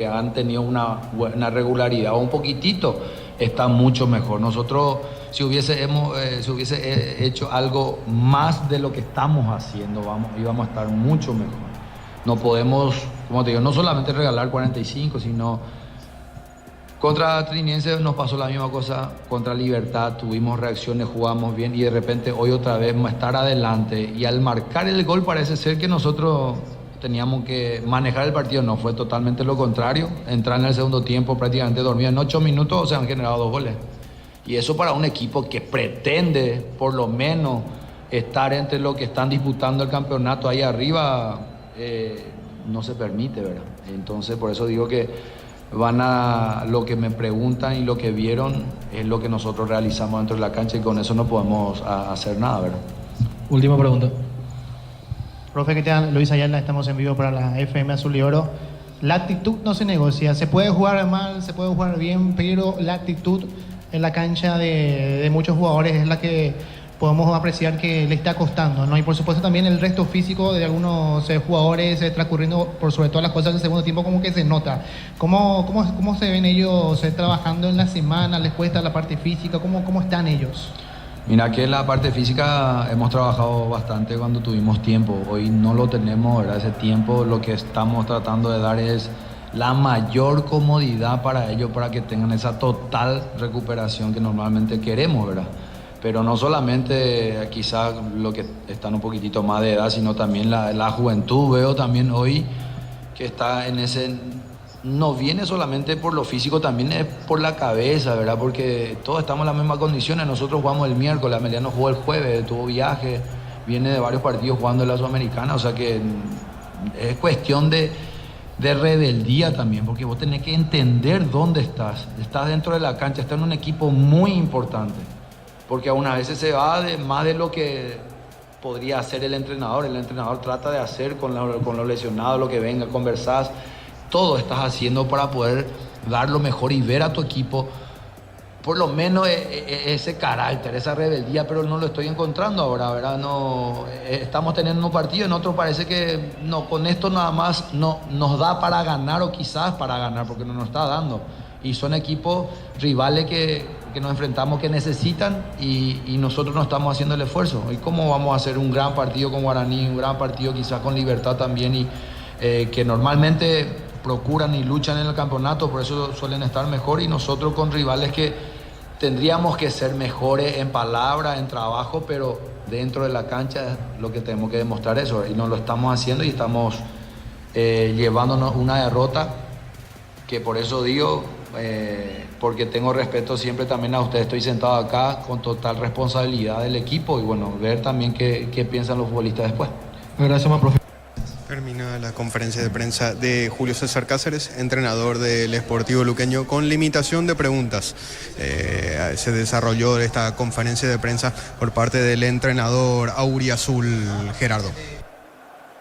que han tenido una regularidad o un poquitito, está mucho mejor. Nosotros, si hubiese hecho algo más de lo que estamos haciendo, íbamos a estar mucho mejor. No podemos, como te digo, no solamente regalar 45, sino contra Trinidense nos pasó la misma cosa, contra Libertad tuvimos reacciones, jugamos bien y de repente hoy otra vez estar adelante y al marcar el gol parece ser que nosotros teníamos que manejar el partido, no, fue totalmente lo contrario. Entrar en el segundo tiempo prácticamente dormido, en 8 minutos se han generado 2 goles. Y eso para un equipo que pretende por lo menos estar entre los que están disputando el campeonato ahí arriba, no se permite, ¿verdad? Entonces por eso digo que lo que me preguntan y lo que vieron es lo que nosotros realizamos dentro de la cancha y con eso no podemos hacer nada, ¿verdad? Última pregunta. Profe, ¿qué tal? Luis Ayala, estamos en vivo para la FM Azul y Oro. La actitud no se negocia, se puede jugar mal, se puede jugar bien, pero la actitud en la cancha de muchos jugadores es la que podemos apreciar que le está costando, ¿no? Y por supuesto también el resto físico de algunos jugadores transcurriendo por sobre todas las cosas del segundo tiempo como que se nota. ¿Cómo se ven ellos trabajando en la semana? ¿Les cuesta la parte física? ¿Cómo están ellos? Mira que la parte física hemos trabajado bastante cuando tuvimos tiempo. Hoy no lo tenemos, ¿verdad? Ese tiempo lo que estamos tratando de dar es la mayor comodidad para ellos, para que tengan esa total recuperación que normalmente queremos, ¿verdad? Pero no solamente quizás lo que están un poquitito más de edad, sino también la juventud. Veo también hoy que está en ese... No viene solamente por lo físico, también es por la cabeza, ¿verdad? Porque todos estamos en las mismas condiciones. Nosotros jugamos el miércoles, Ameliano jugó el jueves, tuvo viaje, viene de varios partidos jugando en la Sudamericana. O sea que es cuestión de rebeldía también, porque vos tenés que entender dónde estás. Estás dentro de la cancha, estás en un equipo muy importante. Porque a una veces se va de más de lo que podría hacer el entrenador. El entrenador trata de hacer con los lesionados, lo que venga, conversás. Todo estás haciendo para poder dar lo mejor y ver a tu equipo, por lo menos ese carácter, esa rebeldía, pero no lo estoy encontrando ahora, ¿verdad? No, estamos teniendo un partido, en otro parece que no, con esto nada más no nos da para ganar o quizás para ganar, porque no nos está dando. Y son equipos rivales que nos enfrentamos que necesitan y nosotros no estamos haciendo el esfuerzo. ¿Y cómo vamos a hacer un gran partido con Guaraní, un gran partido quizás con Libertad también y que normalmente procuran y luchan en el campeonato, por eso suelen estar mejor, y nosotros con rivales que tendríamos que ser mejores en palabra, en trabajo, pero dentro de la cancha es lo que tenemos que demostrar eso, y no lo estamos haciendo y estamos llevándonos una derrota que por eso digo, porque tengo respeto siempre también a ustedes, estoy sentado acá con total responsabilidad del equipo y bueno, ver también qué piensan los futbolistas después. Gracias, profe. Termina la conferencia de prensa de Julio César Cáceres, entrenador del Sportivo Luqueño, con limitación de preguntas. Se desarrolló esta conferencia de prensa por parte del entrenador auriazul, Gerardo.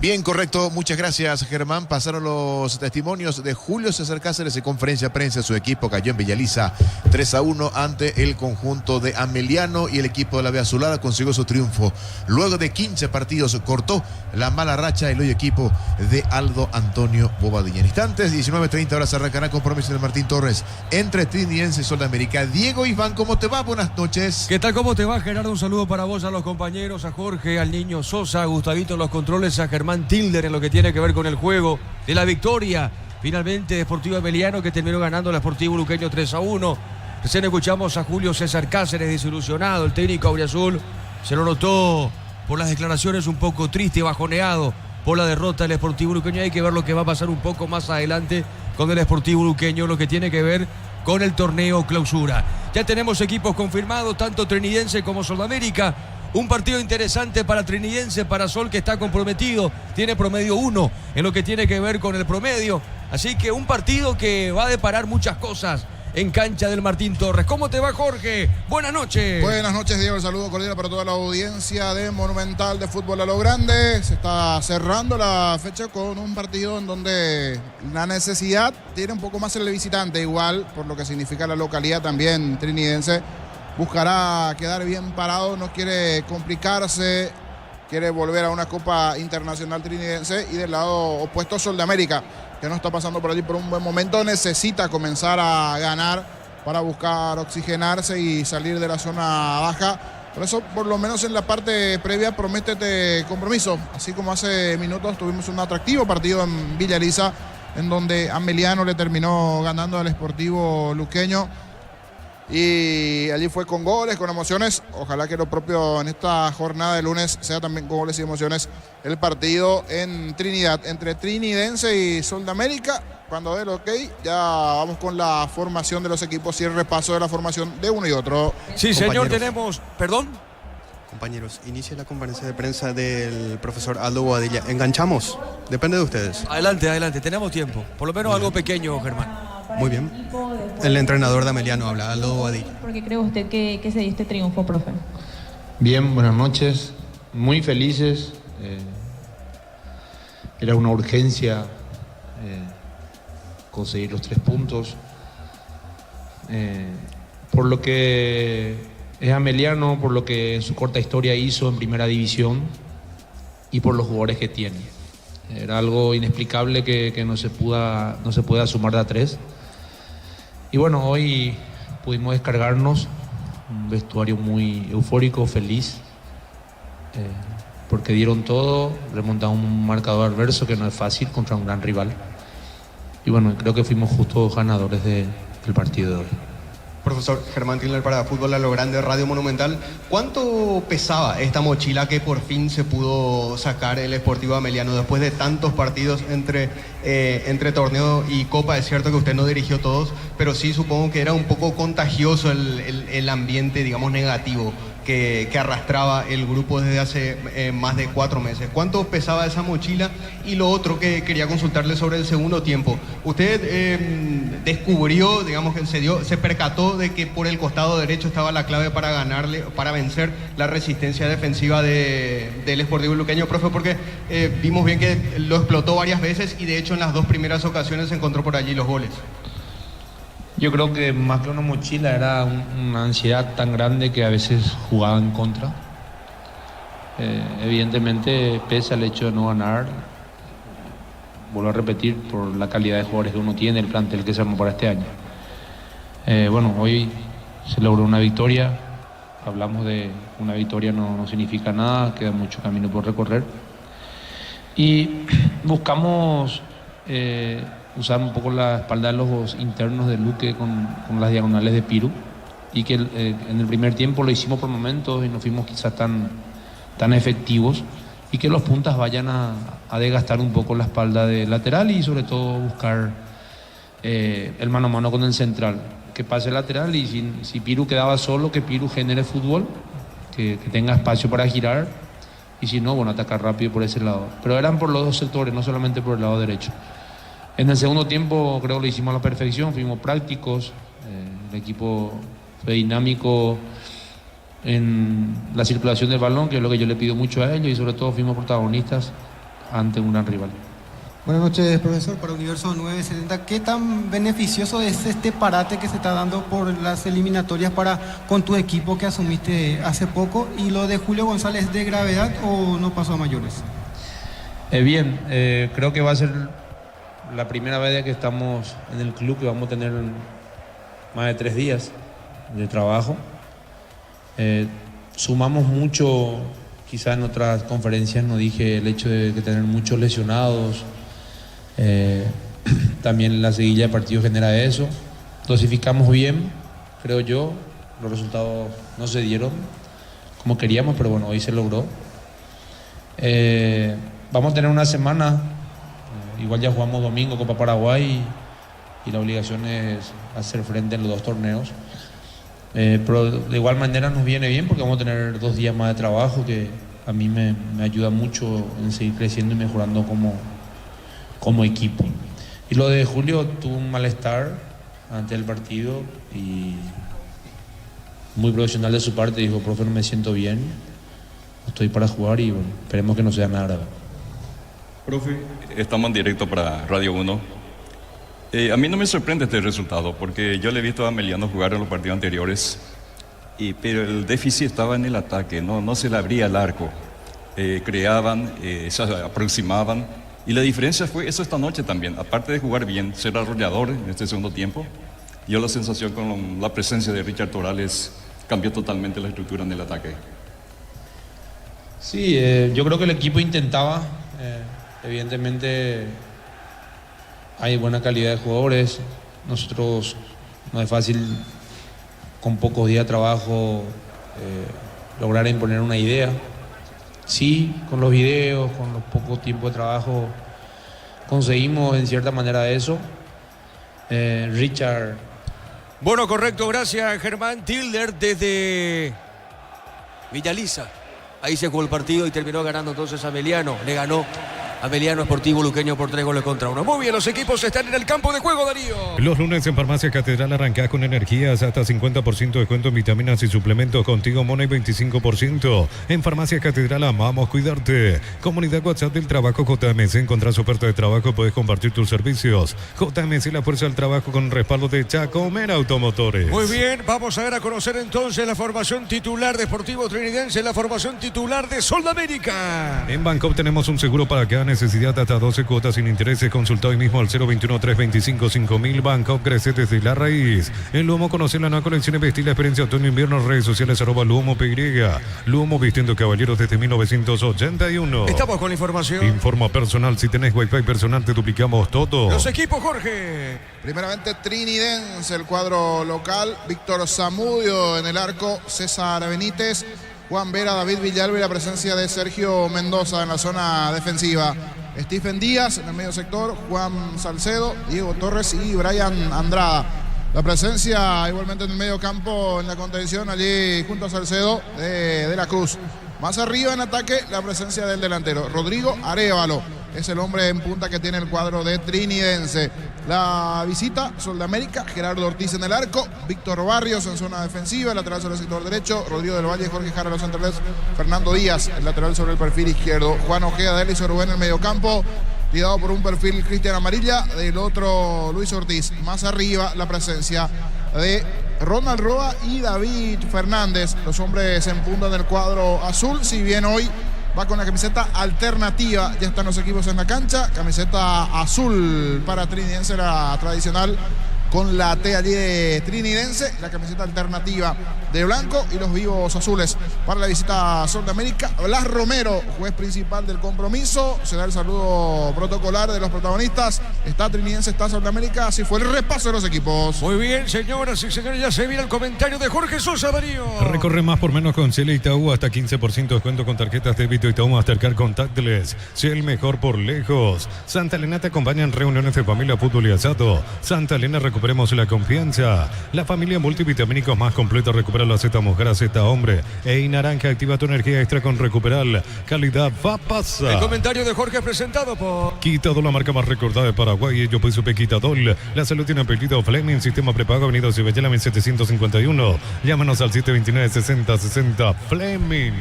Bien, correcto. Muchas gracias, Germán. Pasaron los testimonios de Julio César Cáceres en conferencia de prensa. Su equipo cayó en Villaliza 3-1 ante el conjunto de Ameliano y el equipo de la B Azulada consiguió su triunfo. Luego de 15 partidos cortó la mala racha del hoy equipo de Aldo Antonio Bobadilla. En instantes, 19:30 horas, arrancará compromiso de Martín Torres entre Trinidense y Sol de América. Diego Iván, ¿cómo te va? Buenas noches. ¿Qué tal? ¿Cómo te va, Gerardo? Un saludo para vos, a los compañeros, a Jorge, al niño Sosa, a Gustavito en los controles, a Germán Tilder en lo que tiene que ver con el juego de la victoria. Finalmente, Deportivo Ameliano que terminó ganando al Sportivo Luqueño 3-1. Recién escuchamos a Julio César Cáceres desilusionado, el técnico auriazul. Se lo notó por las declaraciones un poco triste y bajoneado por la derrota del Sportivo Luqueño. Hay que ver lo que va a pasar un poco más adelante con el Sportivo Luqueño, lo que tiene que ver con el torneo clausura. Ya tenemos equipos confirmados, tanto Trinidense como Sudamérica. Un partido interesante para Trinidense, para Sol, que está comprometido, tiene promedio 1 en lo que tiene que ver con el promedio, así que un partido que va a deparar muchas cosas en cancha del Martín Torres. ¿Cómo te va, Jorge? Buenas noches. Buenas noches, Diego. El saludo cordial para toda la audiencia de Monumental de Fútbol a lo Grande. Se está cerrando la fecha con un partido en donde la necesidad tiene un poco más el visitante, igual por lo que significa la localidad también trinidense. Buscará quedar bien parado, no quiere complicarse, quiere volver a una Copa Internacional trinidense, y del lado opuesto Sol de América, que no está pasando por allí por un buen momento, necesita comenzar a ganar para buscar oxigenarse y salir de la zona baja. Por eso, por lo menos en la parte previa, prométete compromiso. Así como hace minutos tuvimos un atractivo partido en Villa Elisa, en donde Ameliano le terminó ganando al Sportivo Luqueño. Y allí fue con goles, con emociones. Ojalá que lo propio en esta jornada de lunes sea también con goles y emociones el partido en Trinidad, entre Trinidense y Sol de América. Cuando dé el ok, ya vamos con la formación de los equipos y el repaso de la formación de uno y otro. Sí, señor, Compañeros. tenemos... ¿Perdón? Compañeros, inicia la conferencia de prensa del profesor Aldo Boadilla. ¿Enganchamos? Depende de ustedes. Adelante, adelante, tenemos tiempo. Por lo menos algo pequeño, Germán. Muy bien. El entrenador de Ameliano habla, Aldo Boadilla. ¿Por qué cree usted que se dio este triunfo, profe? Bien, buenas noches. Muy felices. Era una urgencia conseguir los 3 puntos. Por lo que es Ameliano, por lo que en su corta historia hizo en primera división y por los jugadores que tiene. Era algo inexplicable que no se pueda sumar de a 3. Y bueno, hoy pudimos descargarnos, un vestuario muy eufórico, feliz, porque dieron todo, remontaron un marcador adverso que no es fácil contra un gran rival. Y bueno, creo que fuimos justos ganadores del partido de hoy. Profesor Germán Tiller para Fútbol a lo Grande, Radio Monumental. ¿Cuánto pesaba esta mochila que por fin se pudo sacar el Sportivo Ameliano después de tantos partidos entre torneo y Copa? Es cierto que usted no dirigió todos, pero sí supongo que era un poco contagioso el ambiente, digamos, negativo que arrastraba el grupo desde hace más de 4 meses. ¿Cuánto pesaba esa mochila? Y lo otro que quería consultarle sobre el segundo tiempo. Usted descubrió, digamos, que se percató de que por el costado derecho estaba la clave para vencer la resistencia defensiva del Sportivo Luqueño, profe, porque vimos bien que lo explotó varias veces y de hecho en las 2 primeras ocasiones se encontró por allí los goles. Yo creo que más que una mochila era una ansiedad tan grande que a veces jugaba en contra. Evidentemente pesa el hecho de no ganar. Vuelvo a repetir, por la calidad de jugadores que uno tiene, el plantel que se armó para este año. Bueno, hoy se logró una victoria. Hablamos de una victoria, no significa nada, queda mucho camino por recorrer. Y buscamos usar un poco la espalda de los internos de Luque con las diagonales de Piru, y que en el primer tiempo lo hicimos por momentos y no fuimos quizás tan efectivos, y que los puntas vayan a desgastar un poco la espalda del lateral y sobre todo buscar el mano a mano con el central, que pase el lateral y si Piru quedaba solo, que Piru genere fútbol, que tenga espacio para girar, y si no, bueno, atacar rápido por ese lado. Pero eran por los dos sectores, no solamente por el lado derecho. En el segundo tiempo creo que lo hicimos a la perfección, fuimos prácticos, el equipo fue dinámico en la circulación del balón, que es lo que yo le pido mucho a ellos, y sobre todo fuimos protagonistas ante un gran rival. Buenas noches, profesor. Para Universo 970, ¿qué tan beneficioso es este parate que se está dando por las eliminatorias con tu equipo que asumiste hace poco? ¿Y lo de Julio González es de gravedad o no pasó a mayores? Bien, creo que va a ser la primera vez que estamos en el club que vamos a tener más de 3 días de trabajo. Sumamos mucho, quizás en otras conferencias no dije el hecho de tener muchos lesionados. También la seguilla de partidos genera eso. Dosificamos bien, creo yo. Los resultados no se dieron como queríamos, pero bueno, hoy se logró. Vamos a tener una semana. Igual ya jugamos domingo Copa Paraguay y la obligación es hacer frente en los 2 torneos. Pero de igual manera nos viene bien porque vamos a tener 2 días más de trabajo, que a mí me ayuda mucho en seguir creciendo y mejorando como equipo. Y lo de Julio, tuvo un malestar ante el partido y muy profesional de su parte, dijo: profe, no me siento bien, estoy para jugar, y bueno, esperemos que no sea nada grave. Profe, estamos en directo para Radio 1. A mí no me sorprende este resultado, porque yo le he visto a Ameliano jugar en los partidos anteriores, pero el déficit estaba en el ataque, no se le abría el arco. Creaban, se aproximaban, Y la diferencia fue eso esta noche también. Aparte de jugar bien, ser arrollador en este segundo tiempo, yo la sensación con la presencia de Richard Torales cambió totalmente la estructura en el ataque. Sí, yo creo que el equipo intentaba. Evidentemente hay buena calidad de jugadores. Nosotros no es fácil con pocos días de trabajo lograr imponer una idea. Sí, con los videos, con los pocos tiempos de trabajo conseguimos en cierta manera eso. Richard. Bueno, correcto, gracias Germán Tilder desde Villaliza. Ahí se jugó el partido y terminó ganando entonces Ameliano. Le ganó Ameliano Sportivo Luqueño por 3-1. Muy bien, los equipos están en el campo de juego, Darío. Los lunes en Farmacia Catedral arrancás con energías hasta 50% de descuento en vitaminas y suplementos. Contigo Money 25%. En Farmacia Catedral amamos cuidarte. Comunidad WhatsApp del Trabajo JMC. Encontrás oferta de trabajo, puedes compartir tus servicios. JMC, la fuerza del trabajo con respaldo de Chacomer Automotores. Muy bien, vamos a ver a conocer entonces la formación titular de Sportivo Trinidense, la formación titular de Sol de América. En Bancop tenemos un seguro para cada necesidad hasta 12 cuotas sin intereses. Consulta hoy mismo al 021-325-5000. Bancop crece desde la raíz. En Luomo conocer la nueva colección de vestir la experiencia otoño-invierno. Redes sociales @LuomoPY. Luomo vistiendo caballeros desde 1981. Estamos con la información. Informa personal. Si tenés Wi-Fi personal te duplicamos todo. Los equipos, Jorge. Primeramente Trinidense, el cuadro local. Víctor Zamudio en el arco. César Benítez, Juan Vera, David Villalba y la presencia de Sergio Mendoza en la zona defensiva. Stephen Díaz en el medio sector, Juan Salcedo, Diego Torres y Brian Andrada. La presencia igualmente en el medio campo en la contención allí junto a Salcedo de la Cruz. Más arriba en ataque la presencia del delantero Rodrigo Arévalo. Es el hombre en punta que tiene el cuadro de Trinidense. La visita, Sol de América, Gerardo Ortiz en el arco, Víctor Barrios en zona defensiva, el lateral sobre el sector derecho, Rodrigo del Valle, Jorge Jara los centrales, Fernando Díaz, el lateral sobre el perfil izquierdo, Juan Ojeda, Delis Rubén en el mediocampo, liderado por un perfil Cristian Amarilla, del otro Luis Ortiz. Más arriba la presencia de Ronald Roa y David Fernández, los hombres en punta del cuadro azul, si bien hoy va con la camiseta alternativa. Ya están los equipos en la cancha. Camiseta azul para Trinidense, la tradicional con la T allí de Trinidense. La camiseta alternativa de blanco y los vivos azules para la visita a Sol de América. Blas Romero, juez principal del compromiso. Se da el saludo protocolar de los protagonistas. Está Trinidense, está Sol de América. Así fue el repaso de los equipos. Muy bien, señoras y señores. Ya se viene el comentario de Jorge Sosa, Darío. Recorre más por menos con Cel Itaú. Hasta 15% de descuento con tarjetas débito Itaú Mastercard Contactless. Sea el mejor por lejos. Santa Elena te acompaña en reuniones de familia, fútbol y asado. Santa Elena, recuperemos la confianza. La familia multivitamínicos más completa. Recupera la Z mujer, Z hombre. Y naranja, activa tu energía extra con Recuperal. Calidad va a pasar. El comentario de Jorge presentado por Quitadol, la marca más recordada de Paraguay. Yo pues supe Quitadol. La salud tiene apellido Fleming. Sistema prepago, Avenida Cibellela 1751. Llámanos al 729-6060. Fleming.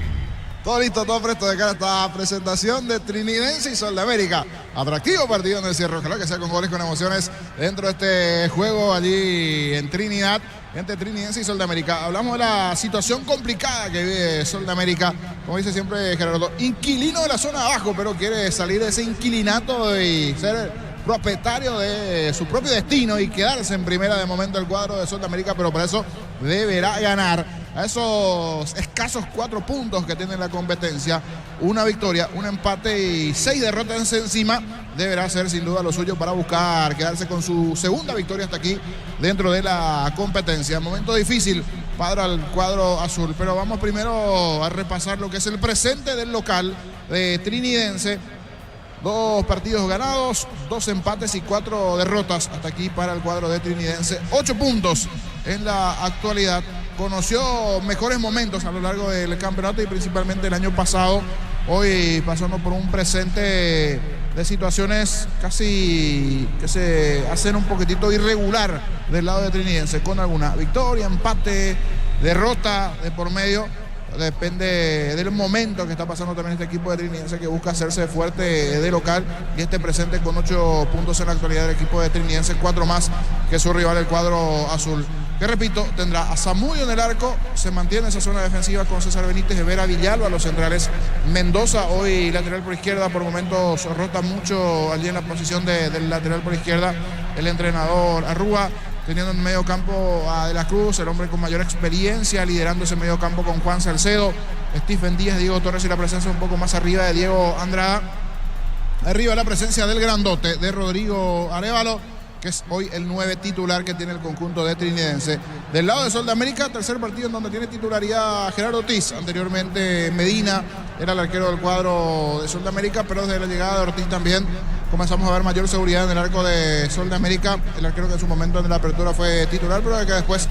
Todo listo, todo presto de cara a esta presentación de Trinidense y Sol de América. Atractivo partido en el cierre. Ojalá que sea con goles, con emociones dentro de este juego allí en Trinidad, entre Trinidense y Sol de América. Hablamos de la situación complicada que vive Sol de América. Como dice siempre Gerardo, inquilino de la zona abajo, pero quiere salir de ese inquilinato y ser propietario de su propio destino y quedarse en primera de momento el cuadro de Sol de América, pero para eso deberá ganar. A esos escasos 4 puntos que tiene la competencia, una victoria, un empate y 6 derrotas encima, deberá ser sin duda lo suyo para buscar quedarse con su segunda victoria hasta aquí dentro de la competencia. Momento difícil para el cuadro azul, pero vamos primero a repasar lo que es el presente del local de Trinidense. 2 partidos ganados, 2 empates y 4 derrotas hasta aquí para el cuadro de Trinidense. 8 puntos en la actualidad. Conoció mejores momentos a lo largo del campeonato y principalmente el año pasado. Hoy pasando por un presente de situaciones casi que se hacen un poquitito irregular del lado de Trinidense, con alguna victoria, empate, derrota de por medio. Depende del momento que está pasando también este equipo de Trinidense, que busca hacerse fuerte de local, y este presente con 8 puntos en la actualidad del equipo de Trinidense, 4 más que su rival, el cuadro azul. que repito, tendrá a Zamudio en el arco, se mantiene esa zona defensiva con César Benítez, Vera Villalba, los centrales Mendoza, hoy lateral por izquierda, por momentos rota mucho allí en la posición del lateral por izquierda, el entrenador Arrúa, teniendo en medio campo a De la Cruz, el hombre con mayor experiencia, liderando ese medio campo con Juan Salcedo, Stephen Díaz, Diego Torres y la presencia un poco más arriba de Diego Andrada. Arriba la presencia del grandote de Rodrigo Arévalo, que es hoy el 9 titular que tiene el conjunto de Trinidense. Del lado de Sol de América, tercer partido en donde tiene titularidad Gerardo Ortiz. Anteriormente Medina era el arquero del cuadro de Sol de América, pero desde la llegada de Ortiz también comenzamos a ver mayor seguridad en el arco de Sol de América. El arquero que en su momento en la apertura fue titular, pero que después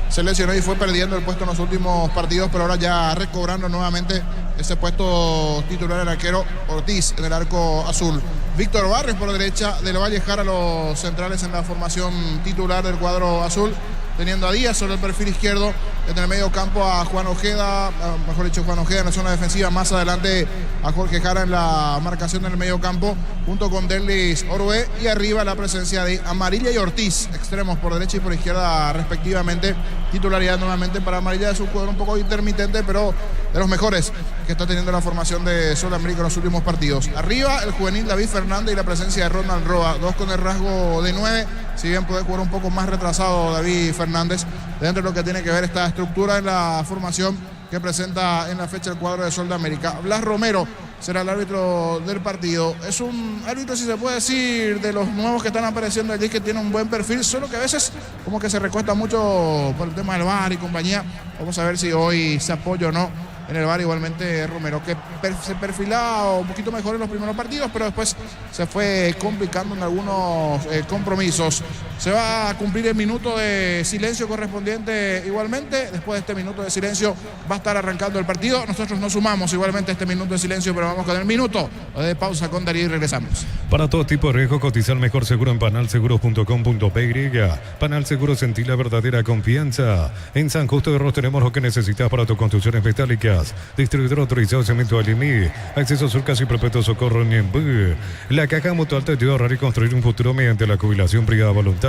se lesionó y fue perdiendo el puesto en los últimos partidos, pero ahora ya recobrando nuevamente ese puesto titular el arquero Ortiz en el arco azul. Víctor Barrios por derecha, Del Valle Jara los centrales en la formación titular del cuadro azul, teniendo a Díaz sobre el perfil izquierdo, en el medio campo a Juan Ojeda, mejor dicho Juan Ojeda en la zona defensiva, más adelante a Jorge Jara en la marcación del medio campo, junto con Derlis Orue, y arriba la presencia de Amarilla y Ortiz, extremos por derecha y por izquierda respectivamente. Titularidad nuevamente para Amarilla, de su jugador un poco intermitente, pero de los mejores que está teniendo la formación de Sol de América en los últimos partidos. Arriba el juvenil David Fernández y la presencia de Ronald Roa, dos con el rasgo de 9, si bien puede jugar un poco más retrasado David Fernández, dentro de lo que tiene que ver esta estructura en la formación que presenta en la fecha el cuadro de Sol de América. Blas Romero será el árbitro del partido. Es un árbitro, si se puede decir, de los nuevos que están apareciendo allí, que tiene un buen perfil, solo que a veces como que se recuesta mucho por el tema del VAR y compañía. Vamos a ver si hoy se apoya o no en el VAR. Igualmente Romero, que se perfilaba un poquito mejor en los primeros partidos, pero después se fue complicando en algunos compromisos. Se va a cumplir el minuto de silencio correspondiente igualmente. Después de este minuto de silencio va a estar arrancando el partido. Nosotros nos sumamos igualmente a este minuto de silencio, pero vamos con el minuto de pausa con Darío y regresamos. Para todo tipo de riesgo, cotizar mejor seguro en panalseguros.com.py. Panal Seguros, sentí la verdadera confianza. En San Justo de Ros tenemos lo que necesitas para tus construcciones metálicas. Distribuidor autorizado Cemento Alimí. Acceso Surcas y Perpetuo Socorro Niembú. La Caja Mutual te ayuda a ahorrar y construir un futuro mediante la jubilación privada voluntaria.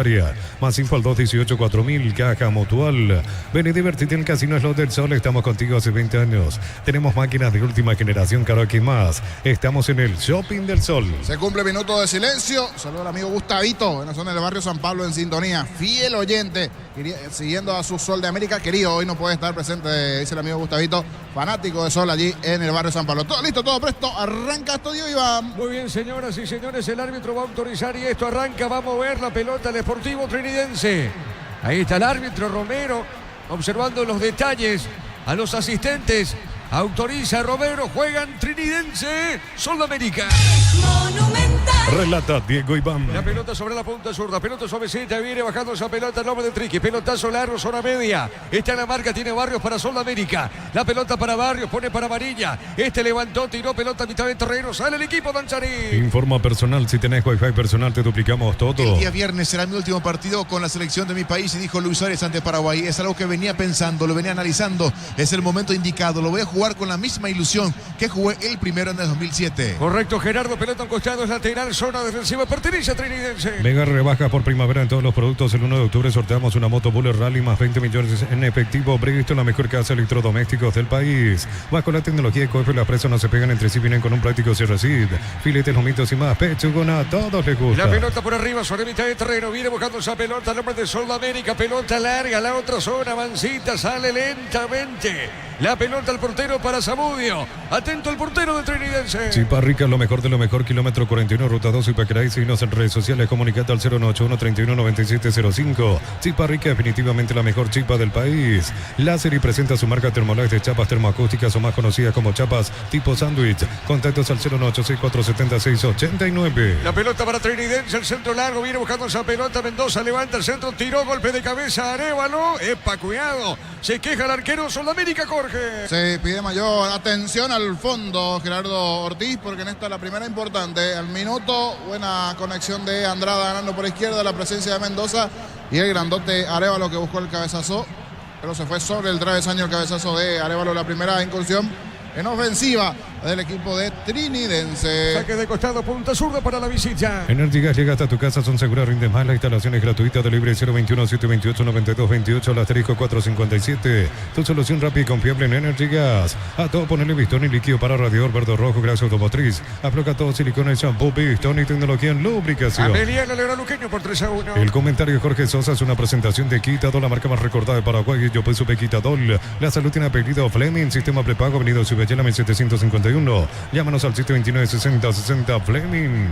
Más info al 218-4000. Caja Mutual. Ven y divertite en el Casino Slot del Sol. Estamos contigo hace 20 años. Tenemos máquinas de última generación, karaoke más. Estamos en el Shopping del Sol. Se cumple minuto de silencio. Saludo al amigo Gustavito en la zona del barrio San Pablo en sintonía. Fiel oyente, siguiendo a su Sol de América. Querido, hoy no puede estar presente, dice el amigo Gustavito, fanático de Sol allí en el barrio San Pablo. Todo listo, todo presto. Arranca esto, Diego Iván. Muy bien, señoras y señores, el árbitro va a autorizar y esto arranca. Va a mover la pelota al Sportivo Trinidense. Ahí está el árbitro Romero observando los detalles a los asistentes. Autoriza Romero, juegan Trinidense, Sol de América. Relata Diego Iván. La pelota sobre la punta zurda, pelota suavecita, viene bajando esa pelota el nombre de Triqui, pelotazo largo, zona media. Está en la marca, tiene Barrios para Sol de América. La pelota para Barrios, pone para Amarilla. Levantó, tiró pelota a mitad de terreno, sale el equipo Dancharí. Informa personal, si tenés wifi personal te duplicamos todo. El día viernes será mi último partido con la selección de mi país, y dijo Luis Suárez ante Paraguay. Es algo que venía pensando, lo venía analizando. Es el momento indicado, lo voy a jugar con la misma ilusión que jugué el primero en el 2007. Correcto, Gerardo, pelota a un costado, es lateral, zona defensiva, pertenece a Trinidense. Mega rebaja por primavera en todos los productos. El 1 de octubre sorteamos una moto Bullet Rally más 20 millones en efectivo. Bristol, la mejor casa de electrodomésticos del país. Bajo la tecnología de Coife, las presas no se pegan entre sí, vienen con un práctico cierre-sid. Filetes, lomitos y más. Pechugona, a todos les gusta. La pelota por arriba, sobre mitad de terreno, viene buscando esa pelota, el nombre de Sol de América, pelota larga, la otra zona, Mancita, sale lentamente. La pelota al portero para Zamudio. Atento el portero de Trinidense. Chiparrica, lo mejor de lo mejor. Kilómetro 41, ruta 2, Ipaqueray. Síguenos en redes sociales. Comunicate al 091-31-9705. Chiparrica, definitivamente la mejor chipa del país. Láser y presenta su marca Thermolax de chapas termoacústicas, o más conocidas como chapas tipo sándwich. Contactos al 096-476-89. La pelota para Trinidense, el centro largo. Viene buscando esa pelota. Mendoza levanta el centro, tiró, golpe de cabeza. Arévalo. Epa, cuidado. Se queja el arquero Sol de América, Jorge. Se pide mayor atención al fondo Gerardo Ortiz, porque en esta la primera importante. Al minuto, buena conexión de Andrada ganando por izquierda, la presencia de Mendoza y el grandote Arévalo que buscó el cabezazo, pero se fue sobre el travesaño el cabezazo de Arévalo, la primera incursión en ofensiva del equipo de Trinidense. Saque de costado, punta zurda para la visita. Energy Gas llega hasta tu casa, son seguras, rinden más. La instalación es gratuita, delivery 021-728-9222, el asterisco 457. Tu solución rápida y confiable en Energy Gas. A todo ponerle pistón y líquido para radiador verde rojo, grasa automotriz. Aplica todo silicona y shampoo, pistón y tecnología en lubricación. Ameliano le gana Luqueño por 3-1. El comentario de Jorge Sosa es una presentación de Quitadol, la marca más recordada de Paraguay. Yo pues supe Quitadol. La salud tiene apellido Fleming, sistema prepago, venido Subellela 1751. Llámanos al 729-6060 Fleming.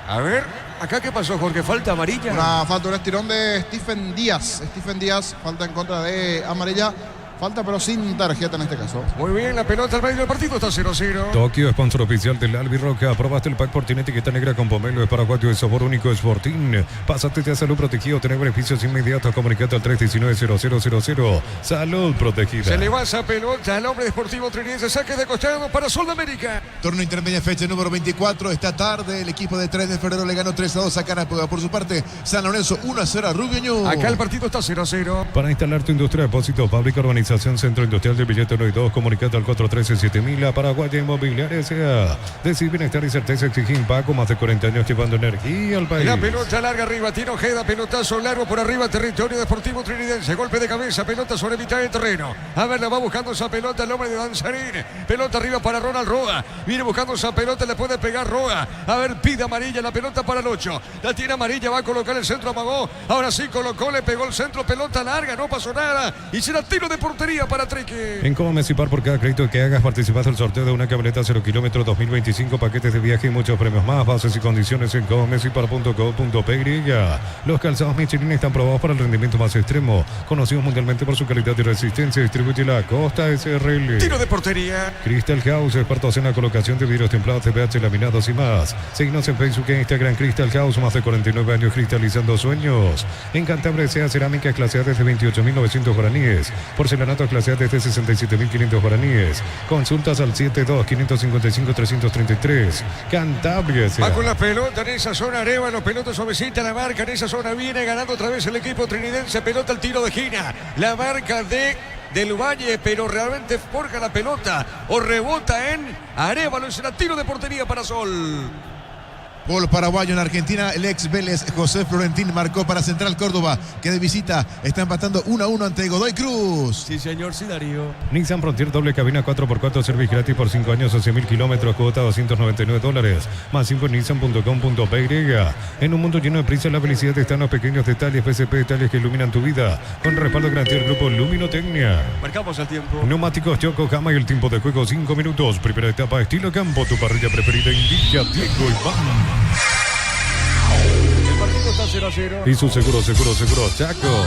A ver, acá qué pasó, Jorge, falta amarilla. Una falta, un estirón de Stephen Díaz. Stephen Díaz, falta en contra de amarilla. Falta pero sin tarjeta en este caso. Muy bien, la pelota al medio del partido está 0-0. Tokio, sponsor oficial del Albirroca. Aprobaste el pack por tiene etiqueta negra con pomelo. Es paraguayo de sabor único, es Fortín. Pásate a salud protegido, tener beneficios inmediatos. Comunicate al 319-0000. Salud protegida. Se le va esa pelota al hombre deportivo trinidense. Saque de costado para Sol de América. Torneo intermedia fecha número 24. Esta tarde el equipo de 3 de febrero le ganó 3-2 a Carapuga. Por su parte, San Lorenzo 1-0 a Rubio. Acá el partido está 0-0. Para instalar tu industria, depósito, fábrica, urbanización, Centro Industrial del Billete 1 y 2, comunicate al 413-7000, a Paraguay Inmobiliaria S.A. Decir bienestar y certeza exige Paco, más de 40 años llevando energía al país. La pelota larga arriba, tiro Ojeda, pelotazo largo por arriba, territorio deportivo trinidense, golpe de cabeza, pelota sobre mitad del terreno. A ver, la va buscando esa pelota el hombre de Danzarín, pelota arriba para Ronald Roa, viene buscando esa pelota, le puede pegar Roa. A ver, pide amarilla, la pelota para el 8, la tiene amarilla, va a colocar el centro, amagó, ahora sí colocó, le pegó el centro, pelota larga, no pasó nada, y será tiro de portería para Trique. En Como Mesipar, por cada crédito que hagas, participas del sorteo de una camioneta 0 kilómetros 2025, paquetes de viaje y muchos premios más. Bases y condiciones en comesipar.co.py. Los calzados Michelin están probados para el rendimiento más extremo, conocidos mundialmente por su calidad y resistencia. Distribuye la Costa SRL. Tiro de portería. Crystal House, expertos en la colocación de vidrios templados, TPH, laminados y más. Síguenos en Facebook e Instagram. Crystal House, más de 49 años cristalizando sueños. En Cantabria, sea cerámica clase A desde 28.900 guaraníes. Porcelanato clase A desde 67.500 guaraníes. Consultas al 72-555-333. Cantabria. Va con la pelota en esa zona, Arevalo, pelota suavecita, la marca en esa zona, viene ganando otra vez el equipo trinidense, pelota al tiro de esquina, la marca del Valle, pero realmente forja la pelota o rebota en Arevalo, será tiro de portería para Sol. Gol paraguayo en Argentina, el ex Vélez José Florentín marcó para Central Córdoba, que de visita está empatando 1-1 ante Godoy Cruz. Sí, señor, sí, Darío. Nissan Frontier doble cabina 4x4, servicio gratis por 5 años o 100.000 kilómetros, cuota $299. Más info en nissan.com.py. En un mundo lleno de prisa, la felicidad está en los pequeños detalles. PSP, detalles que iluminan tu vida. Con respaldo garantía del grupo Luminotecnia. Marcamos el tiempo. Neumáticos Yokohama y el tiempo de juego 5 minutos. Primera etapa, estilo campo, tu parrilla preferida indica Diego Iván. El partido está 0-0. Y su seguro, Chaco.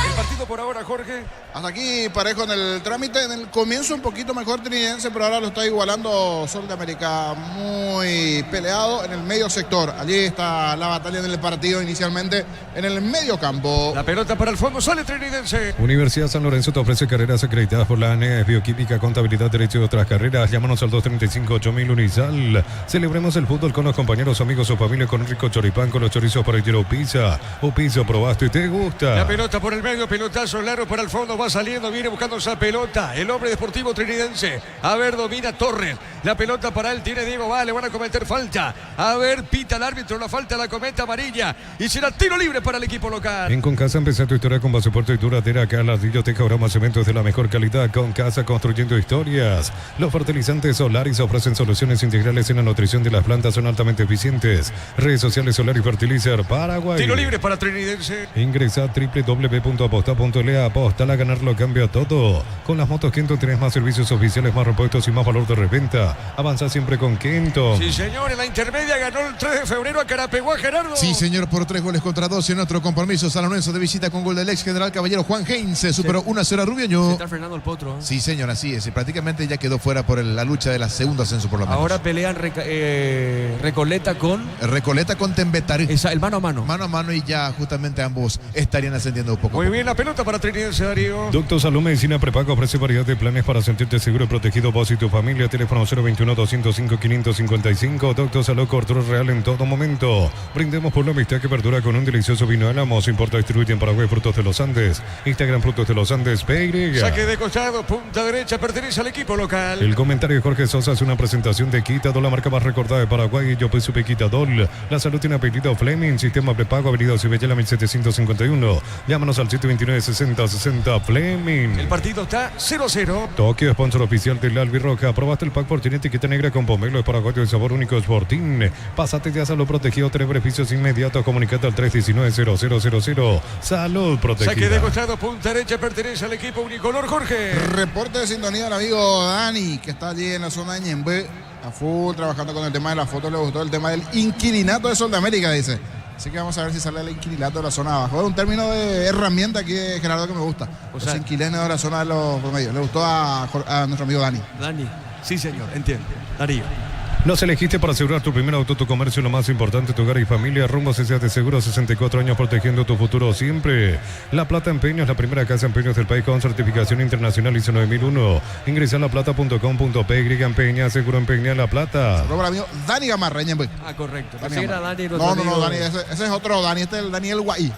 El partido por ahora, Jorge. Hasta aquí parejo en el trámite. En el comienzo un poquito mejor trinidense, pero ahora lo está igualando Sol de América. Muy peleado en el medio sector. Allí está la batalla en el partido inicialmente en el medio campo. La pelota para el fondo, sale trinidense. Universidad San Lorenzo te ofrece carreras acreditadas por la ANES, Bioquímica, Contabilidad, Derecho y otras carreras. Llámanos al 235-8000 Unisal. Celebremos el fútbol con los compañeros, amigos o familia con un rico choripán, con los chorizos para el Pizza. O Pizza, probaste y te gusta. La pelota por el medio, pelotazo largo para el fondo, va saliendo, viene buscando esa pelota. El hombre deportivo trinidense. A ver, domina Torres. La pelota para él, tiene Diego, le van a cometer falta. A ver, pita el árbitro, la falta la cometa amarilla. Y será tiro libre para el equipo local. En Concasa empezá tu historia con pasaporte y duradera. Acá ladrilloteca, Orama, cementos de la mejor calidad. Concasa, construyendo historias. Los fertilizantes Solaris ofrecen soluciones integrales en la nutrición de las plantas, son altamente eficientes. Redes sociales Solar y Fertilizer Paraguay. Tiro libre para trinidense. Ingresa a www.aposta.le. Aposta, la ganar lo cambia todo. Con las motos Kenton tenés más servicios oficiales, más repuestos y más valor de reventa. Avanza siempre con Kenton. Sí, señor, en la intermedia ganó el 3 de febrero a Carapeguá, Gerardo. Sí, señor, por 3-2 en otro compromiso. San Lorenzo de visita con gol del ex general caballero Juan Heinz. Se superó 1-0 a Rubio. Se está frenando el potro. Sí, señor, así es. Prácticamente ya quedó fuera por la lucha de la segunda ascenso, por lo menos. Ahora pelean Recoleta con Tembetarí. El mano a mano. Mano a mano, y ya justamente ambos estarían ascendiendo un poco. Muy bien, la pelota para trinidense, Darío. Doctor Salud Medicina Prepago ofrece variedad de planes para sentirte seguro y protegido vos y tu familia. Teléfono 021-205-555. Doctor Salud Control Real en todo momento. Brindemos por la amistad que perdura con un delicioso vino Álamos. Importa, distribuye en Paraguay Frutos de los Andes. Instagram Frutos de los Andes, PY. Saque de costado, punta derecha, pertenece al equipo local. El comentario de Jorge Sosa es una presentación de Quitadol, la marca más recordada de Paraguay. Yo pues supe Quitadol. La salud tiene apellido Fleming. Sistema prepago, avenida Cibella 1751. Llámanos al 729-6060 Fleming. El partido está 0-0. Tokio, sponsor oficial del Albirroja. Aprobaste el pack por tiene etiqueta negra con pomelo de paraguayo de sabor único Sporting. Pásate ya a Salud Protegido, 3 beneficios inmediatos. Comunicate al 319-0000. Salud Protegida. Saque de costado, punta derecha, pertenece al equipo unicolor, Jorge. Reporte de sintonía del amigo Dani, que está allí en la zona de Ñembe, a full, trabajando con el tema de la foto. Le gustó el tema del inquilinato de Sol de América, dice. Así que vamos a ver si sale el inquilinato de la zona de abajo. Es un término de herramienta aquí, Gerardo, que me gusta. Los inquilinos de la zona de los promedios. Le gustó a nuestro amigo Dani. Dani, sí señor, entiendo. Darío. Nos elegiste para asegurar tu primer auto, tu comercio, lo más importante, tu hogar y familia. Rumbo CCA de Seguro, 64 años protegiendo tu futuro siempre. La Plata Empeños, la primera casa de empeños del país con certificación internacional ISO 9001. Ingresa a laplata.com.py, empeña, seguro empeña La Plata. Saludos para el amigo Dani Gamarra, Ñembe. Ah, correcto. Dani no, Dani, ese es otro Dani, este es el Daniel Guay.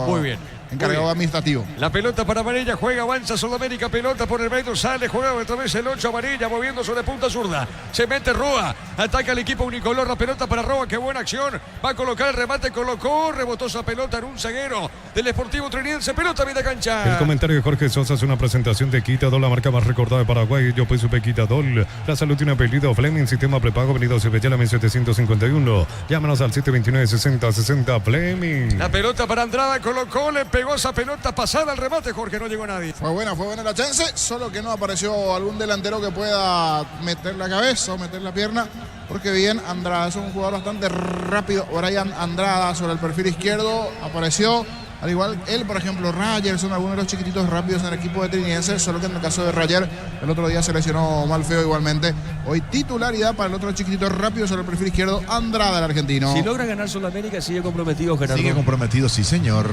Muy bien. Encargado administrativo. La pelota para Amarilla, juega, avanza Sudamérica, pelota por el medio, sale, juega otra vez el 8 Amarilla, moviendo sobre punta zurda. Se mete Roa, ataca el equipo unicolor, la pelota para Roa, qué buena acción. Va a colocar el remate, colocó, rebotó esa pelota en un zaguero del Sportivo Trinidense, pelota a media cancha. El comentario de Jorge Sosa es una presentación de Quitadol, la marca más recordada de Paraguay. Yo pues supe Quitadol. La salud tiene apellido Fleming, sistema prepago, venido Cibella 1751. Llámanos al 729-6060 Fleming. La pelota para Andrada, colocó, le pegó esa pelota pasada al remate, Jorge, no llegó a nadie. Fue buena la chance, solo que no apareció algún delantero que pueda meter la cabeza o meter la pierna, porque bien, Andrada es un jugador bastante rápido. Brian Andrada sobre el perfil izquierdo apareció. Al igual él, por ejemplo, Rayer, son algunos de los chiquititos rápidos en el equipo de Trinidense, solo que en el caso de Rayer, el otro día se lesionó mal feo igualmente. Hoy titularidad para el otro chiquitito rápido sobre el perfil izquierdo, Andrada, el argentino. Si logra ganar Sudamérica, sigue comprometido, Gerardo. Sigue comprometido, sí, señor.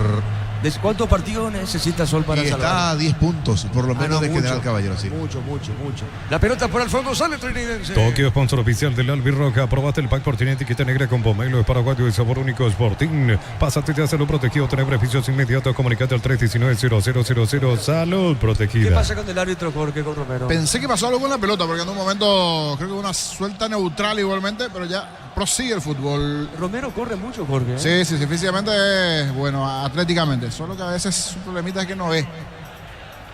¿Cuántos partidos necesita Sol para salvar? Está a 10 puntos, por lo menos de General Caballero, sí. Mucho. La pelota por el fondo, sale Trinidense. Tokio, sponsor oficial del Albirroja. Aprobaste el pack por tiene etiqueta negra con pomelo de paraguayo de sabor único Sporting. Pásate ya a Salud Protegido, tener beneficios inmediatos. Comunicate al 319-0000. Salud Protegida. ¿Qué pasa con el árbitro, Jorge, con Romero? Pensé que pasó algo con la pelota, porque en un momento creo que una suelta neutral igualmente, pero ya prosigue el fútbol. Romero corre mucho, Jorge. Sí, físicamente es bueno, atléticamente. Solo que a veces su problemita es que no ve.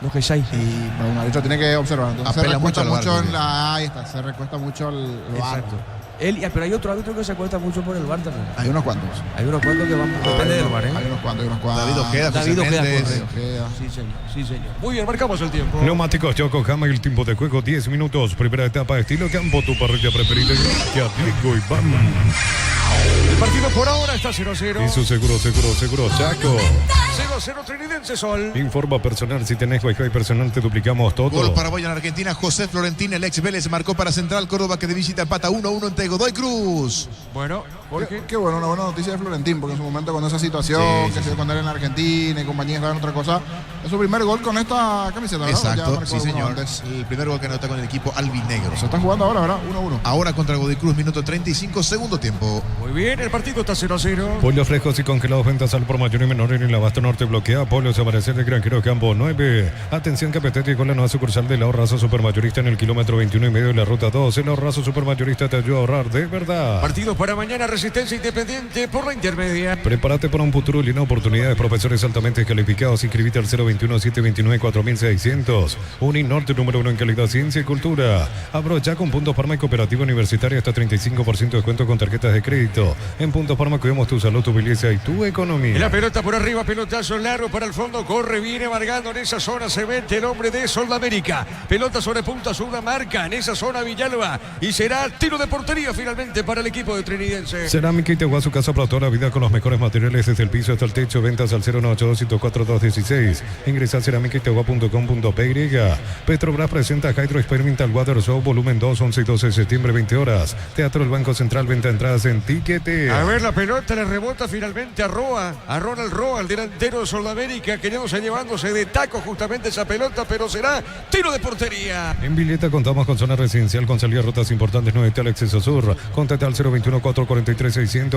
Lo que es ahí. Y un árbitro tiene que observar. Entonces Apela se recuesta mucho mucho en la. Ahí está, se recuesta mucho al bar. Exacto. Pero hay otro árbitro que se acuesta mucho por el bar también. Hay unos cuantos. Hay unos cuantos que van. Depende del bar, ¿eh? Hay unos cuantos. David Ojeda, Sí, señor. Muy bien, marcamos el tiempo. Neumáticos Yokohama, el tiempo de juego 10 minutos. Primera etapa, estilo campo, tu parrilla preferida. Ya Diego Iván. El partido por ahora está 0-0. Y su seguro, Chaco. 0-0 Trinidense Sol. Informa personal, si tenés Wi-Fi personal te duplicamos todo. Gol Paraguay en Argentina, José Florentín, el ex Vélez marcó para Central Córdoba, que de visita empata 1-1 entre Godoy Cruz. Bueno, Jorge. Qué bueno, una buena noticia de Florentín, porque en su momento con esa situación, que se dio con él en Argentina y compañía estaba en otra cosa, es su primer gol con esta camiseta, ¿verdad? Exacto, sí señor. El primer gol que anota con el equipo albinegro. Se está jugando ahora, ¿verdad? 1-1. Ahora contra Godoy Cruz, minuto 35, segundo tiempo. Muy bien, el partido está 0-0. Pollos frescos y congelados, ventas al por mayor y menor en el Abasto Norte bloquea. Pollos Amanecer de Granjero Campo 9. Atención, Capetete con la nueva sucursal del ahorrazo supermayorista en el kilómetro 21 y medio de la ruta 2. El ahorrazo supermayorista te ayuda a ahorrar de verdad. Partidos para mañana, Resistencia Independiente por la intermedia. Prepárate para un futuro lleno de oportunidades. Profesores altamente calificados. Inscribite al 021-729-4600. Uninorte número 1 en calidad, ciencia y cultura. Aprovecha con Punto Farma y Cooperativa Universitaria hasta 35% de descuento con tarjetas de crédito. En Punto Farma cuidamos tu salud, tu belleza y tu economía. La pelota por arriba, pelotazo largo para el fondo, corre, viene amargando en esa zona, se mete el hombre de Sudamérica. Pelota sobre punta zurda, marca en esa zona Villalba y será tiro de portería finalmente para el equipo de Trinidense. Cerámica Itagua, su casa para toda la vida con los mejores materiales desde el piso hasta el techo. Ventas al 098-204-216. Ingresa a cerámicaitagua.com.py. Petrobras presenta Hydro Experimental Water Show volumen 2, 11 y 12 de septiembre, 20 horas. Teatro El Banco Central, venta de entradas en Tiquete. A ver, la pelota le rebota finalmente a Roa, a Ronald Roa, el delantero de Sudamérica, queriéndose llevándose de taco justamente esa pelota, pero será tiro de portería. En Villeta contamos con zona residencial con salidas rutas importantes, 9 al acceso sur. Contacta al 021-443-600.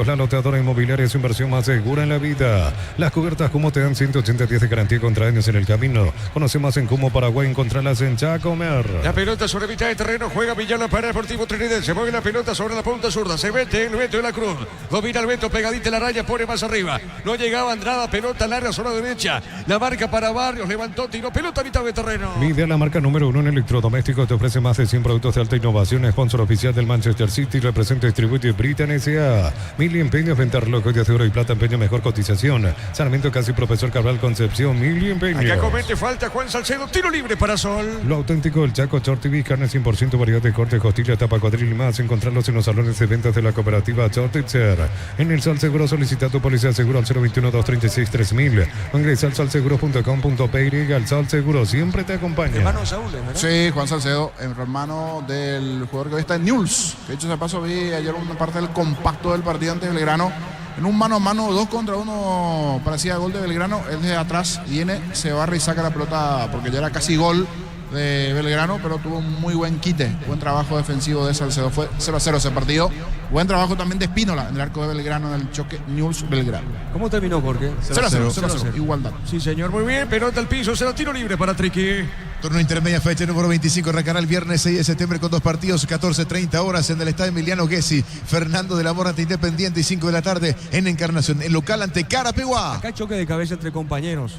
La loteadora inmobiliaria es su inversión más segura en la vida. Las cubiertas Cumo te dan 180 días de garantía contra daños en el camino. Conoce más en Cumo Paraguay, encontrarlas en Chacomer. La pelota sobre mitad de terreno, juega Villala para Deportivo Trinidad. Se mueve la pelota sobre la punta zurda, se mete el Beto de la Cruz. Domina el Beto, pegadita en la raya, pone más arriba. No llegaba Andrada, pelota larga, zona derecha. La marca para Barrios, levantó, tiró, pelota a mitad de terreno. Midea, la marca número 1 en electrodomésticos, te ofrece más de 100 productos de alta innovación. Sponsor oficial del Manchester City, representa y distribuye Britain S.A. Mili Empeños, venta relojes de oro y plata, empeño mejor cotización. Sarmiento Casi, Profesor Cabral Concepción, Mili Empeños. Acá comete falta Juan Salcedo, tiro libre para Sol. Lo auténtico del Chaco Short TV, carne 100%, variedad de corte, costilla, tapa, cuadril y más. Encontrarlos en los salones de ventas de la cooperativa Shortitzer. En el Sal Seguro solicita tu póliza de seguro al 021-236-3000. O ingresa al salseguro.com.py. Al Sal Seguro siempre te acompaña. Hermano Saúl, ¿verdad? Sí, Juan Salcedo, hermano del jugador que hoy está en Newell's. De hecho, se pasó, vi ayer una parte del compacto del partido ante Belgrano. En un mano a mano, 2 contra 1, parecía gol de Belgrano. Él desde atrás viene, se barra y saca la pelota porque ya era casi gol de Belgrano, pero tuvo un muy buen quite. Buen trabajo defensivo de Salcedo. Fue 0-0 ese partido. Buen trabajo también de Espínola en el arco de Belgrano en el choque Newell's-Belgrano. ¿Cómo terminó, Jorge? 0-0. Igualdad. Sí, señor, muy bien. Pelota al piso, será tiro libre para Triqui. Torneo intermedia, fecha número 25, arrancará el viernes 6 de septiembre con 2 partidos, 14:30 horas en el estadio Emiliano Gessi. Fernando de la Mora ante Independiente y 5 de la tarde en Encarnación. El local ante Carapeguá. Acá choque de cabeza entre compañeros.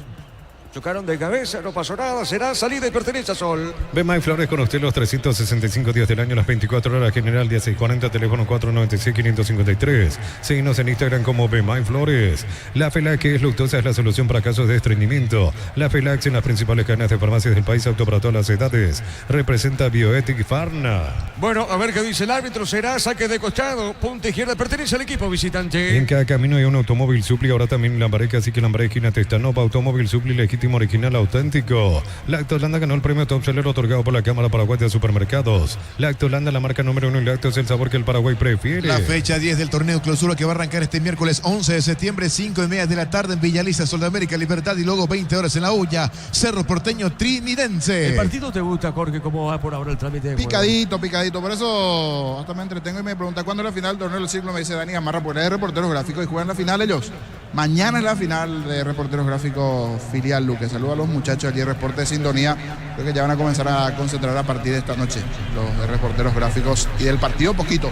Chocaron de cabeza, no pasó nada, será salida y pertenece a Sol. Bemay Flores con usted los 365 días del año, las 24 horas, general 1640, teléfono 496-553. Síguenos en Instagram como Bemay Flores. La FELAC es Luctosa, es la solución para casos de estreñimiento. La FELAC en las principales cadenas de farmacias del país, auto para todas las edades. Representa Bioetic Farna. Bueno, a ver qué dice el árbitro, será saque de costado, punta izquierda, pertenece al equipo visitante. En cada camino hay un automóvil Supli, ahora también Lambareca, así que Lambareca, esquina Testanova, automóvil Supli legítimo, original, auténtico. Lacto Holanda ganó el premio Top Seller otorgado por la Cámara Paraguay de Supermercados. Lacto Holanda, la marca número 1 en lácteos, es el sabor que el Paraguay prefiere. La fecha 10 del torneo clausura que va a arrancar este miércoles 11 de septiembre, 5:30 de la tarde en Villaliza, Sudamérica, Libertad, y luego 20 horas en La Olla, Cerro Porteño Trinidense. ¿El partido te gusta, Jorge? ¿Cómo va por ahora el trámite de Picadito. Por eso hasta me entretengo y me pregunta cuándo es la final del torneo del ciclo. Me dice Dani Gamarra, porque hay reporteros gráficos y juegan la final ellos. Mañana es la final de Reporteros Gráficos Filial Luque. Saludos a los muchachos aquí de Reporte de Sintonía. Creo que ya van a comenzar a concentrar a partir de esta noche los de Reporteros Gráficos. Y del partido poquito.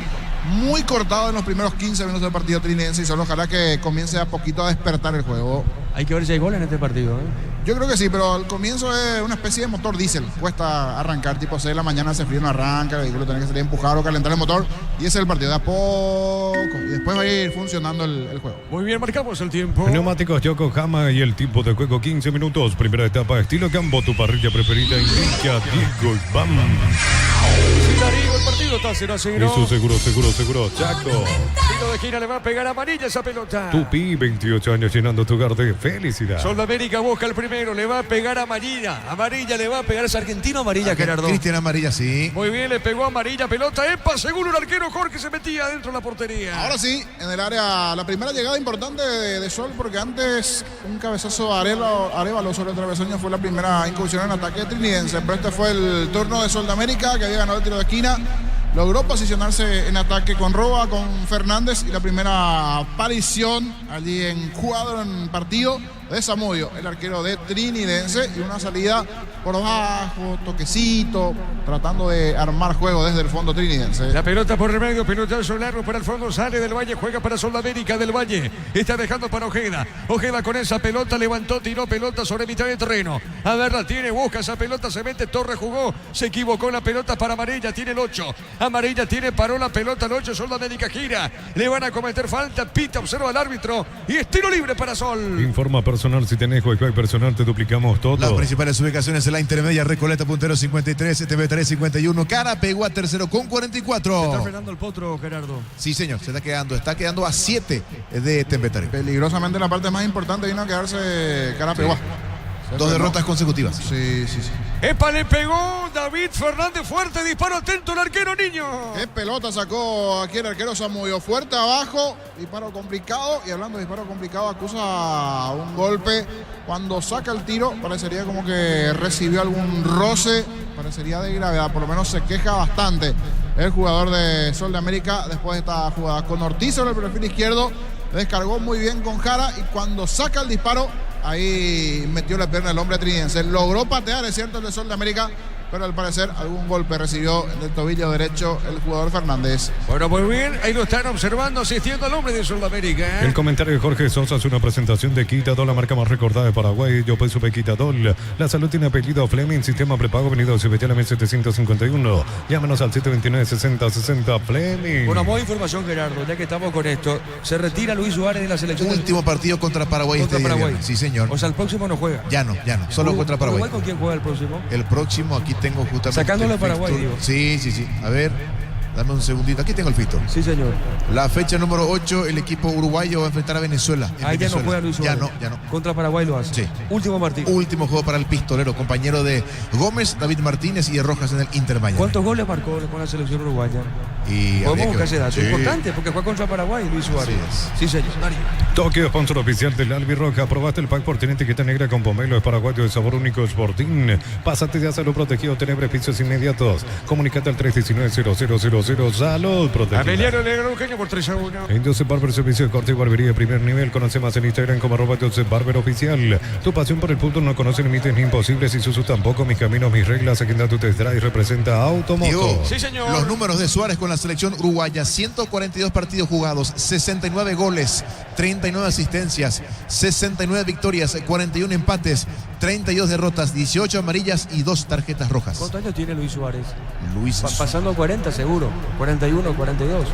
Muy cortado en los primeros 15 minutos del partido trinidense y solo ojalá que comience a poquito a despertar el juego. Hay que ver si hay gol en este partido, ¿eh? Yo creo que sí, pero al comienzo es una especie de motor diésel. Cuesta arrancar, tipo 6 de la mañana hace frío, no arranca, el vehículo tiene que salir a empujar o calentar el motor. Y ese es el partido de a poco. Y después va a ir funcionando el juego. Muy bien, marcamos el tiempo. Neumáticos Yokohama y el tiempo de juego 15 minutos. Primera etapa, estilo campo, tu parrilla preferida indica Diego y ¡bam! Sí, Darío, el partido está 0-0. Eso seguro, Chaco. Tiro de esquina, le va a pegar amarilla esa pelota. Tupi, 28 años llenando tu hogar de felicidad. Sol de América busca el primero, le va a pegar amarilla. Amarilla le va a pegar, es argentino amarilla, Gerardo. Cristian amarilla, sí. Muy bien, le pegó amarilla, pelota, epa, seguro el arquero Jorge se metía dentro de la portería. Ahora sí, en el área, la primera llegada importante de Sol, porque antes un cabezazo Arévalo sobre el travesaño fue la primera incursión en ataque trinidense, pero este fue el turno de Sol de América, que había ganado el tiro de esquina. Logró posicionarse en ataque con Roa, con Fernández, y la primera aparición allí en cuadro en partido de Zamudio, el arquero de Trinidense, y una salida por abajo, toquecito, tratando de armar juego desde el fondo trinidense. La pelota por el medio, pelotazo largo para el fondo, sale del Valle, juega para Sol de América del Valle, está dejando para Ojeda. Ojeda con esa pelota, levantó, tiró pelota sobre mitad de terreno. A ver, la tiene, busca esa pelota, se mete, Torres jugó, se equivocó, la pelota para amarilla, tiene el 8. Amarilla tiene, paró la pelota, el 8, Sol de América gira. Le van a cometer falta, pita, observa al árbitro y es tiro libre para Sol. Informa personal, si tenés juego personal te duplicamos todo. Las principales ubicaciones en la intermedia, Recoleta puntero 53, TV3 51, Carapeguá tercero con 44. Se está frenando el potro, Gerardo. Sí, señor, está quedando a 7 de Tembetaré. Peligrosamente la parte más importante vino a quedarse Carapeguá. Sí. 2 derrotas consecutivas. Sí. Epa, le pegó David Fernández, fuerte disparo, atento el arquero, niño. Qué pelota sacó aquí el arquero, se movió fuerte abajo, disparo complicado, y hablando de disparo complicado, acusa un golpe. Cuando saca el tiro, parecería como que recibió algún roce, parecería de gravedad, por lo menos se queja bastante el jugador de Sol de América después de esta jugada. Con Ortiz sobre el perfil izquierdo, descargó muy bien con Jara, y cuando saca el disparo, ahí metió la pierna el hombre trinense. Logró patear, es cierto, el de Sol de América, pero al parecer algún golpe recibió en el tobillo derecho el jugador Fernández. Bueno, muy bien, ahí lo están observando, asistiendo al hombre de Sudamérica. El comentario de Jorge Sosa es una presentación de Quitadol, la marca más recordada de Paraguay. Yo pues supe Quitadol. La salud tiene apellido Fleming, sistema prepago, venido CBT a la 751. Llámanos al 729-6060 Fleming. Bueno, más información, Gerardo, ya que estamos con esto. Se retira Luis Suárez de la selección. Último partido contra Paraguay contra este Paraguay. día. Sí, señor. O sea, el próximo no juega. Ya no. Solo contra Paraguay. ¿Con quién juega el próximo? El próximo, aquí tengo justamente. Sacándolo de Paraguay, digo. Sí. A ver, dame un segundito. Aquí tengo el fixture. Sí, señor. La fecha número 8, el equipo uruguayo va a enfrentar a Venezuela. Ahí ya no juega Luis Suárez. Ya no. Contra Paraguay lo hace. Sí. Último partido. Último juego para el pistolero, compañero de Gómez, David Martínez y de Rojas en el Inter Miami. ¿Cuántos goles marcó con la selección uruguaya? Y podemos buscar ese dato. Sí. Importante, porque juega contra Paraguay, Luis Suárez. Sí, señor. Tokio, sponsor oficial del Albirroja. Aprobaste el pack por tener etiqueta negra con pomelo. Es paraguayo de sabor único, Sporting. Pásate de salud protegido, tener beneficios inmediatos. Comunicate al 319-0000. Salud protegida. Ameliano Luqueño por 3-1. En Joseph Barber, servicio de corte y barbería de primer nivel. Conoce más en Instagram como @Joseph Barber Oficial. Tu pasión por el fútbol no conoce límites ni imposibles. Y Isuzu tampoco. Mis caminos, mis reglas. Aquí en tu test drive representa Automoto. Sí, señor. Los números de Suárez con la selección uruguaya: 142 partidos jugados, 69 goles, 39 asistencias, 69 victorias, 41 empates, 32 derrotas, 18 amarillas y 2 tarjetas rojas. ¿Cuántos años tiene Luis Suárez? Pasando 40 seguro, 41, 42.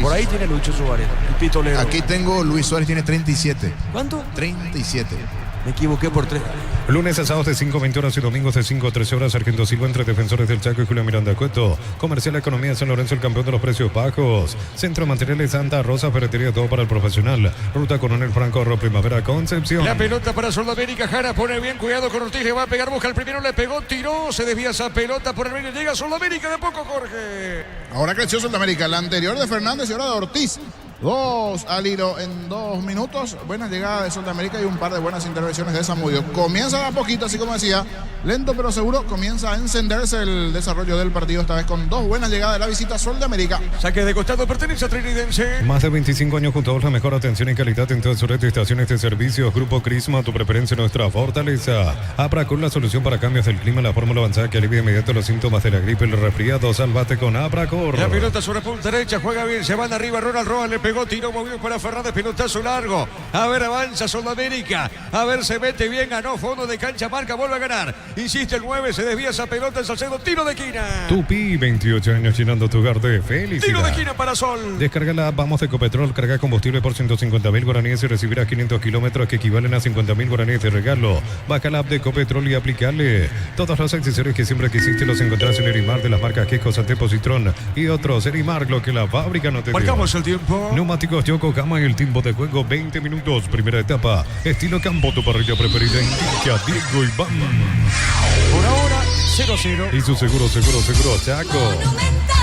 Por ahí tiene Lucho Suárez, el pistolero. Aquí tengo, Luis Suárez tiene 37. ¿Cuánto? 37. Me equivoqué por 3. Lunes a sábados de 5:20 horas y domingos de 5 a 13 horas. Sargento Silva entre Defensores del Chaco y Julio Miranda Cueto. Comercial Economía San Lorenzo, el campeón de los precios bajos. Centro de Materiales Santa Rosa, ferretería, todo para el profesional. Ruta Coronel Franco, Primavera, Concepción. La pelota para Sudamérica. Jara pone bien, cuidado con Ortiz, le va a pegar, busca el primero, le pegó, tiró, se desvía esa pelota por el medio, llega Sudamérica de poco, Jorge. Ahora creció Sudamérica, la anterior de Fernández y ahora de Ortiz. 2 al hilo en 2 minutos. Buena llegada de Sudamérica y un par de buenas intervenciones de Zamudio. Comienza de a poquito, así como decía, lento pero seguro. Comienza a encenderse el desarrollo del partido, esta vez con 2 buenas llegadas de la visita Sudamérica. Saque de costado, pertenece a Trinidense. Más de 25 años junto a la mejor atención y calidad en toda su red de estaciones de servicios. Grupo Crisma, tu preferencia, nuestra fortaleza. Abracur, la solución para cambios del clima, la fórmula avanzada que alivia inmediato los síntomas de la gripe y el resfriado. Sálvate con Abracur. La pelota sobre punta derecha, juega bien, se van arriba, Ronald Roa le pegó, tiró, movió para Fernández, pelotazo largo. A ver, avanza Sudamérica. A ver, se mete bien, ganó fondo de cancha, marca, vuelve a ganar. Insiste el 9, se desvía esa pelota, el Salcedo, tiro de esquina. Tupi, 28 años llenando tu hogar de felicidad. Tiro de esquina para Sol. Descarga la Vamos de Ecopetrol, carga combustible por 150.000 guaraníes y recibirás 500 kilómetros que equivalen a 50.000 guaraníes de regalo. Baja la app de Ecopetrol y aplicarle. Todos los accesorios que siempre quisiste los encontrás en Erimar de las marcas Queco, Santepo, Citrón y otros. Erimar, lo que la fábrica no te dio. Marcamos el tiempo. Neumáticos Yokohama y el tiempo de juego 20 minutos. Primera etapa. Estilo campo, tu parrilla preferida. Indica Diego Iván. Por ahora, 0-0. Y su seguro, Chaco.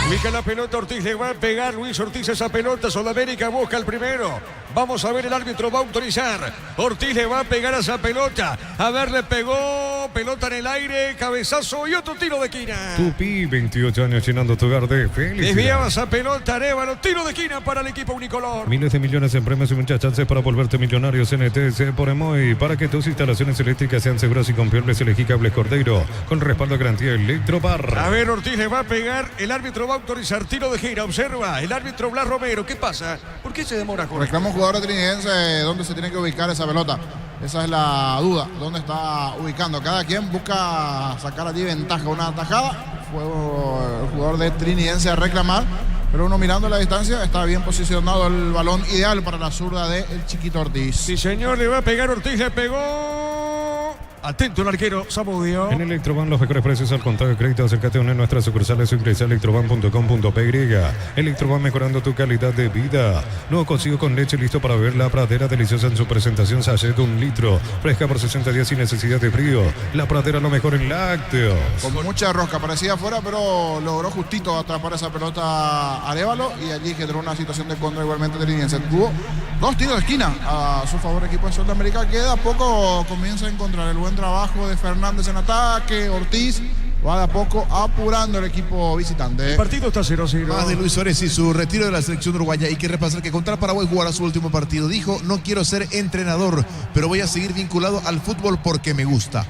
Ubica la pelota, Ortiz le va a pegar, Luis Ortiz esa pelota, Sudamérica busca el primero. Vamos a ver, el árbitro va a autorizar. Ortiz le va a pegar a esa pelota. A ver, le pegó, pelota en el aire, cabezazo y otro tiro de esquina. Tupi, 28 años llenando tu hogar de felicidad. Desviaba esa pelota, Arévalo, tiro de esquina para el equipo unicolor. Miles de millones en premios y muchas chances para volverte millonario. CNTC por Emoy. Para que tus instalaciones eléctricas sean seguras y confiables, elegí Cables Cordeiro con respaldo de garantía Electrobar. A ver, Ortiz le va a pegar, el árbitro va a autorizar tiro de gira. Observa, el árbitro Blas Romero. ¿Qué pasa? ¿Por qué se demora, Jorge? Reclama un jugador trinidense dónde se tiene que ubicar esa pelota. Esa es la duda, dónde está ubicando. Cada quien busca sacar allí ventaja. Una tajada fue el jugador de Trinidense a reclamar, pero uno mirando la distancia está bien posicionado el balón ideal para la zurda de el Chiquito Ortiz. Sí, señor, le va a pegar Ortiz, le pegó. Atento el arquero, Zamudio. En Electroban los mejores precios al contado de crédito. Acércate a una de nuestras sucursales o ingresa a electroban.com.py. Electroban, mejorando tu calidad de vida. Nuevo cocido con leche listo para beber. La Pradera, deliciosa en su presentación, sachet de 1 litro. Fresca por 60 días sin necesidad de frío. La Pradera, lo mejor en lácteos. Con mucha rosca, parecía afuera, pero logró justito atrapar esa pelota Arévalo y allí generó una situación de contra igualmente Trinidense. Tuvo 2 tiros de esquina a su favor equipo de Sudamérica, que de a poco comienza a encontrar el buen trabajo de Fernández en ataque. Ortiz va de a poco apurando el equipo visitante. El partido está 0-0. Más de Luis Suárez y su retiro de la selección uruguaya. Hay que repasar que contra Paraguay jugará su último partido. Dijo: no quiero ser entrenador, pero voy a seguir vinculado al fútbol porque me gusta.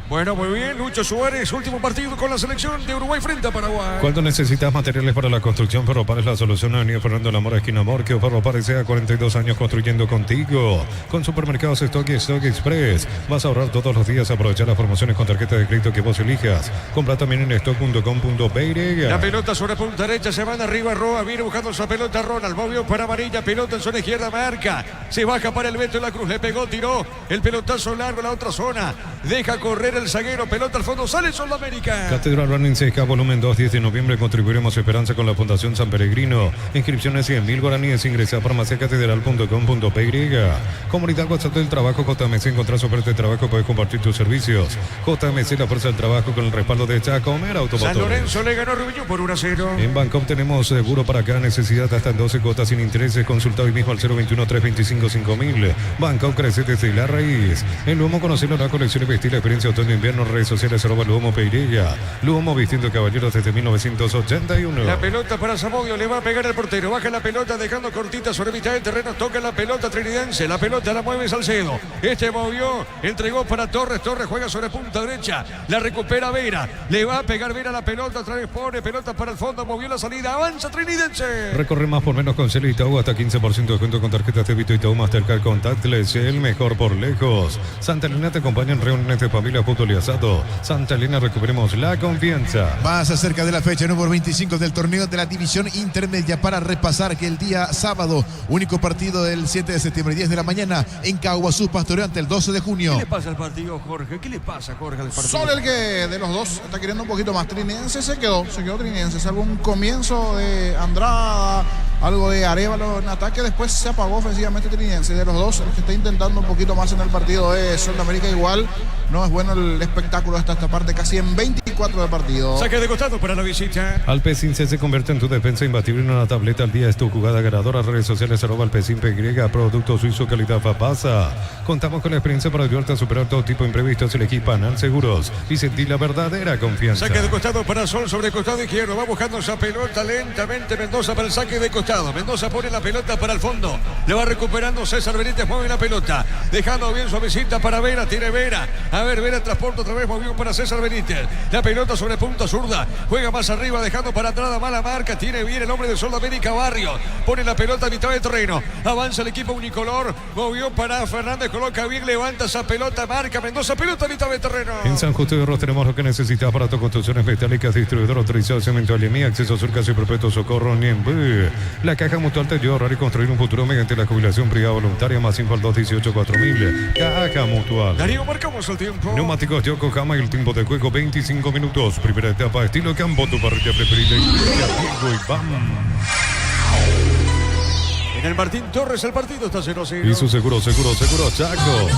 Bueno, muy bien, Lucho Suárez, último partido con la selección de Uruguay frente a Paraguay. Cuando necesitas materiales para la construcción, Ferropar es la solución. Avenida Fernando Lamora, esquina Morquio. Ferropar sea 42 años construyendo contigo. Con supermercados Stock y Stock Express vas a ahorrar todos los días. Aprovechar las promociones con tarjeta de crédito que vos elijas. Compra también en stock.com.py. La pelota sobre punta derecha, se van arriba Roa, viene buscando esa pelota Ronald, movió para amarilla, pelota en zona izquierda, marca, se baja para el Beto de la Cruz, le pegó, tiró el pelotazo largo a la otra zona, deja correr el zaguero, pelota al fondo, sale Sudamérica. Catedral Running Seca, volumen 2, 10 de noviembre, contribuiremos a Esperanza con la Fundación San Peregrino. Inscripciones 100.000 guaraníes, ingresa a farmaciacatedral.com.py. Comunidad WhatsApp del Trabajo, JMC, encontrás oferta de trabajo, puedes compartir tus servicios. JMC, la fuerza del trabajo con el respaldo de Chacomer Automotores. San Lorenzo le ganó a Rubio por 1-0. En Bancom tenemos seguro para cada necesidad hasta en 12 cuotas sin intereses. Consulta hoy mismo al 021-325-5000. Bancom crece desde la raíz. En Luomo, conocer la colección y vestir la experiencia otoño-invierno. Redes sociales @Luomo Peirella. Luomo, vistiendo caballeros desde 1981. La pelota para Zamudio, le va a pegar el portero. Baja la pelota dejando cortita sobre mitad del terreno. Toca la pelota Trinidense. La pelota la mueve Salcedo. Este movió, entregó para Torres. Torres juega sobre punta derecha. La recupera Vera. Le va a pegar Vera la pelota. Otra vez pone pelota para el fondo. Movió la salida. Avanza Trinidense. Recorre más por menos con Cel Itaú. Hasta 15% de descuento con tarjetas de débito Itaú Mastercard Contactless. El mejor por lejos. Santa Elena te acompaña en reuniones de familia, fútbol y asado. Santa Elena, recuperemos la confianza. Más acerca de la fecha número 25 del torneo de la división intermedia, para repasar que el día sábado, único partido del 7 de septiembre, 10 de la mañana, en Caguazú, Pastoreo ante el 12 de junio. ¿Qué le pasa al partido, Jorge? ¿Qué le pasa, Jorge, al partido? Solo el que de los dos está queriendo un poquito más. Trinidense se quedó Trinidense, salvo un comienzo de Andrada, algo de Arévalo en ataque, después se apagó ofensivamente Trinidense. De los dos, el que está intentando un poquito más en el partido es Sudamérica. Igual no es bueno el espectáculo hasta esta parte, casi en 24 de partido. Saque de costado para la visita. Alpecin se convierte en tu defensa imbatible en una tableta al día. Es tu jugada ganadora. Redes sociales @Alpecin PY. Producto suizo, calidad Fapasa. Contamos con la experiencia para ayudarte a superar todo tipo de imprevistos. Elegí Panal Seguros y sentir la verdadera confianza. Saque de costado para Sol sobre el costado izquierdo. Va buscando esa pelota lentamente Mendoza para el saque de costado. Mendoza pone la pelota para el fondo. Le va recuperando César Benítez. Mueve la pelota. Dejando bien suavecita para Vera. Tiene Vera. A ver, Vera transporta otra vez. Movió para César Benítez. La pelota sobre punta zurda. Juega más arriba. Dejando para atrás. Mala marca. Tiene bien el hombre de Sudamérica, Barrios. Pone la pelota a mitad de terreno. Avanza el equipo unicolor. Movió para Fernández. Coloca bien. Levanta esa pelota. Marca Mendoza. Pelota a mitad de terreno. En San Justo de Ros tenemos lo que necesitas para tu construcciones metálicas. Distribuidor autorizado Cemento Alemí. Acceso Surcas y Perpetuo Socorro Niembú. La Caja Mutual te ayuda a ahorrar y construir un futuro mediante la jubilación privada voluntaria. Más info al 218-4000. Caja Mutual. Darío, marcamos el tiempo. Neumáticos Yokohama y el tiempo de juego 25 minutos. Primera etapa, estilo campo, tu parrilla preferida. Y Iván. En el Martín Torres el partido está 0-0. Y su seguro, Chaco.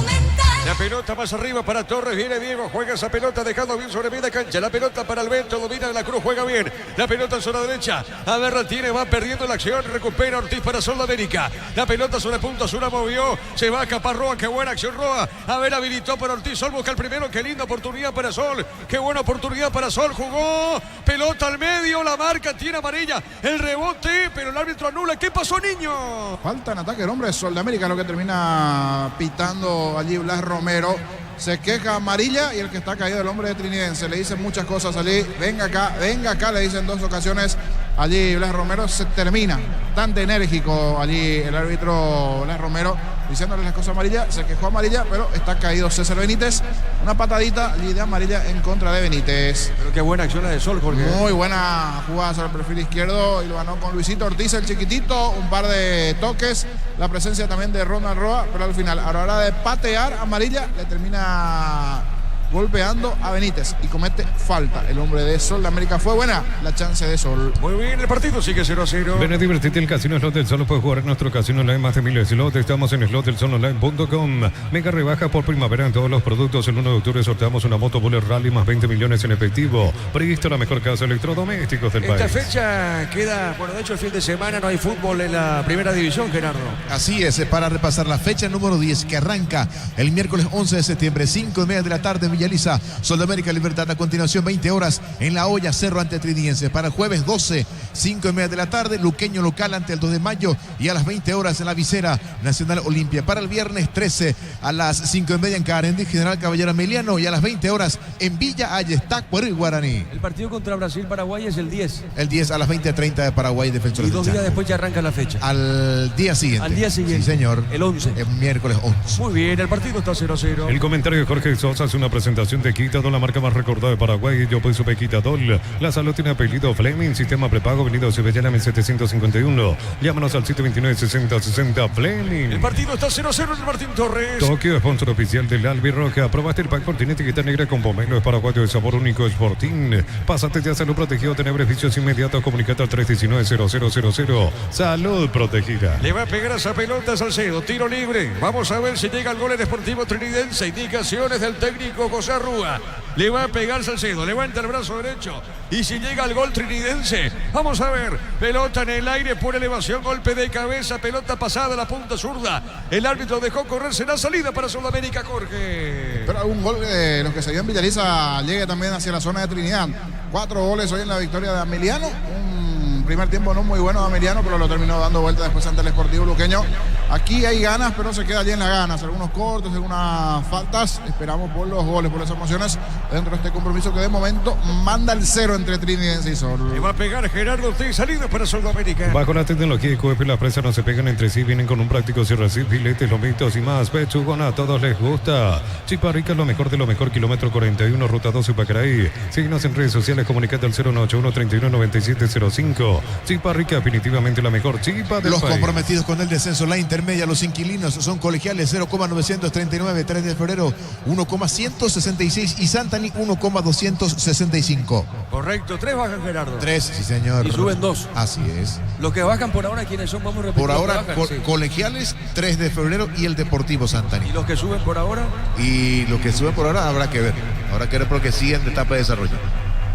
La pelota más arriba para Torres, viene Diego, juega esa pelota dejando bien sobre media cancha, la pelota para el Beto, domina de la Cruz, juega bien, la pelota en zona derecha, a ver, la tiene, va perdiendo la acción, recupera Ortiz para Sudamérica, la pelota sobre punta, Zura movió, se va a escapar Roa, qué buena acción Roa, a ver, habilitó para Ortiz, Sol busca el primero, qué linda oportunidad para Sol, qué buena oportunidad para Sol, jugó, pelota al medio, la marca, tiene amarilla, el rebote, pero el árbitro anula, ¿qué pasó, niño? Falta en ataque el hombre de Sudamérica, lo que termina pitando allí Blas Romero. Se queja amarilla y el que está caído el hombre de Trinidense. Le dicen muchas cosas allí. Venga acá, le dicen 2 ocasiones allí Blas Romero, se termina. Bastante enérgico allí el árbitro Blas Romero, diciéndole las cosas amarillas. Se quejó amarilla, pero está caído César Benítez. Una patadita allí de amarilla en contra de Benítez. Pero qué buena acción la de Sol, Jorge. Muy buena jugada sobre el perfil izquierdo y lo ganó con Luisito Ortiz, el chiquitito. Un par de toques, la presencia también de Ronald Roa, pero al final, a la hora de patear, amarilla, le termina golpeando a Benítez y comete falta. El hombre de Sol de América. Fue buena la chance de Sol. Muy bien, el partido sigue 0-0. Ven a divertirte, el Casino Slot del Sol lo puedes jugar en nuestro casino online, más de 1000 slots. Estamos en slotdelsolonline.com. Mega rebaja por primavera en todos los productos. El 1 de octubre sorteamos una moto Bullet Rally más 20 millones en efectivo. Previsto la mejor casa de electrodomésticos del Esta país. fecha queda, bueno, de hecho el fin de semana no hay fútbol en la primera división, Gerardo. Así es, para repasar la fecha número 10 que arranca el miércoles 11 de septiembre, 5:30 de la tarde, Villaliza, Sol de América, Libertad. A continuación, 20 horas en La Hoya, Cerro ante Trinidense. Para el jueves 12, 5:30 de la tarde, Luqueño local ante el 2 de mayo. Y a las 20 horas en la Visera, Nacional Olimpia. Para el viernes 13, a las 5:30 en Carendí, General Caballero Emiliano. Y a las 20 horas en Villa Ayestac, Puerto Guaraní. El partido contra Brasil-Paraguay es el 10. El 10 a las 20:30 de Paraguay, Defensores Y 2 del días Chaco. después ya arranca la fecha. Al día siguiente. Al día siguiente. Sí, señor. El 11. El miércoles 11. Muy bien, el partido está 0-0. El comentario de Jorge Sosa es una presentación de Quitadol, la marca más recordada de Paraguay. Yo pues supe Quitadol. La salud tiene apellido Fleming, sistema prepago, venido a Cibellana 751. Llámanos al 729-6060 Fleming. El partido está 0-0 en el Martín Torres. Tokio, sponsor oficial del Albirroja. Aprobaste el pack por tiene etiqueta negra con pomelo. Es paraguayo de sabor único, Sporting. Pásate ya a salud protegido, tener beneficios inmediatos. Comunicate al 319-0000. Salud protegida. Le va a pegar a esa pelota Salcedo, tiro libre. Vamos a ver si llega el gol en Sportivo Trinidense. Indicaciones del técnico José Rúa. Le va a pegar Salcedo, levanta el brazo derecho. Y si llega el gol trinidense, vamos a ver. Pelota en el aire por elevación, golpe de cabeza, pelota pasada a la punta zurda. El árbitro dejó correrse la salida para Sudamérica, Jorge. Pero algún gol de los que se vio en Villaliza llegue también hacia la zona de Trinidad. 4 goles hoy en la victoria de Ameliano. Primer tiempo no muy bueno de Ameliano, pero lo terminó dando vuelta después ante el Sportivo Luqueño. Aquí hay ganas, pero se queda allí en las ganas. Algunos cortes, algunas faltas. Esperamos por los goles, por las emociones dentro de este compromiso que de momento manda el 0 entre Trinidense y Sol. Le va a pegar Gerardo Ortiz, salida para Sudamérica. Bajo la tecnología de QEP, las presas no se pegan entre sí, vienen con un práctico cierre, filetes, lomitos y más. Pechugón, a todos les gusta. Chipa Rica, lo mejor de lo mejor, kilómetro 41, ruta 12, Pacaraí. Síguenos en redes sociales, comunicate al 091-319705. Chipa Rica, definitivamente la mejor chipa del Los país. comprometidos con el descenso, la intermedia, los inquilinos son colegiales 0,939, 3 de febrero 1,166 y Santani 1,265. Correcto, 3 bajan, Gerardo. 3, sí señor. Y suben 2. Así es. Los que bajan por ahora, ¿quiénes son? Vamos a repetir. Por los que ahora, bajan, sí. colegiales 3 de febrero y el Deportivo Santani. ¿Y los que suben por ahora? Y los que suben por ahora habrá que ver. Habrá que ver porque siguen de etapa de desarrollo.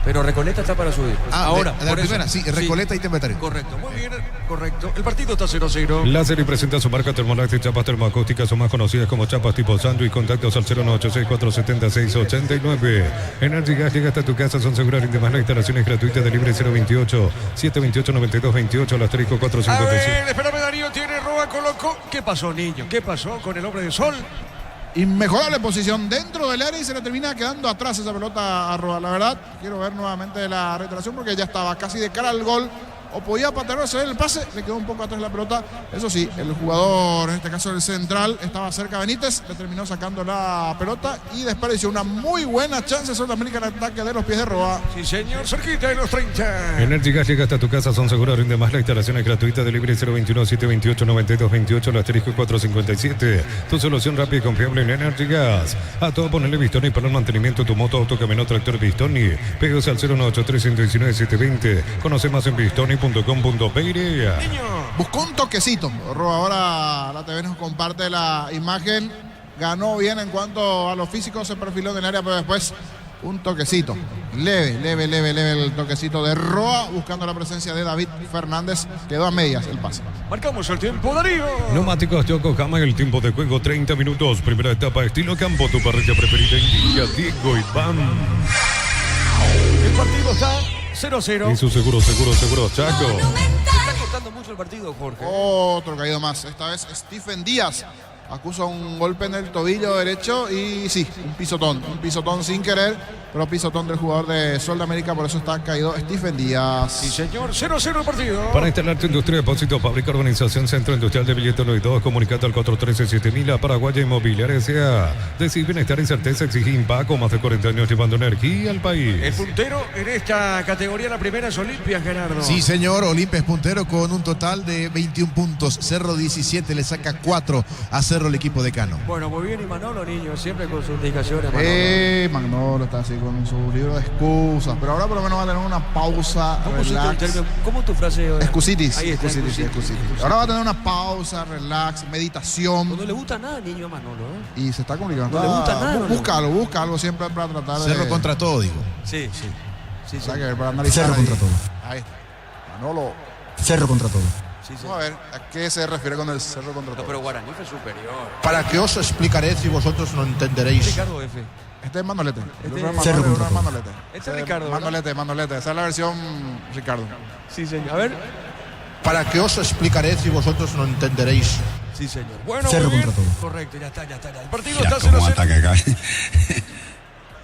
Pero Recoleta está para subir. Ahora, de la primera, sí, Recoleta y Tembetario. Correcto, muy bien, correcto. El partido está 0-0. La serie presenta su marca Termolite, chapas termoacústicas son más conocidas como chapas tipo sándwich. Contactos al 0986470-689. Energy Gas llega hasta tu casa, son seguras y demás. La instalación es gratuita de libre 028-728-9228 al asterisco A 457. ver, espérame, Darío, tiene Roa, colocó. ¿Qué pasó, niño? ¿Qué pasó con el hombre de Sol? Inmejorable posición dentro del área y se le termina quedando atrás esa pelota a Roa. La verdad, quiero ver nuevamente la reiteración porque ya estaba casi de cara al gol. O podía patearse el pase, le quedó un poco atrás la pelota. Eso sí, el jugador, en este caso el central, estaba cerca de Benítez, le terminó sacando la pelota y desperdició una muy buena chance sobre América en ataque de los pies de Roa. Sí, señor, cerquita de los 30. Energy Gas llega hasta tu casa, son seguras y demás. La instalación es gratuita de libre 021-728-9228 al asterisco 457. Tu solución rápida y confiable en Energy Gas. A todo ponerle Bistoni para el mantenimiento de tu moto, auto, camioneta, tractor Bistoni. Pegos al 093-119-720. Conoce más en Bistoni.com.py. Buscó un toquecito. Roa, ahora la TV nos comparte la imagen. Ganó bien en cuanto a lo físico, se perfiló en el área, pero después un toquecito. Leve el toquecito de Roa, buscando la presencia de David Fernández. Quedó a medias el pase. Marcamos el tiempo, Darío. Neumáticos Yokohama, el tiempo de juego 30 minutos. Primera etapa, estilo campo, tu parrilla preferida indica Diego Iván. El partido está 0-0. Y su seguro, Chaco. Está costando mucho el partido, Jorge. Otro caído más. Esta vez Stephen Díaz acusa un golpe en el tobillo derecho y sí, un pisotón sin querer. pero pisotón del jugador de Sol de América, por eso está caído Stephen Díaz. Sí, señor, 0-0 el partido. Para instalar tu industria, depósito, fábrica, organización, centro industrial de billetes 1 y 2, comunicado al 413-7000 a Paraguaya Inmobiliaria S.A. Decir bienestar y certeza exige Impaco, más de 40 años llevando energía al país. El puntero en esta categoría, la primera es Olimpia, Gerardo. Sí, señor, Olimpia es puntero con un total de 21 puntos. Cerro 17 le saca 4 a Cerro el equipo de Cano. Bueno, muy bien, y Manolo, niño, siempre con sus indicaciones, Manolo. Manolo está así con su libro de excusas, pero ahora por lo menos va a tener una pausa, relax. ¿Cómo tu frase? Excusitis. Ahí está, Excusitis. Ahora va a tener una pausa, relax, meditación. No le gusta nada, niño, a Manolo. Y se está complicando. No le gusta nada. Busca algo siempre para tratar Cerro de... contra todo, digo. Sí. Hay que ver, para analizar Cerro ahí. contra todo. Ahí está. Manolo. Cerro contra todo. Vamos a ver, ¿a qué se refiere con el cerro contra todo? Pero Guaraní fue superior. ¿Para qué os explicaré si vosotros no entenderéis? Ricardo F. Este es Manolete. Cerro contra todo. Manolete. Este es Ricardo, ¿verdad? Manolete. Esa es la versión Ricardo. Sí, señor. A ver. ¿Para qué os explicaré si vosotros no entenderéis? Sí, señor. Bueno, Cerro muy bien. contra todo. Correcto, ya está. El partido está 0-0.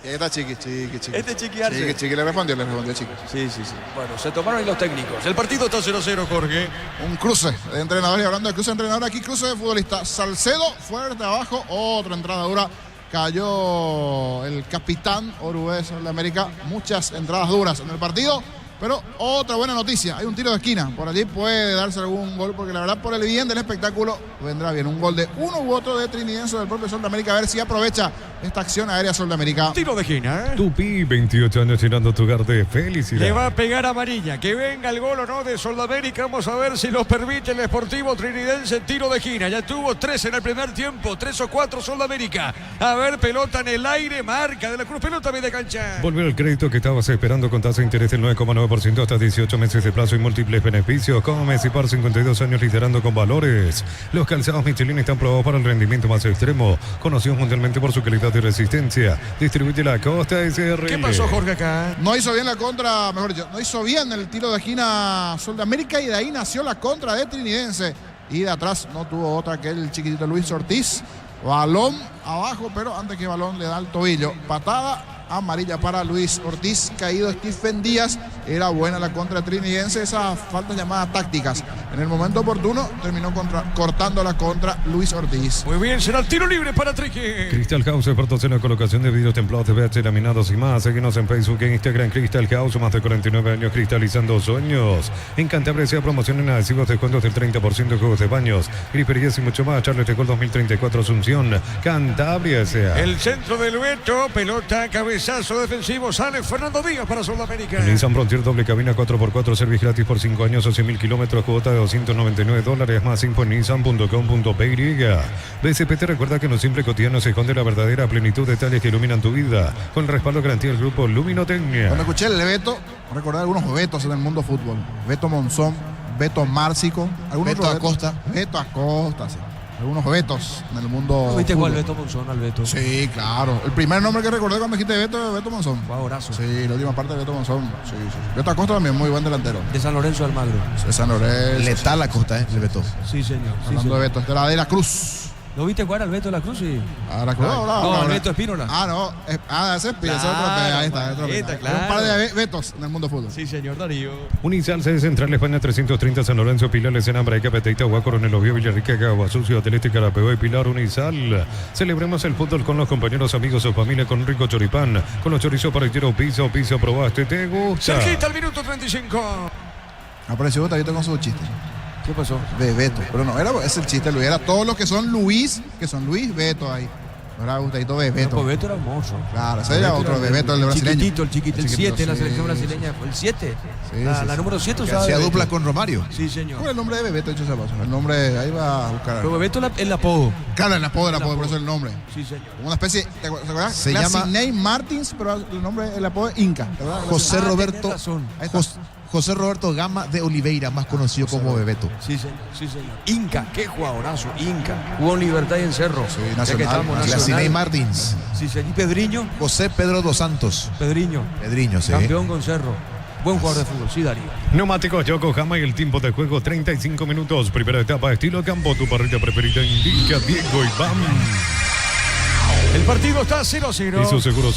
Y ahí está Chiqui. Este es Chiqui Arce. Chiqui le respondió Chiqui. Sí. Bueno, se tomaron ahí los técnicos. El partido está 0-0, Jorge. Un cruce de entrenadores. Y hablando de cruce de entrenadores, aquí cruce de futbolistas. Salcedo, fuerte abajo. Otra entrada dura. Cayó el capitán orugués de América. Muchas entradas duras en el partido. Pero otra buena noticia, hay un tiro de esquina, por allí puede darse algún gol, porque la verdad por el bien del espectáculo vendrá bien un gol de uno u otro de Trinidense del propio Sol de América, a ver si aprovecha esta acción aérea Sol de América. Tiro de esquina, Tupi, 28 años llenando tu hogar de felicidad. Le va a pegar amarilla, que venga el gol o no de Sol de América, vamos a ver si lo permite el Sportivo Trinidense, tiro de esquina, ya tuvo 3 en el primer tiempo, 3 o 4 Sol de América, a ver, pelota en el aire, marca de la Cruz, pelota media cancha. Volver al crédito que estabas esperando con tasa de interés del 9,9% hasta 18 meses de plazo y múltiples beneficios. Come y por 52 años liderando con valores. Los calzados Michelin están probados para el rendimiento más extremo, conocidos mundialmente por su calidad y resistencia. Distribuye la Costa SRL. ¿Qué pasó, Jorge, acá? No hizo bien la contra, mejor dicho, no hizo bien el tiro de esquina Sol de América y de ahí nació la contra de Trinidense. Y de atrás no tuvo otra que el chiquitito Luis Ortiz. Balón abajo, pero antes que balón le da el tobillo. Patada amarilla para Luis Ortiz, caído Stephen Díaz. Era buena la contra Trinidense, esas faltas llamadas tácticas. En el momento oportuno terminó cortando la contra Luis Ortiz. Muy bien, será el tiro libre para Trique. Crystal House, expertos en la colocación de vidrios templados, TVH, laminados y más. Síguenos en Facebook e Instagram. Crystal House, más de 49 años cristalizando sueños. En Cantabria se promocionan adhesivos, descuentos del 30% de juegos de baños, griperías y mucho más. Charles de Gol 2034 Asunción, Cantabria S.A. El centro del Beto, pelota, cabezazo defensivo, sale Fernando Díaz para Sudamérica. Nissan Frontier doble cabina 4x4, servicio gratis por 5 años o 100.000 kilómetros, cuota de $299, más info en nissan.com.py. BCP te recuerda que en lo simple cotidiano se esconde la verdadera plenitud de detalles que iluminan tu vida, con el respaldo garantía del grupo Luminotecnia. Cuando escuché el Beto, recordé algunos Betos en el mundo fútbol. Beto Monzón, Beto Márcico, Beto Acosta. Beto Acosta, sí. Algunos Betos en el mundo. ¿Viste fútbol. cuál Beto Monzón al Beto? Sí, claro. El primer nombre que recordé cuando dijiste Beto, Beto Monzón. Abrazo. Sí, la última parte de Beto Monzón. Sí. Beto Acosta también, muy buen delantero. De San Lorenzo de Almagro. De San Lorenzo. Letal Acosta, el Beto. Sí, señor. Hablando de Beto, de la Cruz. ¿Lo viste jugar al Beto de la Cruz? Sí. Ahora, no, el Beto Espínola. Ese es Espínola, Claro, ahí está. claro. Un par de Betos en el mundo fútbol. Sí, señor Darío. Unisal, sede central, España 330, San Lorenzo, Pilar, Escena, Braica, Peteita, Agua, Coronel Oviedo, Villarrica, Caguasucio, Celeste, Carapeo y Pilar. Unisal. Celebremos el fútbol con los compañeros, amigos o familia, con rico choripán, con los chorizos para el tiro, piso, probaste, ¿te gusta? Cerquita al minuto 35. Apareció Botavito con su chiste. ¿Qué pasó? De Beto. Pero no, es el chiste, Luis. Era todos los que son Luis Beto ahí. Era Gustavo Bebeto. No, pues Beto era hermoso. Claro, ese era otro Bebeto, el brasileño. El chiquitito, el 7 en la selección brasileña. ¿El 7? Sí, la número 7 usaba. Hacía dupla con Romario. Sí, señor. ¿Cuál es el nombre de Bebeto, dicho sea paso? El nombre, ahí va a buscar. Pero Bebeto el apodo. Claro, el apodo, por eso el nombre. Sí, señor. Una especie, ¿te acuerdas? Se llama Ney Martins, pero el nombre, el apodo es Inca. ¿Verdad? José Roberto. tenés razón. José Roberto Gama de Oliveira, más conocido como Bebeto. Sí, señor. Inca, qué jugadorazo. Inca. Jugó en Libertad y en Cerro. Sí, Ya que Nacional. estamos, Glacinei Martins. Sí, señor. ¿Y Pedriño? José Pedro dos Santos. Pedriño, Sí. campeón con Cerro. Buen jugador de fútbol, sí, Darío. Neumáticos Yokohama y el tiempo de juego 35 minutos. Primera etapa, estilo campo. Tu parrilla preferida indica Diego Iván. El partido está 0-0. Hizo seguro,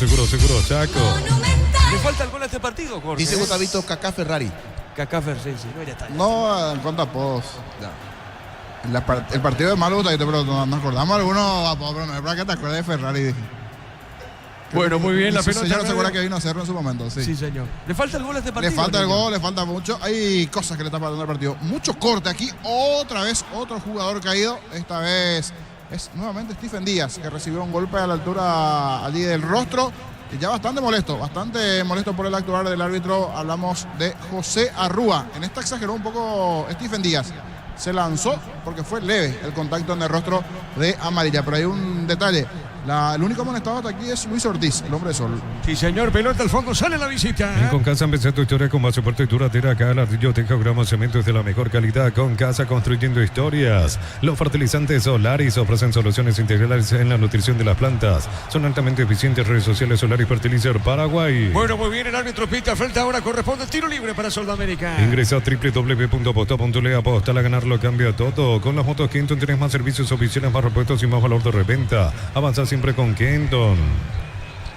Chaco. Le falta el gol a este partido, Jorge. Dice Gustavito Kaká Ferrari. Kaká Ferrari, sí, no, ya está. No, en cuanto a apodos. El partido de malo, Gustavito, pero nos acordamos algunos apodos, pero no es para que te acuerdes de Ferrari. Dije. Bueno, muy bien, la pelota. Señor se acuerda que vino a hacerlo en su momento, sí. Sí, señor. ¿Le falta el gol a este partido? Le falta el gol, le falta mucho. Hay cosas que le está faltando al partido. Mucho corte aquí. Otra vez, otro jugador caído. Esta vez es nuevamente Stephen Díaz, que recibió un golpe a la altura allí del rostro. Y ya bastante molesto por el actuar del árbitro. Hablamos de José Arrúa. En esta exageró un poco Stephen Díaz. Se lanzó porque fue leve el contacto en el rostro de Amarilla. Pero hay un detalle. El único amonestado hasta aquí es Luis Ortiz, el hombre de sol. Sí, señor, pelota al fondo, sale la visita. En Concasa empezó tu historia con más soporte y duradera. Acá ladrillo, teja, grama, cemento es de la mejor calidad. Concasa, construyendo historias. Los fertilizantes Solaris ofrecen soluciones integrales en la nutrición de las plantas. Son altamente eficientes. Redes sociales Solaris Fertilizer Paraguay. Bueno, muy bien, el árbitro pita falta, ahora corresponde el tiro libre para Sudamérica. Ingresa a www.aposta.le. Apostar a ganar lo cambia todo. Con las motos Kenton tenés más servicios oficiales, más repuestos y más valor de reventa. Avanza siempre con Kenton.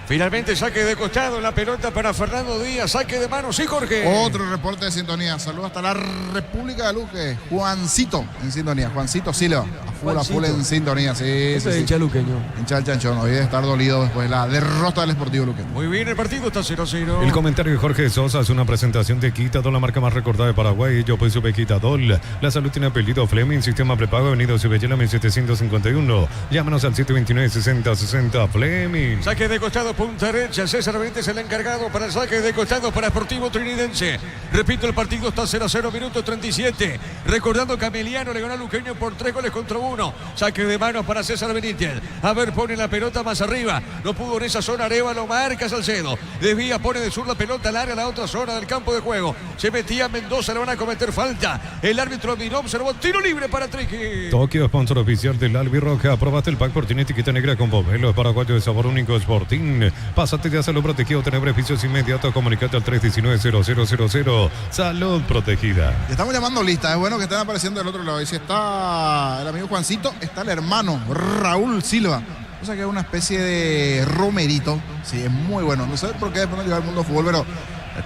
Finalmente saque de costado, la pelota para Fernando Díaz, saque de manos, sí, Jorge. Otro reporte de sintonía, saludos hasta la República de Luque. Juancito en sintonía, Juancito Silva, a full en sintonía, sí. Ese es hincha luqueño. Hincha del Chanchón, hoy debe estar dolido después de la derrota del Sportivo Luque. Muy bien, el partido está 0-0. El comentario de Jorge Sosa es una presentación de Quitadol, la marca más recordada de Paraguay. Yo pues sube Quitadol. La salud tiene apellido Fleming, sistema prepago, Avenida Cibellena 1751. Llámanos al 729-6060 Fleming. Saque de costado, punta derecha. César Benítez el encargado para el saque de costado para Sportivo Trinidense. Repito, el partido está 0-0, minuto 37. Recordando que Ameliano le ganó a Luqueño por 3-1. Saque de manos para César Benítez. A ver, pone la pelota más arriba. No pudo en esa zona, Arevalo marca Salcedo. Desvía, pone de sur la pelota al área, a la otra zona del campo de juego. Se metía Mendoza, le van a cometer falta. El árbitro miró, observó, tiro libre para Triqui. Tokio, sponsor oficial del Albirroja. Aprobaste el pack por tiene etiqueta negra con Bovelo, paraguayo de sabor único Sporting. Pásate de Salud Protegido, tener beneficios inmediatos. Comunicate al 319-0000. Salud Protegida. Estamos llamando lista, es bueno que estén apareciendo del otro lado. Y si está el amigo Juancito, está el hermano Raúl Silva. O sea que es una especie de romerito. Sí, es muy bueno. No sé por qué después no lleva al mundo del fútbol, pero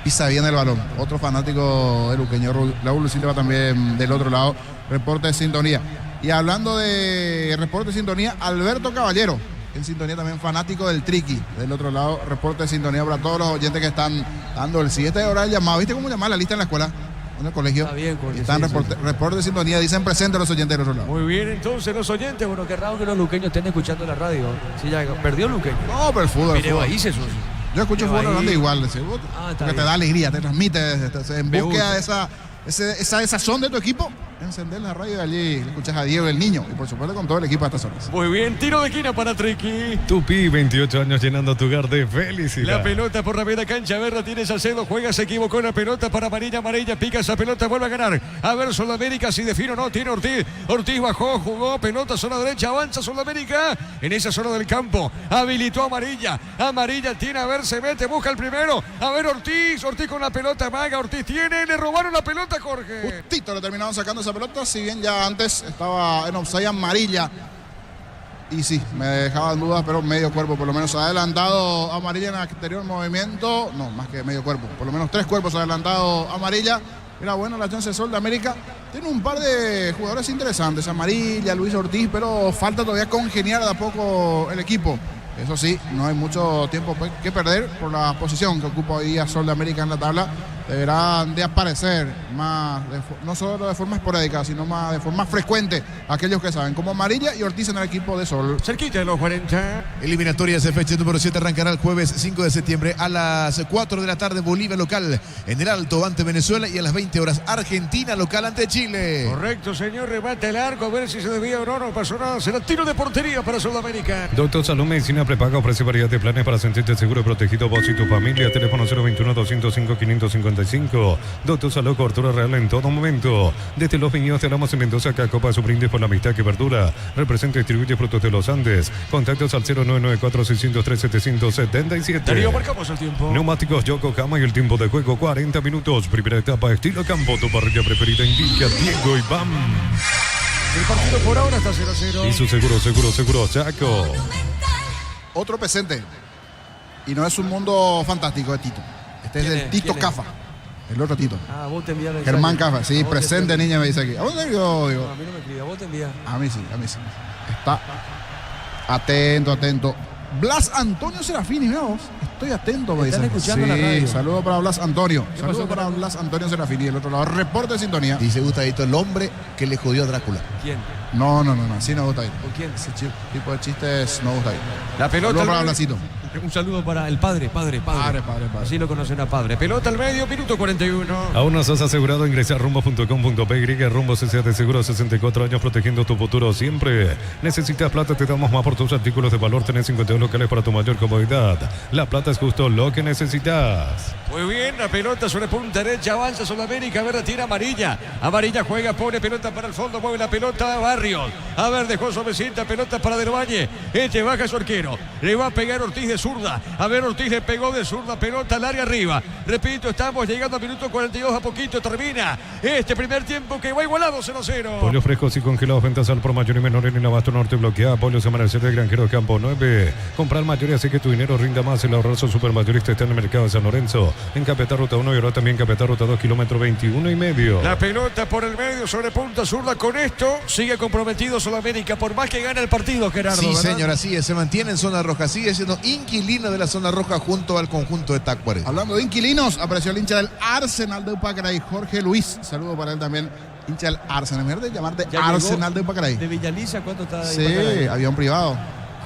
pisa bien el balón. Otro fanático de luqueño, Raúl Silva, también del otro lado. Reporte de sintonía. Y hablando de reporte de sintonía, Alberto Caballero, en sintonía también fanático del Triqui. Del otro lado, reporte de sintonía para todos los oyentes que están dando el siguiente hora del llamado. ¿Viste cómo llamar la lista en la escuela? En el colegio. Está bien, Jorge, están reporte de sintonía, dicen presente los oyentes del otro lado. Muy bien, entonces los oyentes, bueno, qué raro que los luqueños estén escuchando la radio. Si ya perdió Luqueño. No, pero el fútbol. Yo escucho fútbol hablando igual, porque te da alegría, te transmite, en búsqueda de esa desazón de tu equipo. Encender la radio de allí, escuchas a Diego el Niño y por supuesto con todo el equipo a estas horas. Muy bien, tiro de esquina para Triqui. Tupi, 28 años llenando tu hogar de felicidad. La pelota por la media cancha, Verla tiene Salcedo, juega, se equivocó en la pelota para Amarilla, pica esa pelota, vuelve a ganar. A ver, Sudamérica, si define o no, tiene Ortiz bajó, jugó, pelota, zona derecha, avanza Sudamérica, en esa zona del campo, habilitó a Amarilla tiene, a ver, se mete, busca el primero, a ver, Ortiz con la pelota, maga, Ortiz tiene, le robaron la pelota, Jorge. Justito le terminaron sacando esa pelota, si bien ya antes estaba en offside Amarilla. Y sí, me dejaba en dudas, pero medio cuerpo, por lo menos adelantado Amarilla en el anterior movimiento. No, más que medio cuerpo, por lo menos 3 cuerpos adelantado Amarilla. Era bueno la chance de Sol de América. Tiene un par de jugadores interesantes, Amarilla, Luis Ortiz, pero falta todavía congeniar de a poco el equipo. Eso sí, no hay mucho tiempo que perder por la posición que ocupa hoy día Sol de América en la tabla. Deberán de aparecer más, no solo de forma esporádica, sino más de forma frecuente aquellos que saben, como Amarilla y Ortiz en el equipo de Sol. Cerquita de los 40. Eliminatorias de fecha número 7 arrancará el jueves 5 de septiembre a las 4 de la tarde. Bolivia local en el Alto ante Venezuela y a las 20 horas Argentina local ante Chile. Correcto, señor, rebate el arco, a ver si se debía o no pasó nada. Será tiro de portería para Sudamérica. Doctor Salud Medicina Prepaga ofrece variedad de planes para sentirte seguro y protegido vos y tu familia. Teléfono 021-205-555. Doctor Salud, cobertura real en todo momento. Desde Los Viñedos te hablamos en Mendoza, que Copa su brindis por la amistad que perdura. Representa y distribuye frutos de los Andes. Contactos al 0994-603-777. Darío, marcamos el tiempo. Neumáticos Yokohama y el tiempo de juego 40 minutos. Primera etapa, estilo campo. Tu parrilla preferida indica Diego Iván. El partido por ahora está 0-0. Y su seguro, Chaco. otro presente. Y no es un mundo fantástico de Tito. Este es del Tito Cafa. El otro Tito. Ah, vos te envías la Germán Cafa, sí, presente, niña, me dice aquí. ¿A vos te envió? No, a mí no me escribe, a vos te envías. A mí sí. Está atento. Blas Antonio Serafini, mira vos. Estoy atento, me dicen. Están escuchando la radio. Saludo para Blas Antonio. ¿Qué Saludo pasó, para Fernando? Blas Antonio Serafini. Del otro lado, reporte de sintonía. Dice Gustavito, el hombre que le jodió a Drácula. ¿Quién? No, así no gusta ir. ¿Con quién? Ese tipo de chistes no gusta ir. La pelota. Saludo para Blasito. Un saludo para el padre. Padre. Así lo conocen a padre. Pelota al medio, minuto 41. Aún no sos asegurado, ingresa a rumbo.com.py. Rumbo CCA de seguro, 64 años protegiendo tu futuro siempre. Necesitas plata, te damos más por tus artículos de valor. Tenés 52 locales para tu mayor comodidad. La plata es justo lo que necesitas. Muy bien, la pelota sobre punta derecha, avanza Sudamérica, a ver, tira amarilla. Amarilla juega, pone pelota para el fondo, mueve la pelota a Barrios. A ver, dejó suavecita, pelota para Del Valle. Baja su arquero. Le va a pegar Ortiz de zurda. A ver, Ortiz le pegó de zurda, pelota al área arriba. Repito, estamos llegando al minuto 42, a poquito termina este primer tiempo que va igualado 0-0. Pollos frescos y congelados, ventas al por mayor y menor en el abasto norte bloqueada. Pollos Amanecer de Granjeros Campo 9. Comprar mayor y hace que tu dinero rinda más. El ahorroso supermayorista está en el mercado de San Lorenzo. En Capital Ruta 1 y ahora también Capital Ruta 2, kilómetro 21,5. La pelota por el medio sobre punta zurda. Con esto sigue comprometido Sudamérica, por más que gane el partido, Gerardo. Sí, ¿verdad? señor, así es. Se mantiene en zona roja. Sigue siendo inquilino de la zona roja junto al conjunto de Tacuare. Hablando de inquilinos, apareció el hincha del Arsenal de Upacaraí, Jorge Luis. Saludo para él también, hincha del Arsenal. Mejor de llamarte Ya Arsenal de Upacaraí. ¿De Villaliza cuánto está? Sí, avión privado.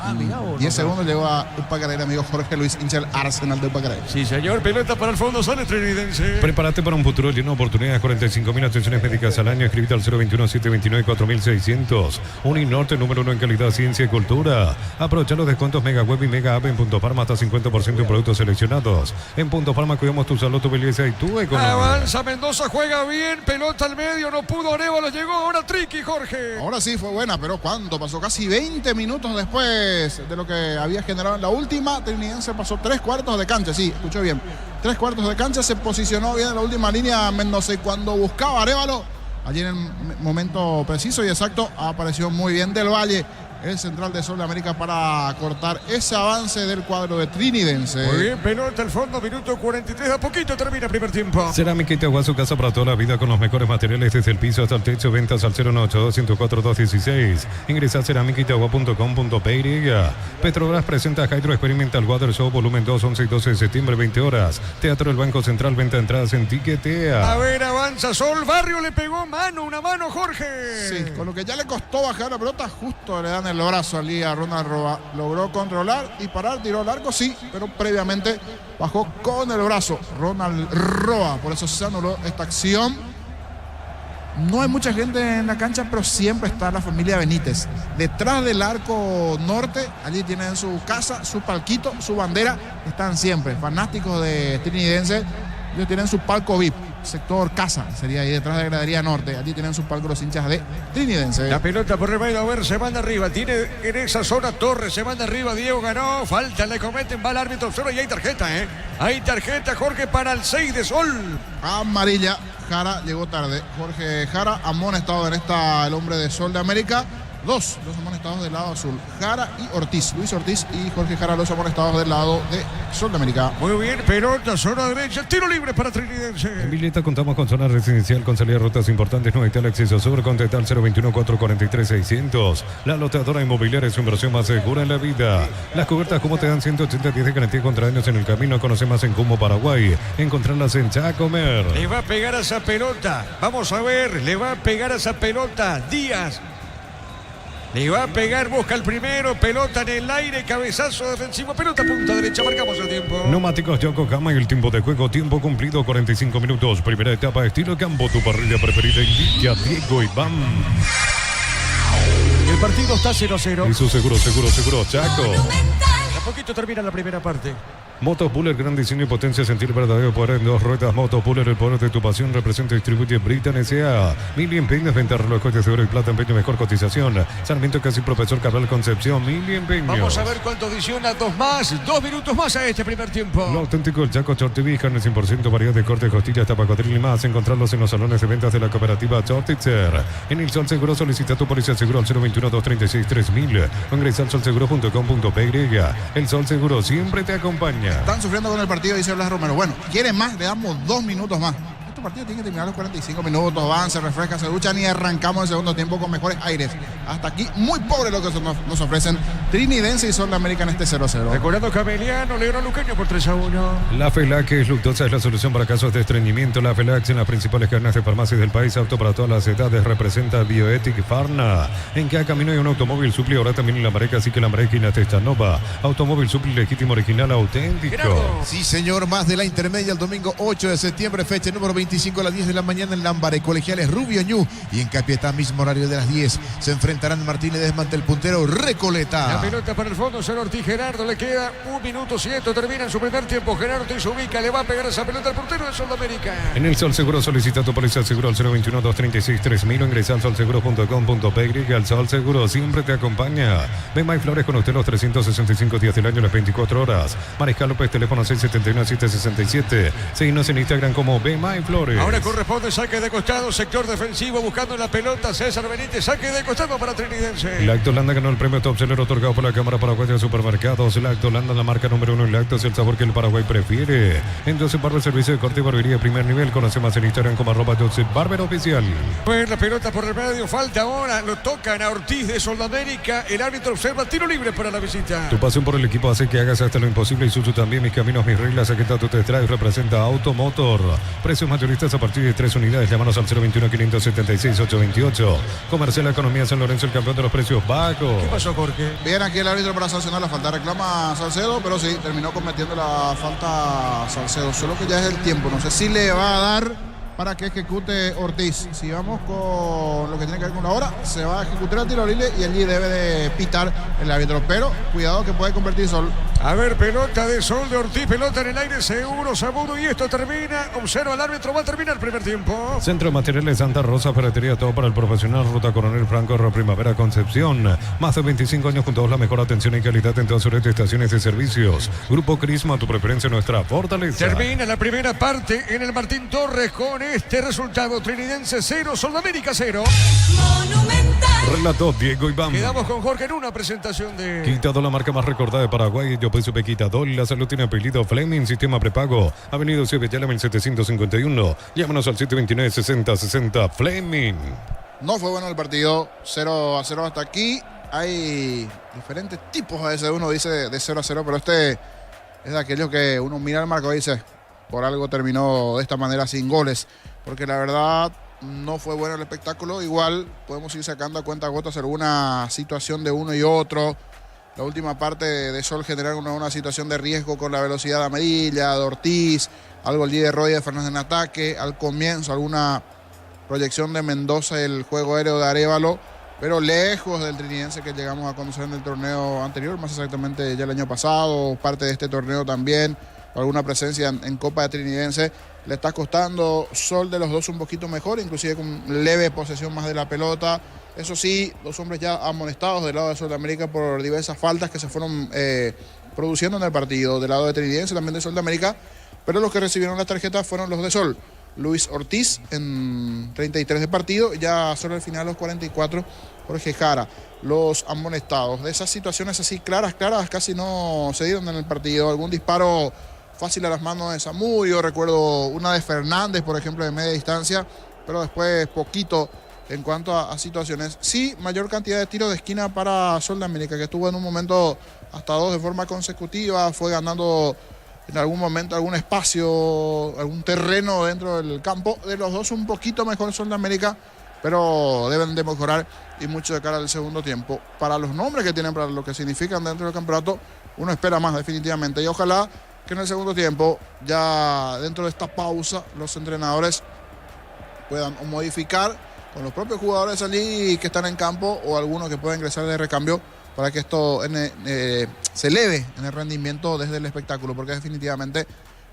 Ah, mirá vos, 10 no, segundos llegó a Upacaraí el amigo Jorge Luis, hincha del Arsenal de Upacaraí. Sí, señor, pelota para el fondo, sale Trinidense. Prepárate para un futuro lleno de oportunidades. 45.000 atenciones médicas al año. Escribite al 021-729-4600. Uninorte, número 1 en calidad, ciencia y cultura. Aprovecha los descuentos Mega Web y Mega App en Punto Farma, hasta 50% en productos seleccionados. En Punto Farma cuidamos tu salud, tu belleza y tu economía. Avanza Mendoza, juega bien, pelota al medio, no pudo, Arevalo llegó, ahora Triqui, Jorge. Ahora sí fue buena, pero ¿cuánto pasó? Casi 20 minutos después de lo que había generado en la última. Trinidense pasó 3/4 de cancha, sí, escuchó bien. 3/4 de cancha, se posicionó bien en la última línea Mendoza y cuando buscaba Arevalo, allí en el momento preciso y exacto, apareció muy bien Del Valle, el central de Sol de América, para cortar ese avance del cuadro de Trinidense. Muy bien, pelota al fondo, minuto 43, a poquito termina el primer tiempo. Cerámica Itagua, su casa para toda la vida con los mejores materiales desde el piso hasta el techo. Ventas al 098-204-216. Ingresa a cerámicaitagua.com.py. Petrobras presenta Hydro Experimental Water Show volumen 2, 11 y 12 de septiembre, 20 horas. Teatro del Banco Central, venta de entradas en Tiquetea. A ver, avanza Sol, Barrio le pegó una mano, Jorge. Sí, con lo que ya le costó bajar la pelota, justo le dan el brazo allí a Ronald Roa. Logró controlar y parar, tiró largo, sí, pero previamente bajó con el brazo Ronald Roa. Por eso se anuló esta acción. No hay mucha gente en la cancha, pero siempre está la familia Benítez. Detrás del arco norte, allí tienen su casa, su palquito, su bandera. Están siempre fanáticos de Trinidense. Ellos tienen su palco VIP, sector casa, sería ahí detrás de la gradería norte. Allí tienen su palco los hinchas de Trinidense. La pelota por el medio, a ver, se manda arriba. Tiene en esa zona Torres, se manda arriba. Diego ganó, falta, le cometen, va el árbitro, observa y hay tarjeta, Hay tarjeta, Jorge, para el 6 de Sol. Amarilla, Jara llegó tarde. Jorge Jara, amonestado en esta el hombre de Sol de América. Dos amonestados del lado azul, Jara y Ortiz. Luis Ortiz y Jorge Jara, los amonestados del lado de Sol de América. Muy bien, pelota, zona derecha, tiro libre para Trinidense. En Villeta contamos con zona residencial con salida de rutas importantes. No está el acceso sur. Contacta al 021-443-600. La loteadora inmobiliaria es su inversión más segura en la vida. Las cubiertas como te dan 180 días de garantía contra daños en el camino. Conoce más en Cumo, Paraguay. Encontrarlas en Chacomer. Le va a pegar a esa pelota. Vamos a ver, le va a pegar a esa pelota. Díaz. Le va a pegar, busca el primero, pelota en el aire, cabezazo defensivo, pelota punta derecha, marcamos el tiempo. Neumáticos Yokohama y el tiempo de juego, tiempo cumplido 45 minutos. Primera etapa, estilo campo, tu parrilla preferida, indica Diego Iván. El partido está 0-0. Y su seguro, Chaco. A poquito termina la primera parte. Motopuller, gran diseño y potencia, sentir verdadero poder en dos ruedas. Motopuller, el poder de tu pasión, representa y distribuye Britan S.A. Mili Empeños, venta de relojes de seguro y plata, empeño, mejor cotización. Sarmiento, casi Profesor Cabral, Concepción, Mili Empeños. Vamos a ver cuánto adiciona, 2 minutos más a este primer tiempo. Lo auténtico, el Chaco Chortiví, carne 100%, variedad de corte, costillas, tapacotril y más. Encontrarlos en los salones de ventas de la cooperativa Chortitzer. En el Sol Seguro, solicita tu póliza seguro al 021-236-3000 o ingresa al solseguro.com.py. El Sol Seguro siempre te acompaña. Están sufriendo con el partido, dice Blas Romero. Bueno, quieren más, le damos 2 minutos más. Este partido tiene que terminar los 45 minutos, van, se refrescan, se duchan y arrancamos el segundo tiempo con mejores aires. Hasta aquí, muy pobre lo que nos ofrecen Trinidense y Sol de América en este 0-0. Recordando que Ameliano le ganó a Luqueño por 3-1. La FELAC es Luctosa, es la solución para casos de estreñimiento. La FELAC en las principales cadenas de farmacias del país, apto para todas las edades, representa Bioethic Pharma. En cada camino hay un automóvil Supli, ahora también en la Mareca, así que la Mareca y la Testanova. Automóvil Supli legítimo, original, auténtico. Sí, señor, más de la intermedia el domingo 8 de septiembre, fecha número 25 a las 10 de la mañana en Lambaré. Colegiales Rubio Ñu y en Capiatá, mismo horario de las 10. Se enfrentarán Martín Ledesma ante el puntero Recoleta. La pelota para el fondo, San Ortiz. Gerardo le queda 1 minuto 7, termina en su primer tiempo. Gerardo se ubica, le va a pegar esa pelota al portero de Sol de América. En el Sol Seguro solicita tu póliza seguro al 021-236-3000 o ingresa al solseguro.com.py. Al Sol Seguro siempre te acompaña. Bema y Flores con usted los 365 días del año, las 24 horas. Mariscal López, teléfono 671-767. Seguinos en Instagram como Bema y Flores. Ahora corresponde saque de costado, sector defensivo, buscando la pelota. César Benítez, saque de costado para Trinidense. Lactolanda ganó el premio Top Seller otorgado por la Cámara Paraguaya de Supermercados. Lactolanda, la marca número 1 en lácteos, el sabor que el Paraguay prefiere. En Joseph Barber, servicio de corte y barbería de primer nivel. Conoce más en Instagram como @Joseph Barber Oficial. Pues la pelota por el medio, falta ahora, lo tocan a Ortiz de Sol de América. El árbitro observa tiro libre para la visita. Tu pasión por el equipo hace que hagas hasta lo imposible. Isuzu también, mis caminos, mis reglas. Aquí está tu test drive, representa Automotor. Precios mayoristas a partir de 3 unidades. Llámanos al 021-576-828. Comercial Economía San Lorenzo, el campeón de los precios bajos. ¿Qué pasó, Jorge? Bien aquí el árbitro para sancionar la falta. Reclama Salcedo, pero sí, terminó cometiendo la falta Salcedo. Solo que ya es el tiempo. No sé si le va a dar para que ejecute Ortiz. Si vamos con lo que tiene que ver con la hora, se va a ejecutar el tiro libre y allí debe de pitar el árbitro. Pero cuidado que puede convertir Sol. A ver, pelota de Sol de Ortiz, pelota en el aire, seguro, Sabudo, y esto termina. Observa al árbitro, va a terminar el primer tiempo. Centro de Materiales Santa Rosa, ferretería, todo para el profesional. Ruta Coronel Franco, Primavera, Concepción. Más de 25 años junto a la mejor atención y calidad en todas sus estaciones de servicios. Grupo Crisma, tu preferencia, nuestra fortaleza. Termina la primera parte en el Martín Torres con este resultado. Trinidense 0, Sol de América 0. Relató Diego Iván. Quedamos con Jorge en una presentación de Quitadol, la marca más recordada de Paraguay. Yo soy Quitadol. La salud tiene apellido Fleming, sistema prepago. Avenida Ciudad 1751. Llámanos al 729-6060. Fleming. No fue bueno el partido. 0-0 hasta aquí. Hay diferentes tipos a veces. Uno dice de 0-0, pero este es de aquellos que uno mira el marco y dice, por algo terminó de esta manera sin goles. Porque la verdad no fue bueno el espectáculo. Igual podemos ir sacando a cuentagotas alguna situación de uno y otro. La última parte de Sol generaron una situación de riesgo con la velocidad de Amarilla, de Ortiz, algo allí de Roy de Fernández en ataque. Al comienzo alguna proyección de Mendoza, el juego aéreo de Arévalo, pero lejos del trinidense que llegamos a conocer en el torneo anterior, más exactamente ya el año pasado, parte de este torneo también, alguna presencia en Copa de Trinidense. Le está costando Sol de los dos un poquito mejor, inclusive con leve posesión más de la pelota. Eso sí, los hombres ya amonestados del lado de Sol de América por diversas faltas que se fueron produciendo en el partido. Del lado de Trinidense, también de Sol de América, pero los que recibieron las tarjetas fueron los de Sol. Luis Ortiz en 33 de partido, ya solo al final los 44, Jorge Jara. Los amonestados. De esas situaciones así claras, casi no se dieron en el partido. Algún disparo fácil a las manos de Zamudio, recuerdo una de Fernández, por ejemplo, de media distancia, pero después poquito en cuanto a situaciones. Sí, mayor cantidad de tiros de esquina para Sol de América, que estuvo en un momento hasta 2 de forma consecutiva, fue ganando en algún momento algún espacio, algún terreno dentro del campo. De los dos un poquito mejor Sol de América, pero deben de mejorar y mucho de cara al segundo tiempo. Para los nombres que tienen, para lo que significan dentro del campeonato, uno espera más definitivamente, y ojalá que en el segundo tiempo, ya dentro de esta pausa, los entrenadores puedan modificar con los propios jugadores allí que están en campo o algunos que puedan ingresar de recambio para que esto se eleve en el rendimiento desde el espectáculo, porque definitivamente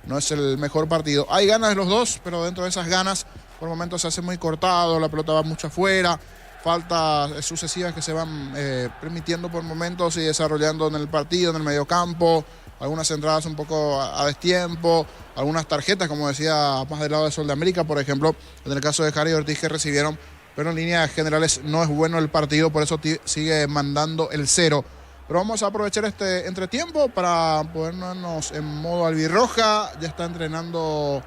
no es el mejor partido. Hay ganas de los dos, pero dentro de esas ganas por momentos se hace muy cortado, la pelota va mucho afuera, faltas sucesivas que se van permitiendo por momentos y desarrollando en el partido, en el mediocampo, algunas entradas un poco a destiempo, algunas tarjetas, como decía, más del lado de Sol de América, por ejemplo, en el caso de Jari Ortiz, que recibieron, pero en líneas generales no es bueno el partido, por eso sigue mandando el 0. Pero vamos a aprovechar este entretiempo para ponernos en modo albirroja. Ya está entrenando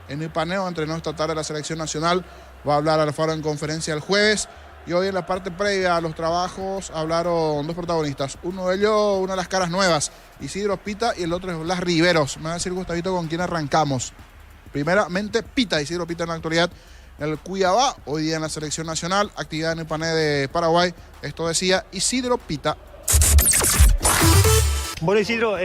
en Ipaneo, entrenó esta tarde la selección nacional. Va a hablar Alfaro en conferencia el jueves. Y hoy en la parte previa a los trabajos hablaron dos protagonistas. Uno de ellos, una de las caras nuevas, Isidro Pita, y el otro es Blas Riveros. Me va a decir Gustavito con quién arrancamos. Primeramente Pita, Isidro Pita en la actualidad en el Cuiabá, hoy día en la selección nacional, actividad en Ipané de Paraguay. Esto decía Isidro Pita. Bueno, Isidro,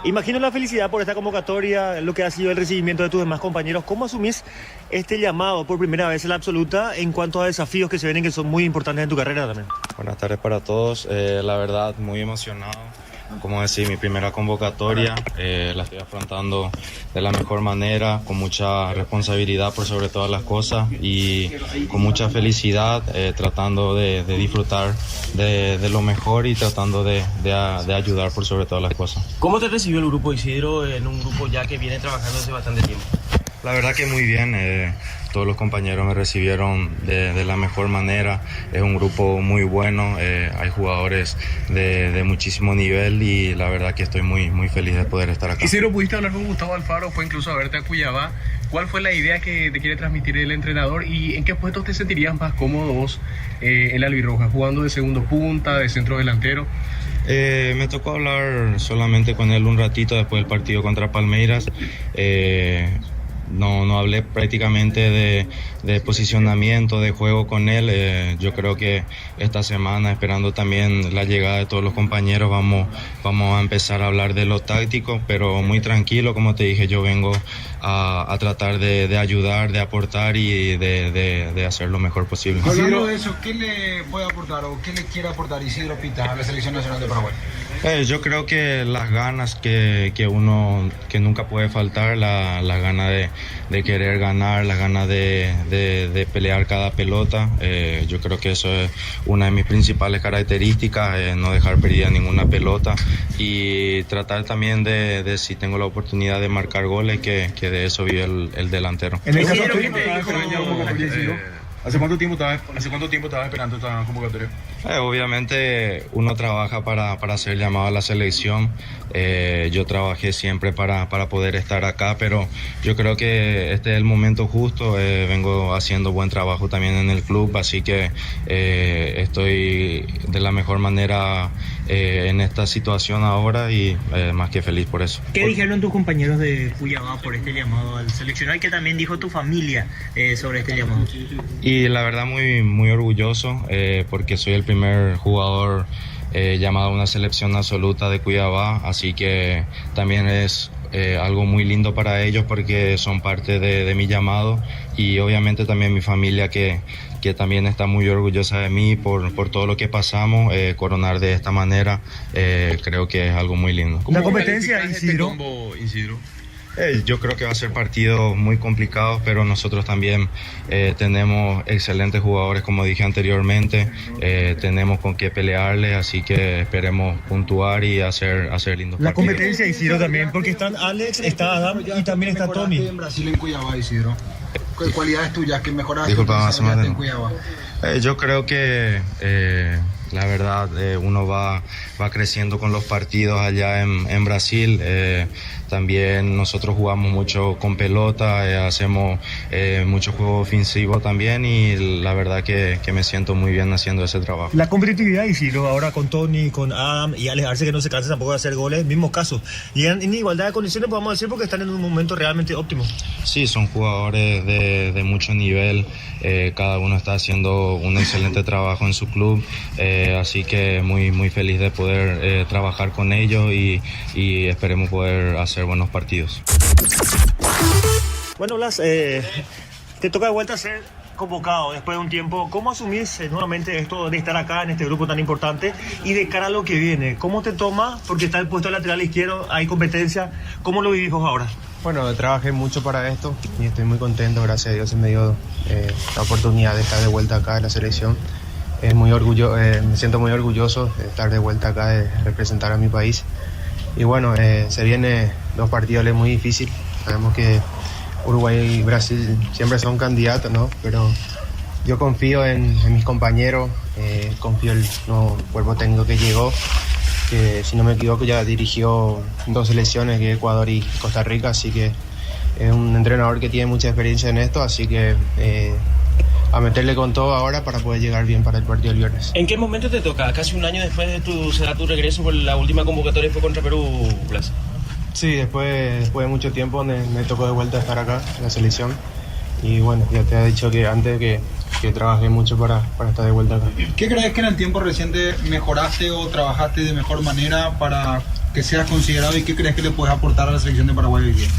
imagino la felicidad por esta convocatoria, lo que ha sido el recibimiento de tus demás compañeros. ¿Cómo asumís este llamado por primera vez en la absoluta en cuanto a desafíos que se vienen que son muy importantes en tu carrera también? Buenas tardes para todos. La verdad, muy emocionado. Como decir, mi primera convocatoria la estoy afrontando de la mejor manera, con mucha responsabilidad por sobre todas las cosas y con mucha felicidad, tratando de disfrutar de lo mejor y tratando de ayudar por sobre todas las cosas. ¿Cómo te recibió el grupo, Isidro, en un grupo ya que viene trabajando hace bastante tiempo? La verdad que muy bien, todos los compañeros me recibieron de la mejor manera, es un grupo muy bueno, hay jugadores de muchísimo nivel y la verdad que estoy muy feliz de poder estar acá. Isidro, pudiste hablar con Gustavo Alfaro, fue incluso a verte a Cuiabá. ¿Cuál fue la idea que te quiere transmitir el entrenador y en qué puestos te sentirías más cómodo vos en la albirroja, jugando de segundo punta, de centro delantero? Me tocó hablar solamente con él un ratito después del partido contra Palmeiras. No hablé prácticamente de posicionamiento, de juego con él. Yo creo que esta semana, esperando también la llegada de todos los compañeros, vamos a empezar a hablar de lo táctico, pero muy tranquilo, como te dije, yo vengo a tratar de ayudar, de aportar y de hacer lo mejor posible. Hablando de eso, ¿qué le puede aportar o qué le quiere aportar Isidro Pita a la Selección Nacional de Paraguay? Yo creo que las ganas que nunca puede faltar, las ganas de querer ganar, las ganas de pelear cada pelota, yo creo que eso es una de mis principales características, no dejar perdida ninguna pelota y tratar también de si tengo la oportunidad de marcar goles, que de eso vive el delantero. En el caso tuyo, ¿Hace cuánto tiempo estabas esperando esta convocatoria? Obviamente uno trabaja para ser llamado a la selección. Yo trabajé siempre para poder estar acá, pero yo creo que este es el momento justo. Vengo haciendo buen trabajo también en el club, así que estoy de la mejor manera en esta situación ahora y más que feliz por eso. ¿Qué dijeron tus compañeros de Cuiabá por este llamado al seleccionado y qué también dijo tu familia sobre este llamado? Y la verdad muy orgulloso porque soy el primer jugador llamado a una selección absoluta de Cuiabá, así que también es algo muy lindo para ellos porque son parte de mi llamado y obviamente también mi familia que también está muy orgullosa de mí por todo lo que pasamos, coronar de esta manera, creo que es algo muy lindo. La competencia, Isidro. Yo creo que va a ser partidos muy complicados, pero nosotros también tenemos excelentes jugadores, como dije anteriormente, tenemos con qué pelearles, así que esperemos puntuar y hacer lindos partidos. La competencia, Isidro, también, porque están Alex, está Adam y también está Tommy. En Brasil, en Cuiabá, Isidro. ¿Qué cualidades tuyas que mejoraste en Cuiabá? Yo creo que la verdad uno va creciendo con los partidos allá en Brasil. También nosotros jugamos mucho con pelota, hacemos mucho juego ofensivo también y la verdad que me siento muy bien haciendo ese trabajo. La competitividad, Isidro, ahora con Tony, con Adam y Alex Arce, que no se cansa tampoco de hacer goles, mismo caso. Llegan en igualdad de condiciones, podemos decir, porque están en un momento realmente óptimo. Sí, son jugadores de mucho nivel, cada uno está haciendo un excelente trabajo en su club, así que muy feliz de poder trabajar con ellos y esperemos poder hacer buenos partidos. Bueno, Blas, te toca de vuelta hacer convocado después de un tiempo. ¿Cómo asumís nuevamente esto de estar acá en este grupo tan importante y de cara a lo que viene? ¿Cómo te toma? Porque está el puesto de lateral izquierdo, hay competencia. ¿Cómo lo vivís vos ahora? Bueno, trabajé mucho para esto y estoy muy contento, gracias a Dios se me dio la oportunidad de estar de vuelta acá en la selección. Me siento muy orgulloso de estar de vuelta acá, de representar a mi país. Y bueno, se vienen 2 partidos muy difíciles. Sabemos que Uruguay y Brasil siempre son candidatos, ¿no? Pero yo confío en mis compañeros, confío en el nuevo cuerpo técnico que llegó, que si no me equivoco ya dirigió 2 selecciones, que Ecuador y Costa Rica, así que es un entrenador que tiene mucha experiencia en esto, así que a meterle con todo ahora para poder llegar bien para el partido del viernes. ¿En qué momento te toca? Casi un año después de tu regreso, por la última convocatoria fue contra Perú, Blas. Sí, después de mucho tiempo me tocó de vuelta estar acá en la selección y bueno, ya te he dicho que antes que trabajé mucho para estar de vuelta acá. ¿Qué crees que en el tiempo reciente mejoraste o trabajaste de mejor manera para que seas considerado y qué crees que le puedes aportar a la selección de Paraguay hoy día?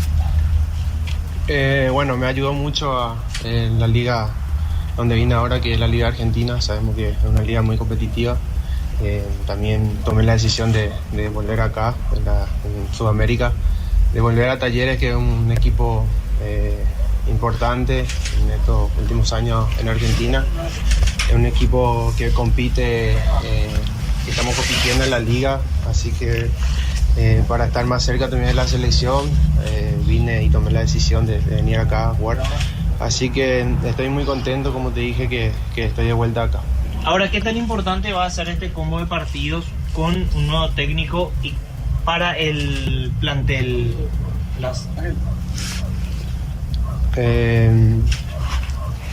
Bueno, me ayudó mucho en la liga donde vine ahora, que es la Liga Argentina. Sabemos que es una liga muy competitiva. También tomé la decisión de volver acá, en Sudamérica, de volver a Talleres, que es un equipo importante en estos últimos años en Argentina. Es un equipo que compite, que estamos compitiendo en la liga, así que para estar más cerca también de la selección, vine y tomé la decisión de venir acá a jugar. Así que estoy muy contento, como te dije, que estoy de vuelta acá. Ahora, ¿qué tan importante va a ser este combo de partidos con un nuevo técnico y para el plantel?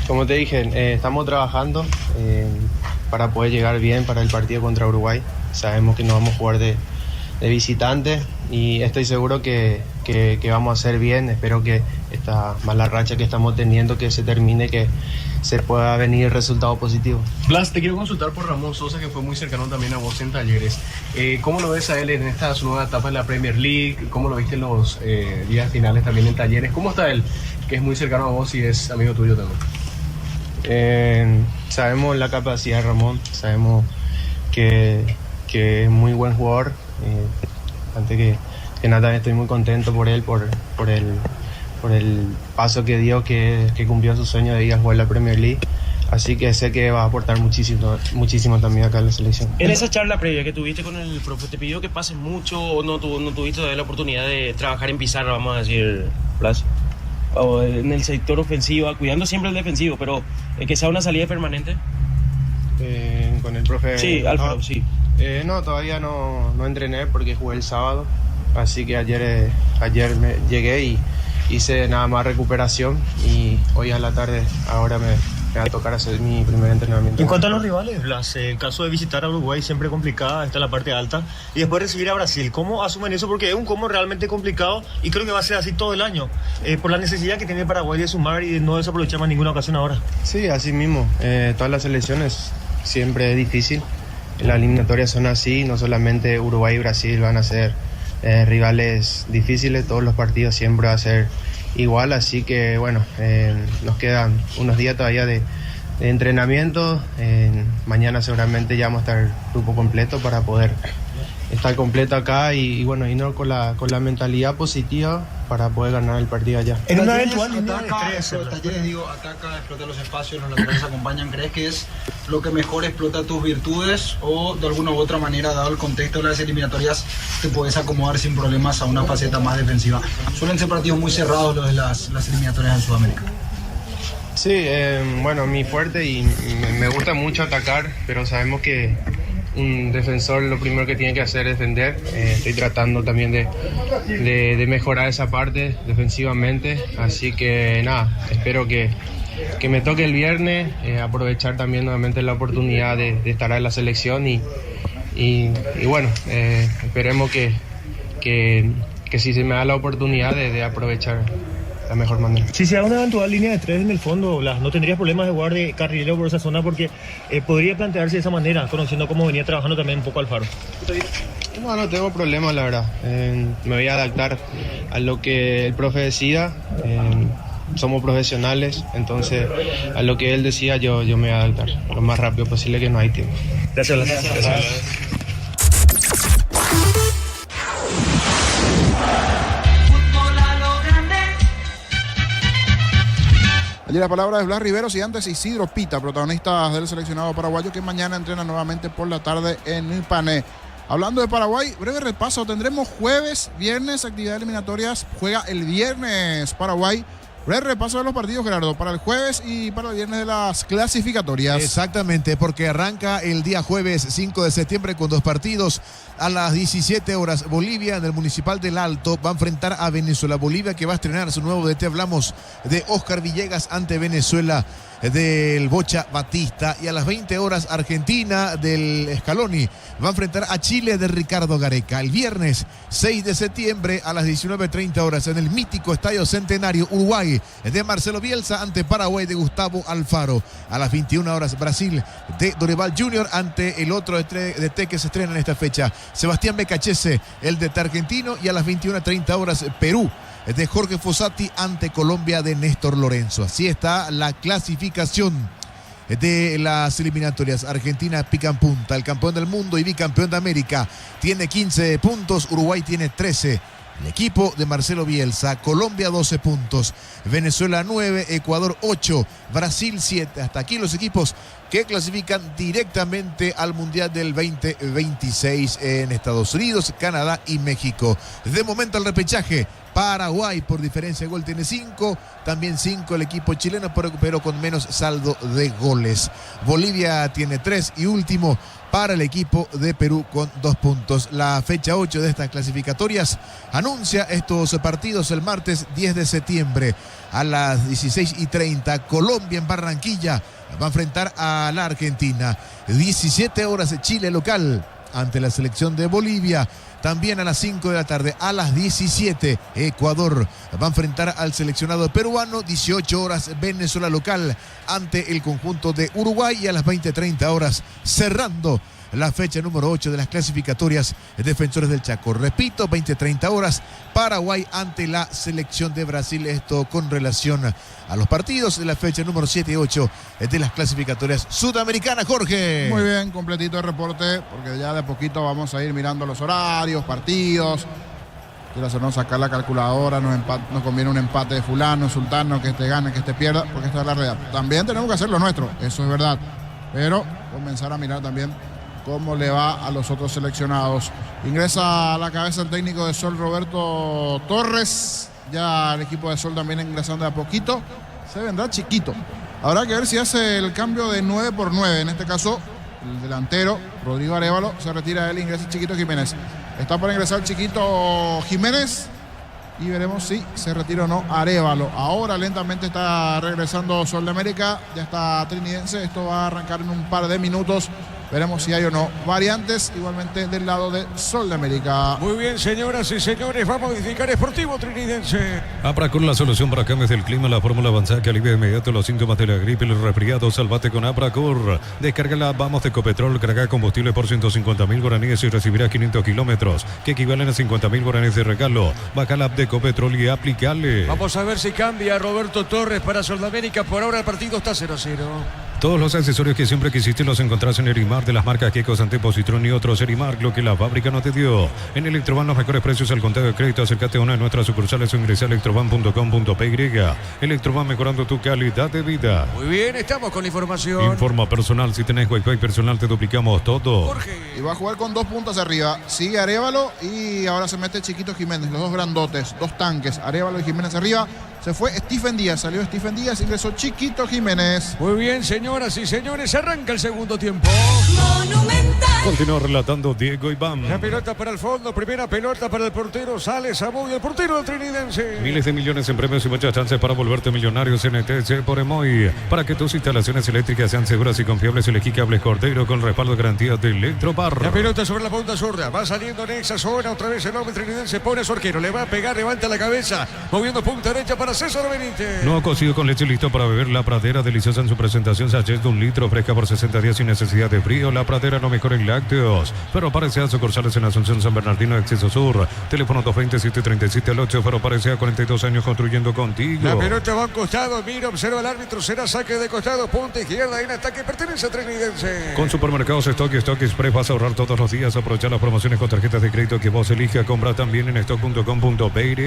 Como te dije, estamos trabajando para poder llegar bien para el partido contra Uruguay. Sabemos que nos vamos a jugar de visitante y estoy seguro que vamos a hacer bien. Espero que esta mala racha que estamos teniendo que se termine, que se pueda venir resultado positivo. Blas, te quiero consultar por Ramón Sosa, que fue muy cercano también a vos en Talleres. ¿Cómo lo ves a él en esta su nueva etapa en la Premier League? ¿Cómo lo viste en los días finales también en Talleres? ¿Cómo está él, que es muy cercano a vos y es amigo tuyo también? Sabemos la capacidad de Ramón, sabemos que es muy buen jugador. Antes que nada, estoy muy contento por él, por el paso que dio, que cumplió su sueño de ir a jugar la Premier League. Así que sé que va a aportar muchísimo también acá en la selección. En esa charla previa que tuviste con el profe, ¿te pidió que pases mucho o no tuviste todavía la oportunidad de trabajar en pizarra, vamos a decir, Blas? O en el sector ofensivo, cuidando siempre el defensivo, pero que sea una salida permanente? Con el profe... Sí, Alfaro, sí. No, todavía no entrené porque jugué el sábado, así que ayer llegué y hice nada más recuperación y hoy a la tarde ahora me va a tocar hacer mi primer entrenamiento. En cuanto a los rivales, Blas, el caso de visitar a Uruguay siempre complicada, está en la parte alta, y después recibir a Brasil, ¿cómo asumen eso? Porque es un combo realmente complicado y creo que va a ser así todo el año, por la necesidad que tiene Paraguay de sumar y de no desaprovechar más ninguna ocasión ahora. Sí, así mismo, todas las selecciones siempre es difícil. Las eliminatorias son así, no solamente Uruguay y Brasil van a ser rivales difíciles, todos los partidos siempre va a ser igual, así que bueno, nos quedan unos días todavía de entrenamiento. Mañana seguramente ya vamos a estar el grupo completo para poder estar completo acá y bueno, irnos con la mentalidad positiva para poder ganar el partido allá. En una eventual línea de tres, Talleres, digo, ataca, explota los espacios, los laterales acompañan. ¿Crees que es lo que mejor explota tus virtudes o de alguna u otra manera, dado el contexto de las eliminatorias, te puedes acomodar sin problemas a una faceta más defensiva? Suelen ser partidos muy cerrados los de las eliminatorias en Sudamérica. Sí, bueno, mi fuerte y me gusta mucho atacar, pero sabemos que un defensor lo primero que tiene que hacer es defender. Estoy tratando también de mejorar esa parte defensivamente, así que nada, espero que me toque el viernes, aprovechar también nuevamente la oportunidad de estar en la selección y bueno, esperemos que si se me da la oportunidad de aprovechar la mejor manera. Si se da una eventual línea de tres en el fondo, Blas, no tendrías problemas de jugar de carrilero por esa zona porque podría plantearse de esa manera, conociendo cómo venía trabajando también un poco Alfaro. No tengo problemas, la verdad. Me voy a adaptar a lo que el profe decida. somos profesionales, entonces a lo que él decía yo me voy a adaptar lo más rápido posible, que no hay tiempo. Gracias. Allí la palabra de Blas Riveros y antes Isidro Pita, protagonistas del seleccionado paraguayo que mañana entrena nuevamente por la tarde en Ipané. Hablando de Paraguay, breve repaso, tendremos jueves, viernes, actividades eliminatorias, juega el viernes Paraguay. Breve repaso de los partidos, Gerardo, para el jueves y para el viernes de las clasificatorias. Exactamente, porque arranca el día jueves 5 de septiembre con 2 partidos. A las 17 horas, Bolivia en el Municipal del Alto va a enfrentar a Venezuela. Bolivia que va a estrenar su nuevo DT. Hablamos de Oscar Villegas ante Venezuela del Bocha Batista. Y a las 20 horas, Argentina del Scaloni va a enfrentar a Chile de Ricardo Gareca. El viernes 6 de septiembre a las 19:30 horas en el mítico Estadio Centenario, Uruguay de Marcelo Bielsa ante Paraguay de Gustavo Alfaro. A las 21 horas, Brasil de Dorival Junior ante el otro DT que se estrena en esta fecha, Sebastián Becachese, el DT argentino. Y a las 21:30 horas, Perú de Jorge Fossati ante Colombia de Néstor Lorenzo. Así está la clasificación de las eliminatorias. Argentina pica en punta, el campeón del mundo y bicampeón de América tiene 15 puntos, Uruguay tiene 13. El equipo de Marcelo Bielsa, Colombia 12 puntos, Venezuela 9, Ecuador 8, Brasil 7. Hasta aquí los equipos que clasifican directamente al Mundial del 2026 en Estados Unidos, Canadá y México. De momento el repechaje, Paraguay por diferencia de gol tiene 5, también 5 el equipo chileno, pero con menos saldo de goles. Bolivia tiene 3 y último para el equipo de Perú con 2 puntos. La fecha 8 de estas clasificatorias anuncia estos partidos el martes 10 de septiembre a las 16:30. Colombia en Barranquilla va a enfrentar a la Argentina. 17 horas Chile local ante la selección de Bolivia. También a las 5 de la tarde, a las 17, Ecuador va a enfrentar al seleccionado peruano. 18 horas, Venezuela local ante el conjunto de Uruguay. Y a las 20:30 horas, cerrando la fecha número 8 de las clasificatorias, Defensores del Chaco. Repito, 20:30 horas, Paraguay ante la selección de Brasil. Esto con relación a los partidos de la fecha número 7 y 8 de las clasificatorias sudamericanas, Jorge. Muy bien, completito el reporte, porque ya de poquito vamos a ir mirando los horarios, partidos. Quiero hacernos sacar la calculadora, nos conviene un empate de fulano, sultano, que este gane, que este pierda, porque esta es la realidad. También tenemos que hacer lo nuestro, eso es verdad, pero comenzar a mirar también cómo le va a los otros seleccionados. Ingresa a la cabeza el técnico de Sol, Roberto Torres. Ya el equipo de Sol también ingresando de a poquito. Se vendrá chiquito. Habrá que ver si hace el cambio de 9 por 9. En este caso, el delantero, Rodrigo Arévalo, se retira él, ingresa Chiquito Jiménez. Está por ingresar Chiquito Jiménez. Y veremos si se retira o no Arévalo. Ahora lentamente está regresando Sol de América. Ya está Trinidense. Esto va a arrancar en un par de minutos. Veremos si hay o no variantes, igualmente del lado de Sol de América. Muy bien, señoras y señores, vamos a modificar Sportivo Trinidense. Apracur, la solución para cambios del clima, la fórmula avanzada que alivia de inmediato los síntomas de la gripe y los resfriados. Salvate con Apracur. Descárgala, vamos de Ecopetrol, carga combustible por 150.000 guaraníes y recibirá 500 kilómetros, que equivalen a 50.000 guaraníes de regalo. Baja la app de Ecopetrol y aplicale. Vamos a ver si cambia Roberto Torres para Sol de América. Por ahora el partido está 0-0. Todos los accesorios que siempre quisiste los encontrás en Erimar, de las marcas Kekos, Antepo, Citrón y otros. Erimar, lo que la fábrica no te dio. En Electroban, los mejores precios al contado de crédito. Acércate a una de nuestras sucursales o ingresa a electroban.com.py. Electroban, mejorando tu calidad de vida. Muy bien, estamos con la información. Informa personal, si tenés Wi-Fi personal te duplicamos todo. Jorge. Y va a jugar con 2 puntas arriba. Sigue Arévalo y ahora se mete Chiquito Jiménez. Los dos grandotes, 2 tanques. Arévalo y Jiménez arriba. Se fue Stephen Díaz, salió Stephen Díaz, ingresó Chiquito Jiménez. Muy bien, señoras y señores, arranca el segundo tiempo. Continúa relatando Diego Iván. La pelota para el fondo, primera pelota para el portero, sale Saboy, el portero del Trinidense. Miles de millones en premios y muchas chances para volverte millonario. CNTC por Emoy. Para que tus instalaciones eléctricas sean seguras y confiables, elegí cables Cordero con respaldo de garantía de Electropar. La pelota sobre la punta zurda, va saliendo en esa zona, otra vez el hombre Trinidense pone a su arquero, le va a pegar, levanta la cabeza, moviendo punta derecha para César Benítez. No cocido con leche, listo para beber. La Pradera, deliciosa en su presentación, sachet de 1 litro, fresca por 60 días sin necesidad de frío. La Pradera, no mejor en la lácteos. Ferroparecea sucursales en Asunción, San Bernardino, Acceso Sur. Teléfono 220-737-8. Ferroparecea, 42 años construyendo contigo. La pelota va a un costado, mira, observa el árbitro, será saque de costado, punta izquierda, en ataque pertenece a Trinidense. Con Supermercados Stock y Stock Express vas a ahorrar todos los días. Aprovechar las promociones con tarjetas de crédito que vos elijas. Compra también en stock.com.py.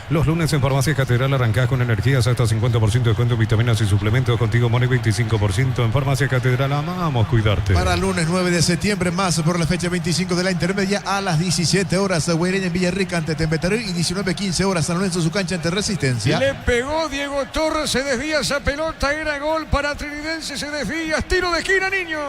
Los lunes en Farmacia Catedral arrancás con energías hasta 50% de descuento en vitaminas y suplementos. Contigo Money 25% en Farmacia Catedral. Amamos cuidarte. Para el lunes 9 de septiembre, más por la fecha 25 de la intermedia a las 17 horas. Guaireña en Villarrica ante Tembetaré y 19:15 horas San Lorenzo su cancha ante Resistencia. Le pegó Diego Torres, se desvía esa pelota, era gol para Trinidense, se desvía, tiro de esquina, niño.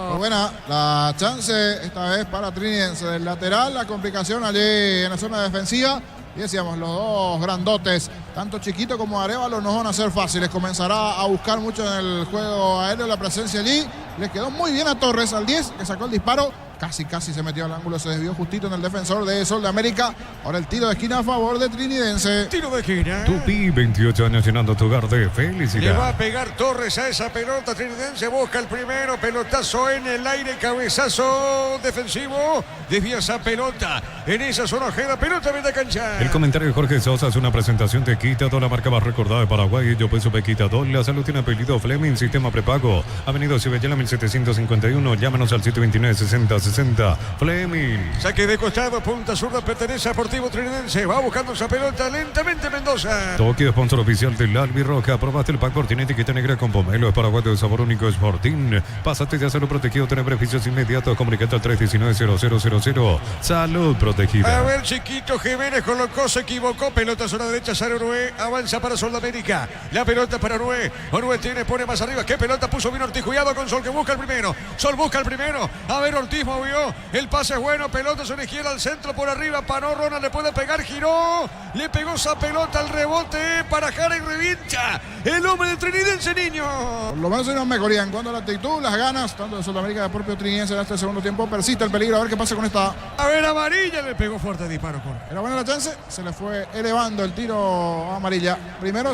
Muy buena la chance esta vez para Trinidense del lateral, la complicación allí en la zona defensiva. Y decíamos, los dos grandotes, tanto Chiquito como Arevalo, no van a ser fáciles. Comenzará a buscar mucho en el juego aéreo la presencia allí. Le quedó muy bien a Torres, al 10, que sacó el disparo. Casi se metió al ángulo, se desvió justito en el defensor de Sol de América. Ahora el tiro de esquina a favor de Trinidense. Tiro de esquina. Tupi, 28 años llenando tu hogar de felicidad. Le va a pegar Torres a esa pelota. Trinidense busca el primero. Pelotazo en el aire. Cabezazo defensivo. Desvía esa pelota en esa zona ajena. Pelota en la cancha. El comentario de Jorge Sosa es una presentación de Quitadol, la marca más recordada de Paraguay. Yo peso Quitadol. La salud tiene apellido Fleming. Sistema prepago. Avenida Cibellena 1751. Llámanos al 729-6060. Fleming. Saque de costado. Punta zurda. Pertenece a Deportivo Trinidense. Va buscando esa pelota lentamente Mendoza. Tokio, sponsor oficial del Albirroja. Aprobaste el pack por tiene etiqueta negra con pomelo. Es paraguayo de sabor único Sporting. Pásate de salud protegido. Tener beneficios inmediatos. Comunicate al 319-0000. Salud protegida. A ver, Chiquito Jiménez colocó, se equivocó. Pelota zona derecha. Sara Orué. Avanza para Sol de América. La pelota para Orué. Orué pone más arriba. ¿Qué pelota puso bien Ortiz? Cuidado con Sol que busca el primero. Sol busca el primero. A ver, Ortiz movió. El pase es bueno. Pelota sobre izquierda al centro por arriba. Paró Ronald. Le puede pegar. Giró. Le pegó esa pelota al rebote para Jara y revienta. El hombre de Trinidense, niño. Por lo menos hay una mejoría en cuanto a la actitud, las ganas, tanto de Sudamérica como del propio Trinidense en este segundo tiempo. Persiste el peligro. A ver qué pasa con esta. A ver, amarilla. Le pegó fuerte el disparo. Era buena la chance. Se le fue elevando el tiro a amarilla. Primero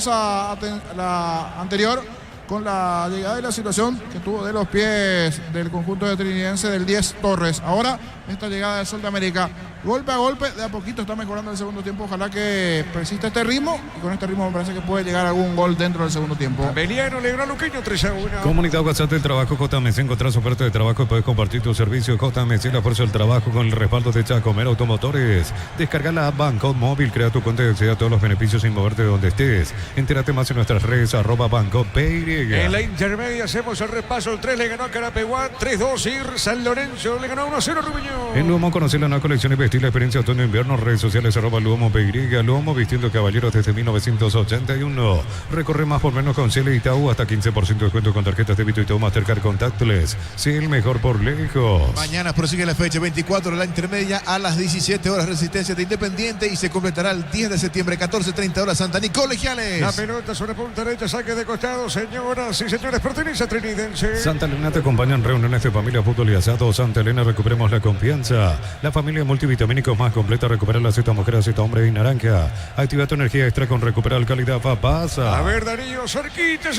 la anterior, con la llegada de la situación que tuvo de los pies del conjunto de Trinidense del 10 Torres. Ahora esta llegada de Sol de América, golpe a golpe, de a poquito está mejorando el segundo tiempo. Ojalá que persista este ritmo y con este ritmo me parece que puede llegar algún gol dentro del segundo tiempo. Beliano le ganó a Luqueño 3-1. Comunidad WhatsApp del Trabajo JMC. Encontrás oferta de trabajo y puedes compartir tu servicio. JMC, la fuerza del trabajo con el respaldo de Chacomer Automotores. Descarga la app Banco Móvil, crea tu cuenta y acceda todos los beneficios sin moverte de donde estés. Entérate más en nuestras redes @BancoPY. En la intermedia hacemos el repaso. El 3 le ganó a Carapeguá, 3-2 y San Lorenzo le ganó 1-0 Rubiño. En Luomo conocer la nueva colección y vestir la experiencia otoño-invierno. Redes sociales @LuomoPY. Luomo vistiendo caballeros desde 1981. Recorre más por menos con Cielo y Itaú. Hasta 15% de descuento con tarjetas débito Itaú Mastercard Contactless. Sí, el mejor por lejos. Mañana prosigue la fecha 24 de la intermedia a las 17 horas. Resistencia de Independiente y se completará el 10 de septiembre, 14:30 horas. Santa Nicolás Colegiales. La pelota sobre punta derecha, saque de costado, señoras y señores, pertenece a Trinidense. Santa Elena te acompañan reuniones de familia, fútbol y asado. Santa Elena, recuperemos la confianza. La familia multivitamínicos más completa. Recupera la Z mujer, Z hombre y naranja. Activa tu energía extra con Recuperar Calidad Papasa. A ver, Darío, cerquita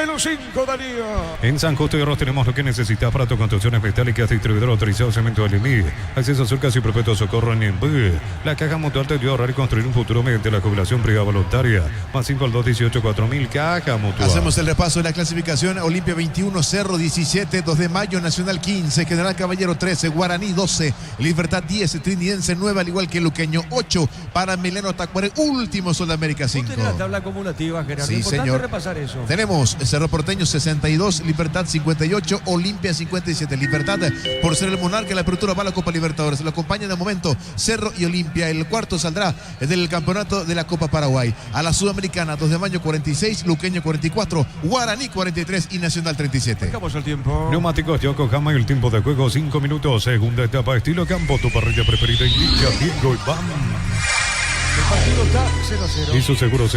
en los 5, Darío. En San Justo y Arroz tenemos lo que necesitas para tus construcciones metálicas. Distribuidor autorizado Cemento Alimí. Acceso a Surcas y Perpetuo Socorro en Nimbú. La Caja Mutual te ayuda a ahorrar y construir un futuro mediante la jubilación privada voluntaria. Más 5 al 218-4000. Caja Mutual. Hacemos el repaso de la clasificación. Olimpia 21, Cerro 17, 2 de mayo, Nacional 15, General Caballero 13, Guaraní 12, Libertad 10, Trinidense 9, al igual que Luqueño 8, para Emiliano Tacuaré, último Sol de América 5. Usted tiene la tabla acumulativa, Gerardo. Sí, Importante señor. repasar eso. Tenemos Cerro Porteño 62, Libertad 58, Olimpia 57. Libertad, por ser el monarca, la apertura va a la Copa Libertadores. Lo acompañan de momento Cerro y Olimpia. El cuarto saldrá del campeonato de la Copa Paraguay. A la Sudamericana, 2 de mayo 46, Luqueño 44, Guaraní 43 y Nacional 37. Acabamos el tiempo. Neumáticos Yokohama y el tiempo de juego 5 minutos. Segunda etapa, estilo campo, tu parrilla preferida indica Diego y Bam. El partido está 0-0. Hizo seguro,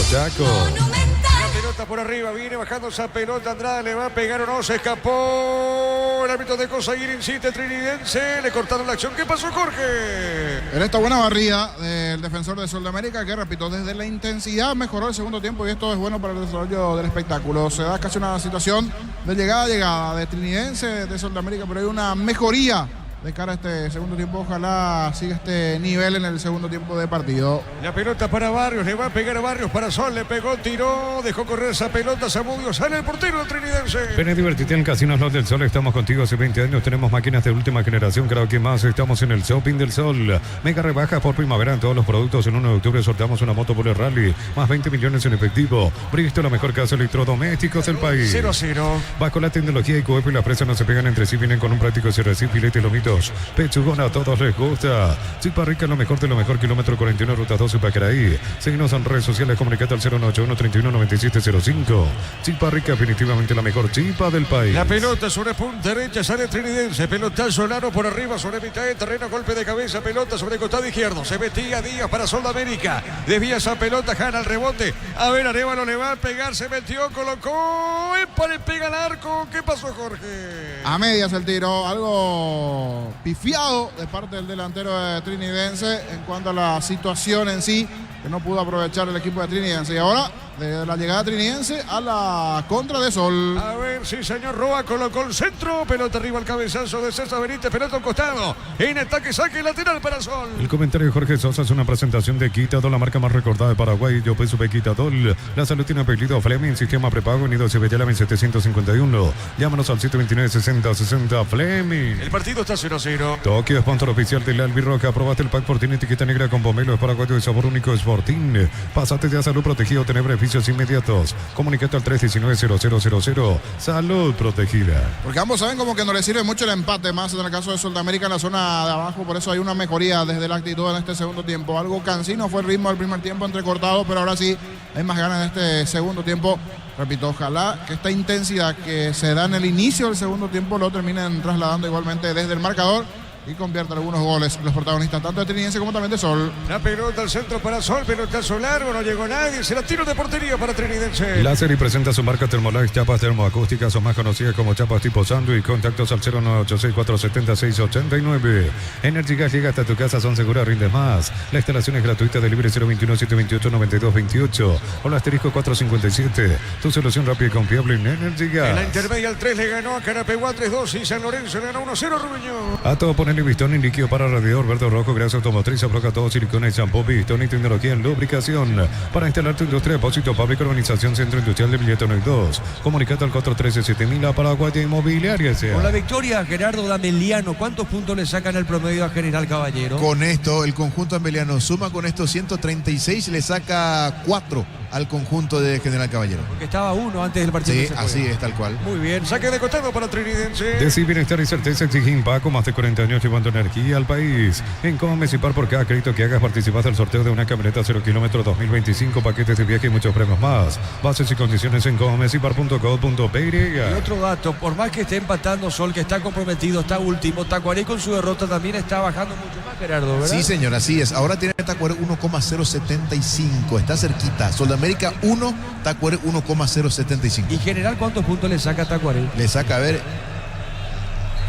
Chaco. La pelota pelota por arriba, viene bajando esa pelota, Andrade le va a pegar o no, se escapó. El árbitro de conseguir, insiste Trinidense, le cortaron la acción. ¿Qué pasó, Jorge? En esta buena barrida del defensor de Sol de América, que repito, desde la intensidad mejoró el segundo tiempo y esto es bueno para el desarrollo del espectáculo. Se da casi una situación de llegada de Trinidense, de Sol de América, pero hay una mejoría de cara a este segundo tiempo. Ojalá siga este nivel en el segundo tiempo de partido. La pelota para Barrios, le va a pegar a Barrios para Sol, le pegó, tiró, dejó correr esa pelota, Zamudio, sale el portero del Trinidense. Ven a divertirte en Casinos Los del Sol, estamos contigo hace 20 años, tenemos máquinas de última generación, creo que más, estamos en el Shopping del Sol. Mega rebajas por primavera en todos los productos, en 1 de octubre sorteamos una moto por el rally, más 20 millones en efectivo. Bristol, la mejor casa de electrodomésticos del país. 0-0. Bajo la tecnología IQF y las presas no se pegan entre sí, vienen con un práctico CRC, filetes, lomitos, pechugón, a todos les gusta. Chipa Rica, lo mejor de lo mejor, kilómetro 41, ruta 12, Pacaraí. Síguenos en redes sociales, comunicate al 091-31-9705. Chipa Rica, definitivamente la mejor chipa del país. La pelota sobre punta derecha, sale Trinidense, pelotazo largo por arriba, sobre mitad de terreno, golpe de cabeza, pelota sobre el costado izquierdo, se metía Díaz para Sol de América, desvía esa pelota, jana el rebote, a ver, Arevalo le va a pegar, se metió, colocó, ¡epa! Le pega al arco. ¿Qué pasó, Jorge? A medias el tiro, algo pifiado de parte del delantero de Trinidense en cuanto a la situación en sí, que no pudo aprovechar el equipo de Trinidense. Y ahora, de la llegada Trinidense a la contra de Sol. A ver, sí, señor Roa colocó el centro, pelota arriba al cabezazo de César Benítez, pelota al costado, en ataque, saque lateral para Sol. El comentario de Jorge Sosa es una presentación de Quitadol, la marca más recordada de Paraguay. Yo peso Quitadol. La salud tiene apellido Fleming, sistema prepago, unido se veía la 751. Llámanos al 729-6060 Fleming. El partido está 0-0. Tokio, sponsor oficial de la Albirroja. Aprobaste el pack por tiene etiqueta negra con pomelo, es paraguayo de sabor único, Sporting. Pásate ya a salud protegido, tener beneficios inmediatos. Comunicate al 319-0000. Salud protegida. Porque ambos saben como que no les sirve mucho el empate, más en el caso de Sol de América en la zona de abajo, por eso hay una mejoría desde la actitud en este segundo tiempo. Algo cansino fue el ritmo del primer tiempo, entrecortado, pero ahora sí hay más ganas en este segundo tiempo. Repito, ojalá que esta intensidad que se da en el inicio del segundo tiempo lo terminen trasladando igualmente desde el marcador y convierte algunos goles los protagonistas, tanto de Trinidense como también de Sol. La pelota al centro para Sol, pelotazo largo, no llegó nadie, será tiro de portería para Trinidense. Láser y presenta su marca Thermolax, chapas termoacústicas o más conocidas como chapas tipo sándwich. Contactos al 0986470-689. Energy Gas llega hasta tu casa, son seguras, rindes más. La instalación es gratuita, de libre 021-728-9228 o la asterisco 457. Tu solución rápida y confiable en Energy Gas. En la intermedia el 3 le ganó a Carapeguá 3-2 y San Lorenzo le ganó 1-0 Rubiño. A todo poner Bistón en líquido para radiador verde o rojo, grasa automotriz, afloja todo, silicona y shampoo. Bistón y tecnología en lubricación. Para instalar tu industria, depósito, fábrica, urbanización, centro industrial de Billetón 2. Comunicate al 413-7000 a Paraguay Inmobiliaria. Con la victoria, Gerardo D'Ameliano, ¿cuántos puntos le sacan al promedio a General Caballero? Con esto, el conjunto ameliano suma con esto 136, le saca 4 al conjunto de General Caballero. Porque estaba 1 antes del partido. Sí, así es, tal cual. Muy bien. Saque de costado para Trinidense. Decir bienestar y certeza exige Paco, más de 40 años llevando energía al país. En Comes y Par, por cada crédito que hagas participas del sorteo de una camioneta 0 kilómetros 2025, paquetes de viaje y muchos premios más. Bases y condiciones en comesipar.co.py. Y otro dato, por más que esté empatando Sol, que está comprometido, está último, Tacuaré con su derrota también está bajando mucho más, Gerardo, ¿verdad? Sí, señor, así es. Ahora tiene Tacuaré 1,075, está cerquita. Sol de América 1, Tacuaré 1,075. ¿Y General cuántos puntos le saca a Tacuaré? Le saca, a ver,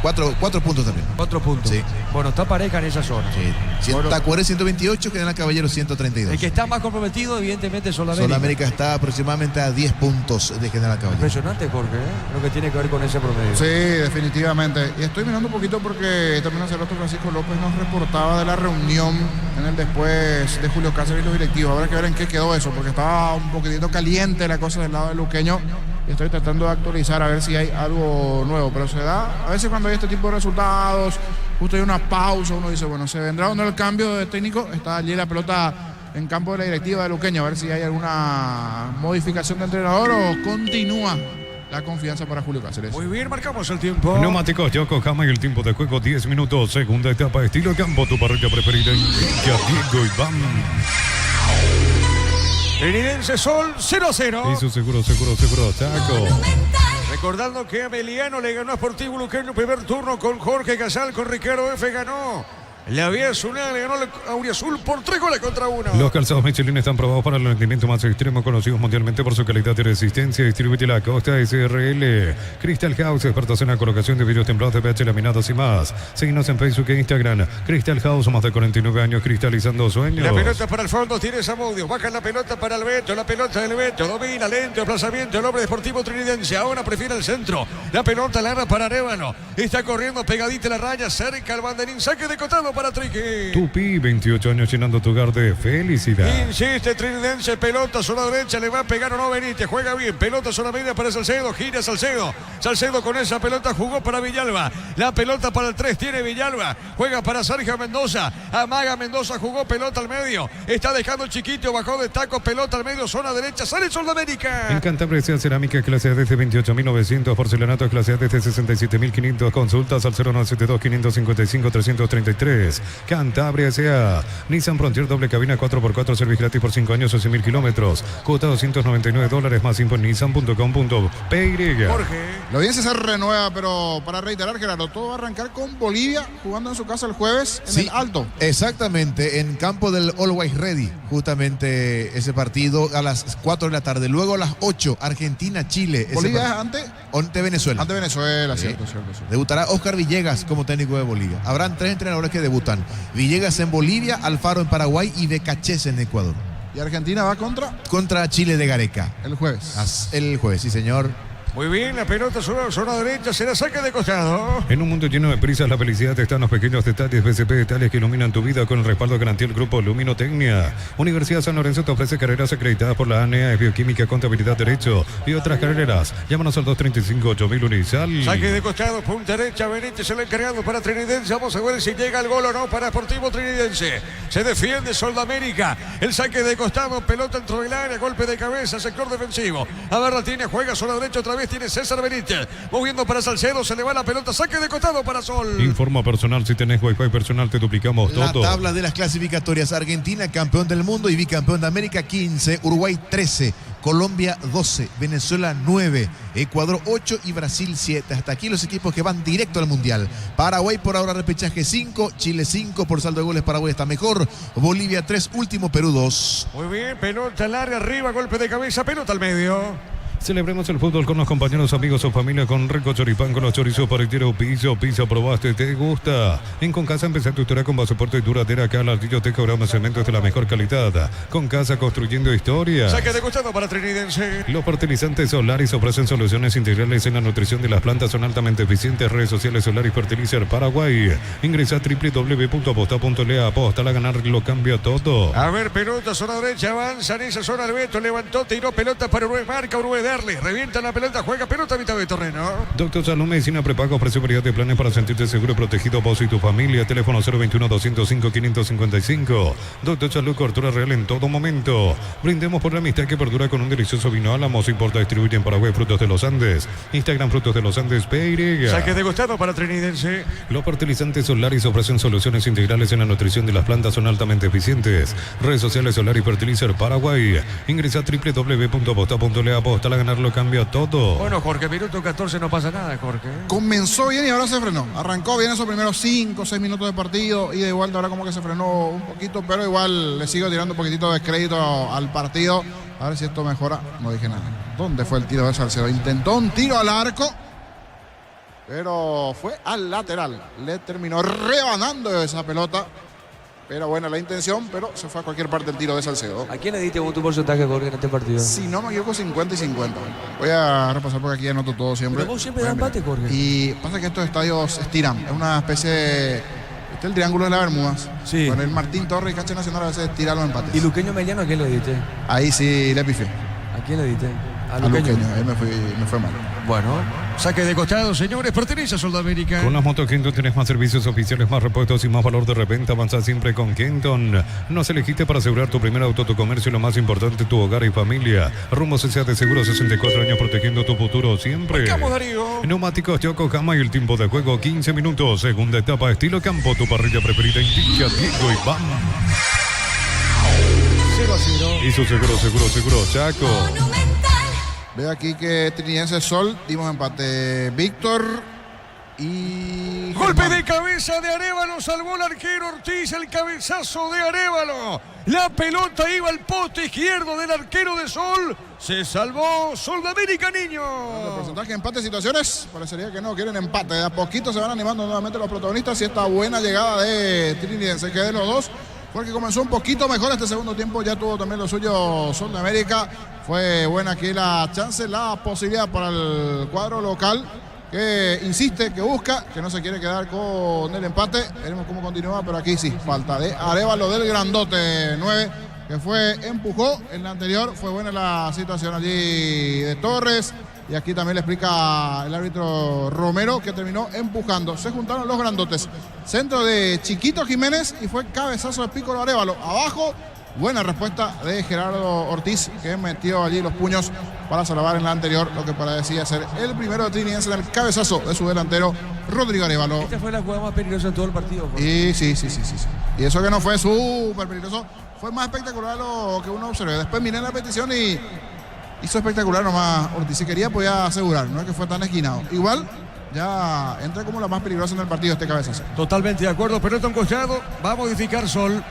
4 puntos también. 4 puntos. Sí. Bueno, está pareja en esa zona. Sí. Bueno, Tacuaré 128, General Caballero 132. el que está más comprometido, evidentemente, es Sol América. Sol América está aproximadamente a 10 puntos de General Caballero. Impresionante, Jorge, lo que tiene que ver con ese promedio. Sí, definitivamente. Y estoy mirando un poquito porque también hace rato Francisco López nos reportaba de la reunión en el después de Julio Cáceres y los directivos. Habrá que ver en qué quedó eso, porque estaba un poquitito caliente la cosa del lado del luqueño. Y estoy tratando de actualizar a ver si hay algo nuevo, pero se da a veces cuando hay este tipo de resultados, justo hay una pausa, uno dice, bueno, se vendrá o no el cambio de técnico. Está allí la pelota en campo de la directiva de Luqueño, a ver si hay alguna modificación de entrenador o continúa la confianza para Julio Cáceres. Muy bien, marcamos el tiempo. Neumáticos Yokohama y el tiempo de juego 10 minutos, segunda etapa, estilo campo, tu parrilla preferida en Diego Iván. Trinidense Sol 0-0. Hizo seguro, taco. Recordando que Ameliano le ganó a Sportivo Luqueño primer turno con Jorge Casal, con Ricardo F. ganó La vía azulada le ganó a Auriazul por 3-1. Los calzados Michelin están probados para el rendimiento más extremo, conocidos mundialmente por su calidad y resistencia. Distribuye la Costa SRL. Crystal House, expertos en la colocación de vidrios templados de PH laminados y más. Síguenos en Facebook e Instagram. Crystal House, más de 49 años cristalizando sueños. La pelota para el fondo, tiene Zamudio. Baja la pelota para el Beto. La pelota del Beto. Domina, lento, desplazamiento. El hombre deportivo trinidense. Ahora prefiere el centro. La pelota larga para Arévalo. Está corriendo pegadita la raya. Cerca el banderín. Saque de costado para Triqui. Tupi, 28 años llenando tu hogar de felicidad. Insiste Trinidense, pelota zona derecha, le va a pegar o no Benítez, juega bien, pelota zona media para Salcedo, gira Salcedo. Salcedo con esa pelota jugó para Villalba. La pelota para el 3 tiene Villalba, juega para Sergio Mendoza. Amaga Mendoza, jugó pelota al medio. Está dejando el chiquito, bajó de taco, pelota al medio, zona derecha, sale Sudamérica. En Cantabria sea cerámica clase A desde 28.900, porcelanato clase A desde 67.500, consultas al 0972-555-333. Cantabria S.A. Nissan Frontier doble cabina 4x4, servicio gratis por 5 años o 100.000 kilómetros. Cuota $299 más info en nissan.com.py. Jorge. La audiencia se renueva, pero para reiterar, Gerardo, todo va a arrancar con Bolivia jugando en su casa el jueves en el Alto. Exactamente, en campo del Always Ready, justamente ese partido a las 4 de la tarde. Luego a las 8, Argentina-Chile. Bolivia es ante Venezuela. Ante Venezuela, cierto. Debutará Oscar Villegas como técnico de Bolivia. Habrán 3 entrenadores que debutan. Villegas en Bolivia, Alfaro en Paraguay y Becachese en Ecuador. ¿Y Argentina va contra Chile de Gareca? El jueves. El jueves, sí señor. Muy bien, la pelota zona derecha, se la saca de costado. En un mundo lleno de prisas, la felicidad está en los pequeños detalles. BCP, detalles que iluminan tu vida con el respaldo de garantía del Grupo Luminotecnia. Universidad San Lorenzo te ofrece carreras acreditadas por la ANEA, Bioquímica, Contabilidad, Derecho y otras carreras. Llámanos al 235-8000 Unisal. Saque de costado, punta derecha, Benítez el encargado para Trinidense. Vamos a ver si llega el gol o no para Sportivo Trinidense. Se defiende Sudamérica. El saque de costado, pelota dentro del área, golpe de cabeza, sector defensivo. A ver, la tiene, juega zona derecha otra vez. Tiene César Benítez, moviendo para Salcedo, se le va la pelota, saque de costado para Sol. Informa personal, si tenés Wi-Fi personal te duplicamos todo. La tabla de las clasificatorias: Argentina campeón del mundo y bicampeón de América 15, Uruguay 13, Colombia 12, Venezuela 9, Ecuador 8 y Brasil 7. Hasta aquí los equipos que van directo al Mundial. Paraguay por ahora repechaje 5, Chile 5, por saldo de goles Paraguay está mejor, Bolivia 3, último Perú 2. Muy bien, pelota larga arriba, golpe de cabeza, pelota al medio. Celebremos el fútbol con los compañeros, amigos o familia con Rico Choripán, con los chorizos paritero, pizza, probaste, te gusta. En Concasa empezá tu historia con pasaporte duradera, acá ladrillo, teja, grama, cemento de la mejor calidad. Concasa construyendo historia. Saque de costado para Trinidense. Los fertilizantes Solaris ofrecen soluciones integrales en la nutrición de las plantas, son altamente eficientes. Redes sociales Solaris Fertilizer Paraguay. Ingresa a www.aposta.le. Aposta, la ganar lo cambia todo. A ver, pelota, zona derecha, avanza en esa zona. Alberto levantó, tiró pelota para Uruguay, marca Uruguay. Darle, revienta la pelota, juega pelota a mitad de terreno. Doctor Salud Medicina Prepago ofrece variedad de planes para sentirte seguro y protegido vos y tu familia. Teléfono 021-205-555. Doctor Salud, cobertura real en todo momento. Brindemos por la amistad que perdura con un delicioso vino Álamos. Importa, distribuye en Paraguay Frutos de los Andes. Instagram Frutos de los Andes PY. Saque de costado para Trinidense. Los fertilizantes Solaris ofrecen soluciones integrales en la nutrición de las plantas, son altamente eficientes. Redes sociales Solaris Fertilizer Paraguay. Ingresa a www.aposta.le. Aposta, la ganar lo cambia todo. Bueno, Jorge, minuto 14, no pasa nada, Jorge. Comenzó bien y ahora se frenó. Arrancó bien esos primeros 5 o 6 minutos de partido y de vuelta ahora como que se frenó un poquito, pero igual le sigo tirando un poquitito de crédito al partido. A ver si esto mejora. No dije nada. ¿Dónde fue el tiro de Salcedo? Intentó un tiro al arco, pero fue al lateral. Le terminó rebanando esa pelota. Pero buena la intención, pero se fue a cualquier parte el tiro de Salcedo. ¿A quién le diste tu porcentaje, Jorge, en este partido? Si no me equivoco, 50 y 50. Voy a repasar porque aquí anoto todo siempre. Pero vos siempre das empate, Jorge. Y pasa que estos estadios estiran. Es una especie de... Este es el triángulo de las Bermudas. Sí. Con el Martín Torres y Cache Nacional a veces tiran los empates. ¿Y Luqueño Meliano a quién le diste? Ahí sí le pifié. ¿A quién le diste? A Luqueño. Ahí me fue mal. Bueno, saque de costado, señores, pertenece a Sudamérica. Con las motos Kenton tenés más servicios oficiales, más repuestos y más valor de reventa. Avanza siempre con Kenton. Nos elegiste para asegurar tu primer auto, tu comercio y lo más importante, tu hogar y familia. Rumbo CCA de Seguro, 64 años protegiendo tu futuro siempre. Marcamos, Darío. Neumáticos Yokohama y el tiempo de juego 15 minutos. Segunda etapa, estilo campo, tu parrilla preferida indica Diego y Bam. 0-0. Hizo seguro, Chaco. Veo aquí que Trinidense Sol, dimos empate. Víctor Y golpe de cabeza de Arévalo, salvó el arquero Ortiz, el cabezazo de Arévalo. La pelota iba al poste izquierdo del arquero de Sol. Se salvó Sol de América, niño. El porcentaje de empate de situaciones, parecería que no quieren empate. De a poquito se van animando nuevamente los protagonistas y esta buena llegada de Trinidense, que de los dos fue el que comenzó un poquito mejor este segundo tiempo. Ya tuvo también lo suyo Sol de América. Fue buena aquí la chance, la posibilidad para el cuadro local, que insiste, que busca, que no se quiere quedar con el empate. Veremos cómo continúa, pero aquí sí, falta de Arévalo, del grandote 9, que empujó en la anterior. Fue buena la situación allí de Torres, y aquí también le explica el árbitro Romero que terminó empujando. Se juntaron los grandotes, centro de Chiquito Jiménez y fue cabezazo de Piccolo Arévalo abajo. Buena respuesta de Gerardo Ortiz, que metió allí los puños para salvar en la anterior lo que parecía ser el primero de Trinidense en el cabezazo de su delantero Rodrigo Arévalo. Esta fue la jugada más peligrosa en todo el partido. Y sí. Y eso que no fue súper peligroso, fue más espectacular lo que uno observó. Después miré la petición y hizo espectacular nomás Ortiz. Si quería podía asegurar, no es que fue tan esquinado. Igual ya entra como la más peligrosa en el partido este cabezazo. Totalmente de acuerdo, pelota a un costado, va a modificar Sol.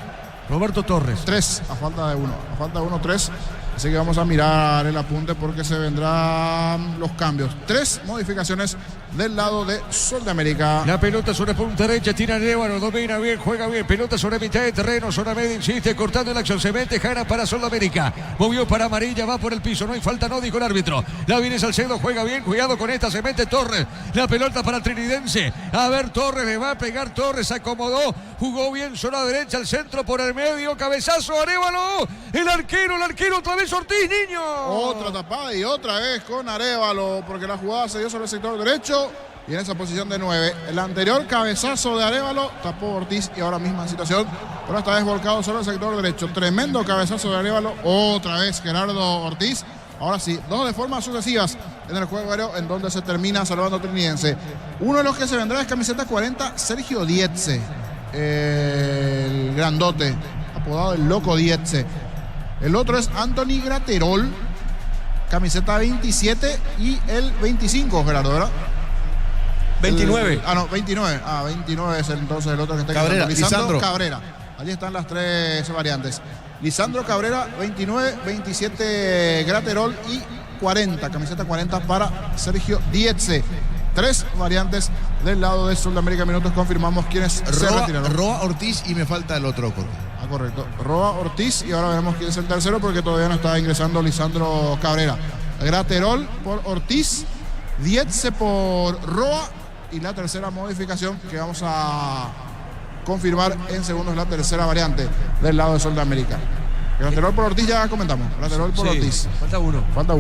Roberto Torres. 3, a falta de 1. A falta de 1, 3. Así que vamos a mirar el apunte porque se vendrán los cambios. 3 modificaciones del lado de Sol de América. La pelota sobre punta derecha, tira Arévalo, domina bien, juega bien. Pelota sobre mitad de terreno, zona media, insiste, cortando en la acción. Se mete Jara para Sol de América. Movió para amarilla, va por el piso. No hay falta, no dijo el árbitro. La viene Salcedo, juega bien, cuidado con esta, se mete Torres. La pelota para Trinidense. A ver, Torres, le va a pegar Torres, se acomodó. Jugó bien, zona derecha, al centro, por el medio. Cabezazo, Arévalo. El arquero otra vez Ortiz, niño. Otra tapada y otra vez con Arévalo, porque la jugada se dio sobre el sector derecho y en esa posición de 9. El anterior cabezazo de Arévalo tapó Ortiz y ahora misma situación, pero esta vez volcado sobre el sector derecho. Tremendo cabezazo de Arévalo, otra vez Gerardo Ortiz. Ahora sí, 2 de formas sucesivas en el juego aéreo, en donde se termina salvando Trinidense. Uno de los que se vendrá es camiseta 40, Sergio Dietze, el grandote, apodado el Loco Dietze. El otro es Anthony Graterol, camiseta 27 y el 25, Gerardo, ¿verdad? 29. 29. 29 es entonces el otro que está Cabrera, Lisandro Cabrera. Allí están las 3 variantes. Lisandro Cabrera, 29, 27 Graterol y 40, camiseta 40 para Sergio Dietze. 3 variantes del lado de Sol de América. Minutos confirmamos quiénes se retiraron. Roa, Ortiz y me falta el otro. Correcto. Roa, Ortiz y ahora veremos quién es el tercero porque todavía no está ingresando Lisandro Cabrera. Graterol por Ortiz, Dietze por Roa y la tercera modificación que vamos a confirmar en segundos, la tercera variante del lado de Sol de América. Graterol por Ortiz ya comentamos. Graterol por Ortiz. Falta uno. Falta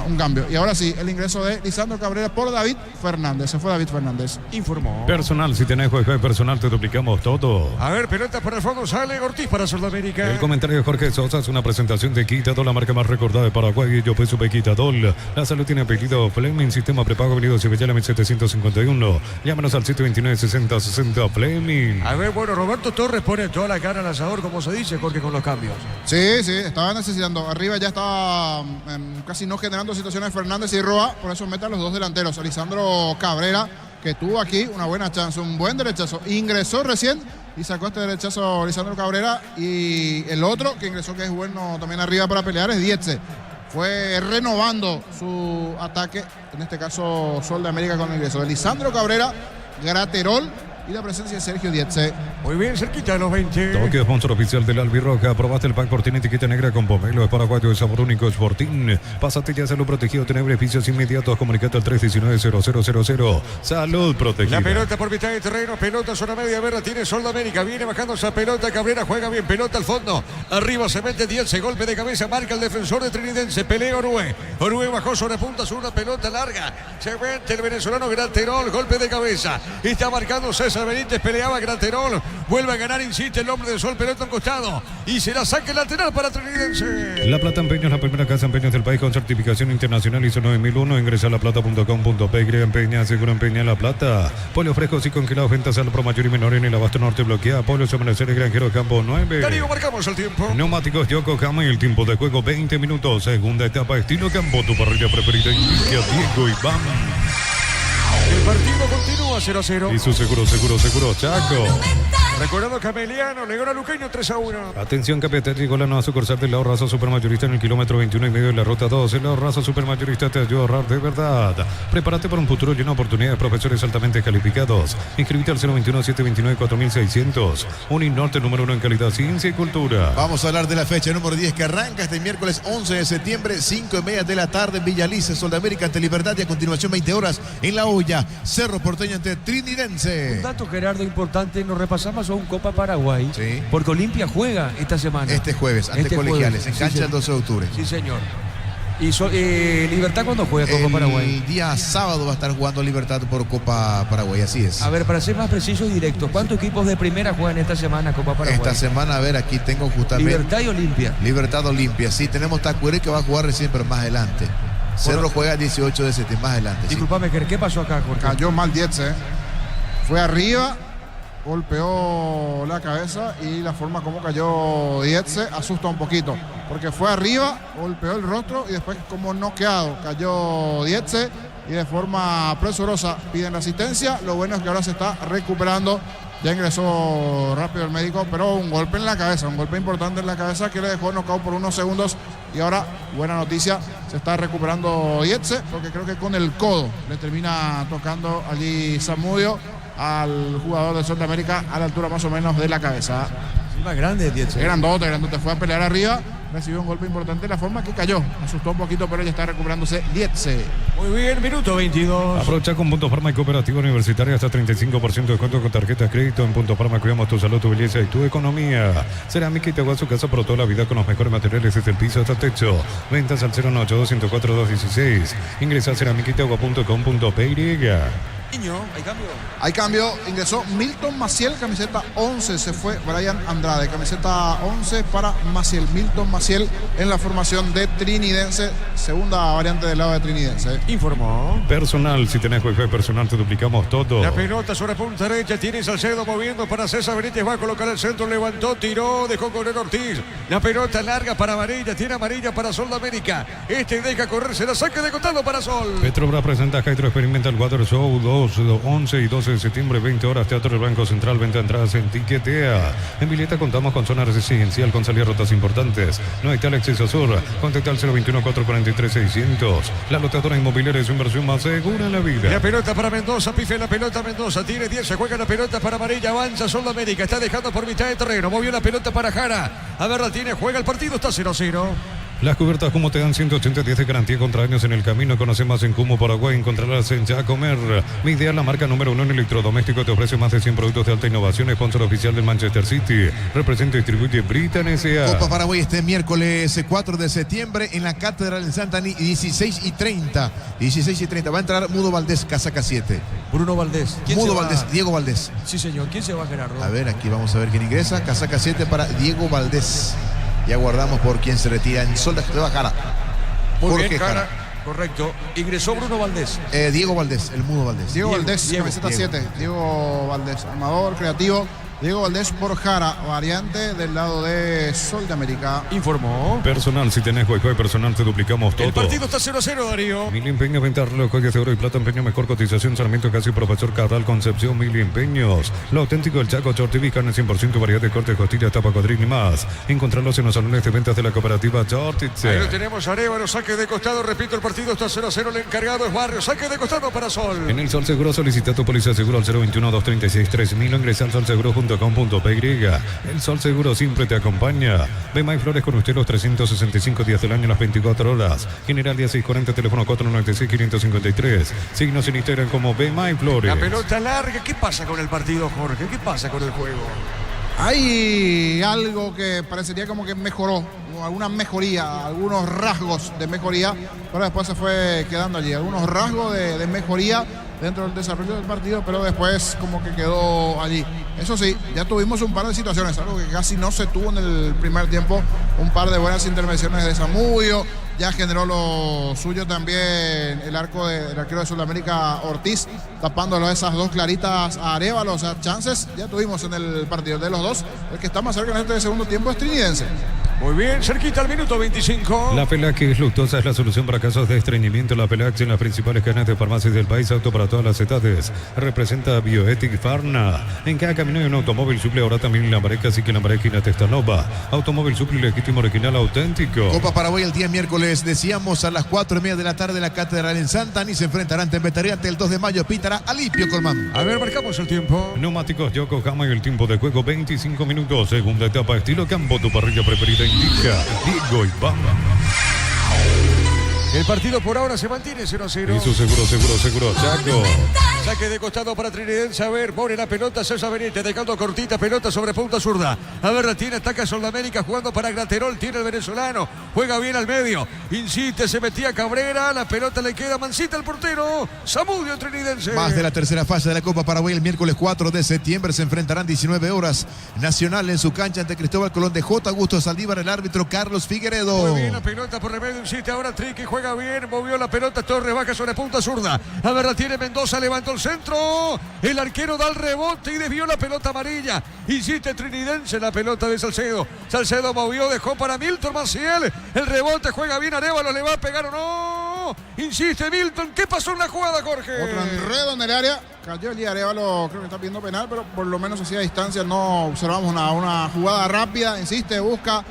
un cambio. Y ahora sí, el ingreso de Lisandro Cabrera por David Fernández. Se fue David Fernández. Informó. Personal, si tenés juego de personal, te duplicamos todo. A ver, pelota por el fondo, sale Ortiz para Sudamérica. El comentario de Jorge Sosa es una presentación de Quitadol, la marca más recordada de Paraguay. Yo pues supe Quitadol. La salud tiene apellido Fleming, sistema prepago, Avenida Cibellala 1751. Llámanos al 729-6060 Fleming. A ver, bueno, Roberto Torres pone toda la cara al asador, como se dice, Jorge, con los cambios. Sí, estaba necesitando. Arriba ya estaba casi no generando situaciones Fernández y Roa, por eso mete a los 2 delanteros. Lisandro Cabrera, que tuvo aquí una buena chance, un buen derechazo. Ingresó recién y sacó este derechazo Lisandro Cabrera. Y el otro que ingresó, que es bueno también arriba para pelear, es Dietze. Fue renovando su ataque, en este caso Sol de América, con el ingreso de Lisandro Cabrera, Graterol y la presencia de Sergio Dietze. Muy bien, cerquita de los 20. Toque, sponsor oficial del Albirroja. Aprobaste el pack por tiene etiqueta negra con pomelo de paraguayo de sabor único Sporting. Pásate ya a Salud Protegido, tener beneficios inmediatos. Comunicate al 319-0000. Salud Protegida. La pelota por mitad de terreno, pelota zona media verde, tiene Sol de América. Viene bajando esa pelota, Cabrera juega bien, pelota al fondo. Arriba se mete 10, golpe de cabeza, marca el defensor de Trinidense. Pelea Orué. Orué bajó sobre punta, sobre una pelota larga. Se mete el venezolano Graterol, golpe de cabeza. Está marcando César Benítez, peleaba Graterol. Vuelve a ganar, insiste el hombre de Sol, pelota a un costado. Y será saque lateral para Trinidense. La Plata Empeños, la primera casa empeños del país con certificación internacional ISO 9001. Ingresa a laplata.com.pe. Empeña, seguro empeña La Plata. Pollos frescos y congelados, ventas al pro mayor y menor en el abasto norte bloquea. Pollos Amanecer, Granjero Campo 9. Darío, marcamos el tiempo. Neumáticos Yokohama y el tiempo de juego 20 minutos. Segunda etapa, estilo campo, tu parrilla preferida. Indica Diego Iván. partido continúa 0-0. Y su seguro Chaco. Recordando que Ameliano le ganó a Luqueño 3-1. Atención, Capital llegó la nueva sucursal de La Raza Supermayorista en el kilómetro 21 y medio de la ruta 2. La Raza Supermayorista te ayuda a ahorrar de verdad. Prepárate para un futuro lleno de oportunidades, profesores altamente calificados. Inscríbete al 021-729-4600. Uninorte número 1 en calidad, ciencia y cultura. Vamos a hablar de la fecha número 10 que arranca este miércoles 11 de septiembre, 5:30 de la tarde en Villaliza, Sol de América ante Libertad y a continuación 20 horas en La Hoya, Cerro Porteño ante Trinidense. Un dato, Gerardo, importante, nos repasamos a un Copa Paraguay, sí, porque Olimpia juega esta semana. Este jueves, ante Colegiales, en cancha el 12 de octubre. Sí, señor. ¿Y Libertad cuándo juega Copa Paraguay? El día sábado va a estar jugando Libertad por Copa Paraguay, así es. A ver, para ser más preciso y directo, ¿cuántos equipos de primera juegan esta semana Copa Paraguay? Esta semana, a ver, aquí tengo justamente... Libertad y Olimpia. Libertad, Olimpia, sí, tenemos Tacuary que va a jugar recién, pero más adelante. Cerro juega el 18 de septiembre, más adelante. Disculpame, sí. ¿Qué pasó acá, Jorge? Cayó mal Dietze, fue arriba, golpeó la cabeza y la forma como cayó Dietze asusta un poquito, porque fue arriba, golpeó el rostro y después como noqueado cayó Dietze y de forma presurosa piden la asistencia. Lo bueno es que ahora se está recuperando, ya ingresó rápido el médico, pero un golpe en la cabeza, un golpe importante en la cabeza que le dejó nocaut por unos segundos y ahora, buena noticia, se está recuperando Dietze, porque creo que con el codo le termina tocando allí Zamudio al jugador del Sol de América a la altura más o menos de la cabeza. Sí, más grande Dietze. Grandote, fue a pelear arriba, recibió un golpe importante de la forma que cayó, asustó un poquito, pero ya está recuperándose Dietze. Muy bien, minuto 22. Aprovecha con Punto Farma y Cooperativa Universitaria hasta 35% de descuento con tarjetas crédito. En Punto Farma cuidamos tu salud, tu belleza y tu economía. Cerámica Itagua, su casa por toda la vida con los mejores materiales desde el piso hasta el techo. Ventas al 098-204-216. Ingresa a ceramicaitagua.com.py. ¿Hay cambio? Hay cambio, ingresó Milton Maciel, camiseta 11, se fue Brian Andrade, camiseta 11 para Maciel, Milton Maciel en la formación de Trinidense, segunda variante del lado de Trinidense. Informó. Personal, si tenés wifi personal te duplicamos todo. La pelota sobre punta derecha, tiene Salcedo moviendo para César Benítez, va a colocar el centro, levantó, tiró, dejó correr Ortiz. La pelota larga para Amarilla, tiene amarilla para Sol de América. Este deja correrse, la saque de costado para Sol. Petrobras presenta Hydro Experimental Water Show 11 y 12 de septiembre, 20 horas, Teatro del Banco Central, venta entradas en Tiquetea. En Vileta contamos con zona residencial con salidas rotas importantes. No está el acceso sur. Contacta al 021-443-600. La lotadora inmobiliaria es su inversión más segura en la vida. La pelota para Mendoza, pife la pelota Mendoza, tiene 10, se juega la pelota para Amarilla, avanza Sol de América, está dejando por mitad de terreno, movió la pelota para Jara. A ver, la tiene, juega el partido, está 0-0. Las cubiertas Cumo te dan 180 días de garantía contra daños en el camino. Conoce más en Cumo Paraguay. Encontrarás en Jacomer. Mi Idea, la marca número 1 en electrodoméstico, te ofrece más de 100 productos de alta innovación. Sponsor oficial del Manchester City. Representa y distribuye Britan S.A. Copa Paraguay este miércoles 4 de septiembre en la Catedral en Santani, 16:30. 16:30. Va a entrar Mudo Valdés, casaca 7. Bruno Valdés. Mudo Valdés, Diego Valdés. Sí, señor. ¿Quién se va, Gerardo? A ver, aquí vamos a ver quién ingresa. Casaca 7 para Diego Valdés. Ya guardamos por quien se retira en Sol de Jara. Muy bien, Jara. Correcto. Ingresó Bruno Valdés. Diego Valdés, el Mudo Valdés. Diego Valdés, camiseta 7. Diego Valdés, armador, creativo. Diego Valdés por Jara, variante del lado de Sol de América. Informó. Personal, si tenés wifi personal te duplicamos todo. El partido está 0-0, Darío. Mil Empeños, venta reloj, joyas de oro y plata, empeño, mejor cotización, Sarmiento, casi Profesor Cabral, Concepción, Mil Empeños. Lo auténtico del Chaco, Chortiví, carne 100%, variedad de cortes, costillas, tapa, cuadril y más. Encontrarlos en los salones de ventas de la cooperativa Chortitze. Ahí lo tenemos, Arevalo, saque de costado, repito, el partido está 0-0, el encargado es Barrio, saque de costado para Sol. En el Sol Seguro solicita tu póliza seguro al 021-236-3000 o ingresa al solseguro.com.py. El Sol Seguro siempre te acompaña. Bemay Flores con usted los 365 días del año, las 24 horas. General día 640, teléfono 496-553. Signos en Instagram como Bemay Flores. La pelota larga. ¿Qué pasa con el partido, Jorge? ¿Qué pasa con el juego? Hay algo que parecería como que mejoró, alguna mejoría, algunos rasgos de mejoría, pero después se fue quedando allí. Algunos rasgos de mejoría dentro del desarrollo del partido, pero después como que quedó allí. Eso sí, ya tuvimos un par de situaciones, algo que casi no se tuvo en el primer tiempo, un par de buenas intervenciones de Zamudio, ya generó lo suyo también el arquero de Sudamérica Ortiz, tapándolo esas dos claritas a Arevalo, o sea, chances ya tuvimos en el partido de los dos. El que está más cerca en este segundo tiempo es Trinidense. Muy bien, cerquita al minuto 25. La Pelax Luctosa es la solución para casos de estreñimiento. La Pelax en las principales cadenas de farmacias del país, apto para todas las edades. Representa Bioethic Pharma. En cada camino hay un automóvil suple, ahora también la Mareca, así que la Marequina Testanova. Automóvil suple legítimo, original, auténtico. Copa Paraguay el día miércoles, decíamos a las 4:30 de la tarde, la Catedral en Santa Ani se enfrentará ante Betarea ante el 2 de mayo, pitará Alipio Colmán. A ver, marcamos el tiempo. Neumáticos Yokohama y el tiempo de juego 25 minutos. Segunda etapa, estilo campo, tu parrilla preferida indica Diego Iván. El partido por ahora se mantiene 0-0. Y su seguro, Chaco. Saque de costado para Trinidense. A ver, pone la pelota César Benítez, dejando cortita, pelota sobre punta zurda. A ver, la tiene, ataca Soldamérica, jugando para Graterol, tiene el venezolano, juega bien al medio, insiste, se metía Cabrera, la pelota le queda mansita al portero, Zamudio Trinidense. Más de la tercera fase de la Copa Paraguay el miércoles 4 de septiembre se enfrentarán 19 horas. Nacional en su cancha ante Cristóbal Colón de J. Augusto Saldívar, el árbitro Carlos Figueredo. Muy bien, la pelota por remedio, insiste ahora Triqui, juega bien, movió la pelota, Torres baja sobre punta zurda. A ver, la tiene Mendoza, levantó el centro, el arquero da el rebote y desvió la pelota amarilla. Insiste Trinidense, la pelota de Salcedo. Salcedo movió, dejó para Milton Maciel. El rebote, juega bien Arevalo, ¿le va a pegar o no? Insiste Milton, ¿qué pasó en la jugada, Jorge? Otro enredo en el área, cayó el Arevalo, creo que está pidiendo penal, pero por lo menos hacía distancia, no observamos una jugada rápida, insiste, busca.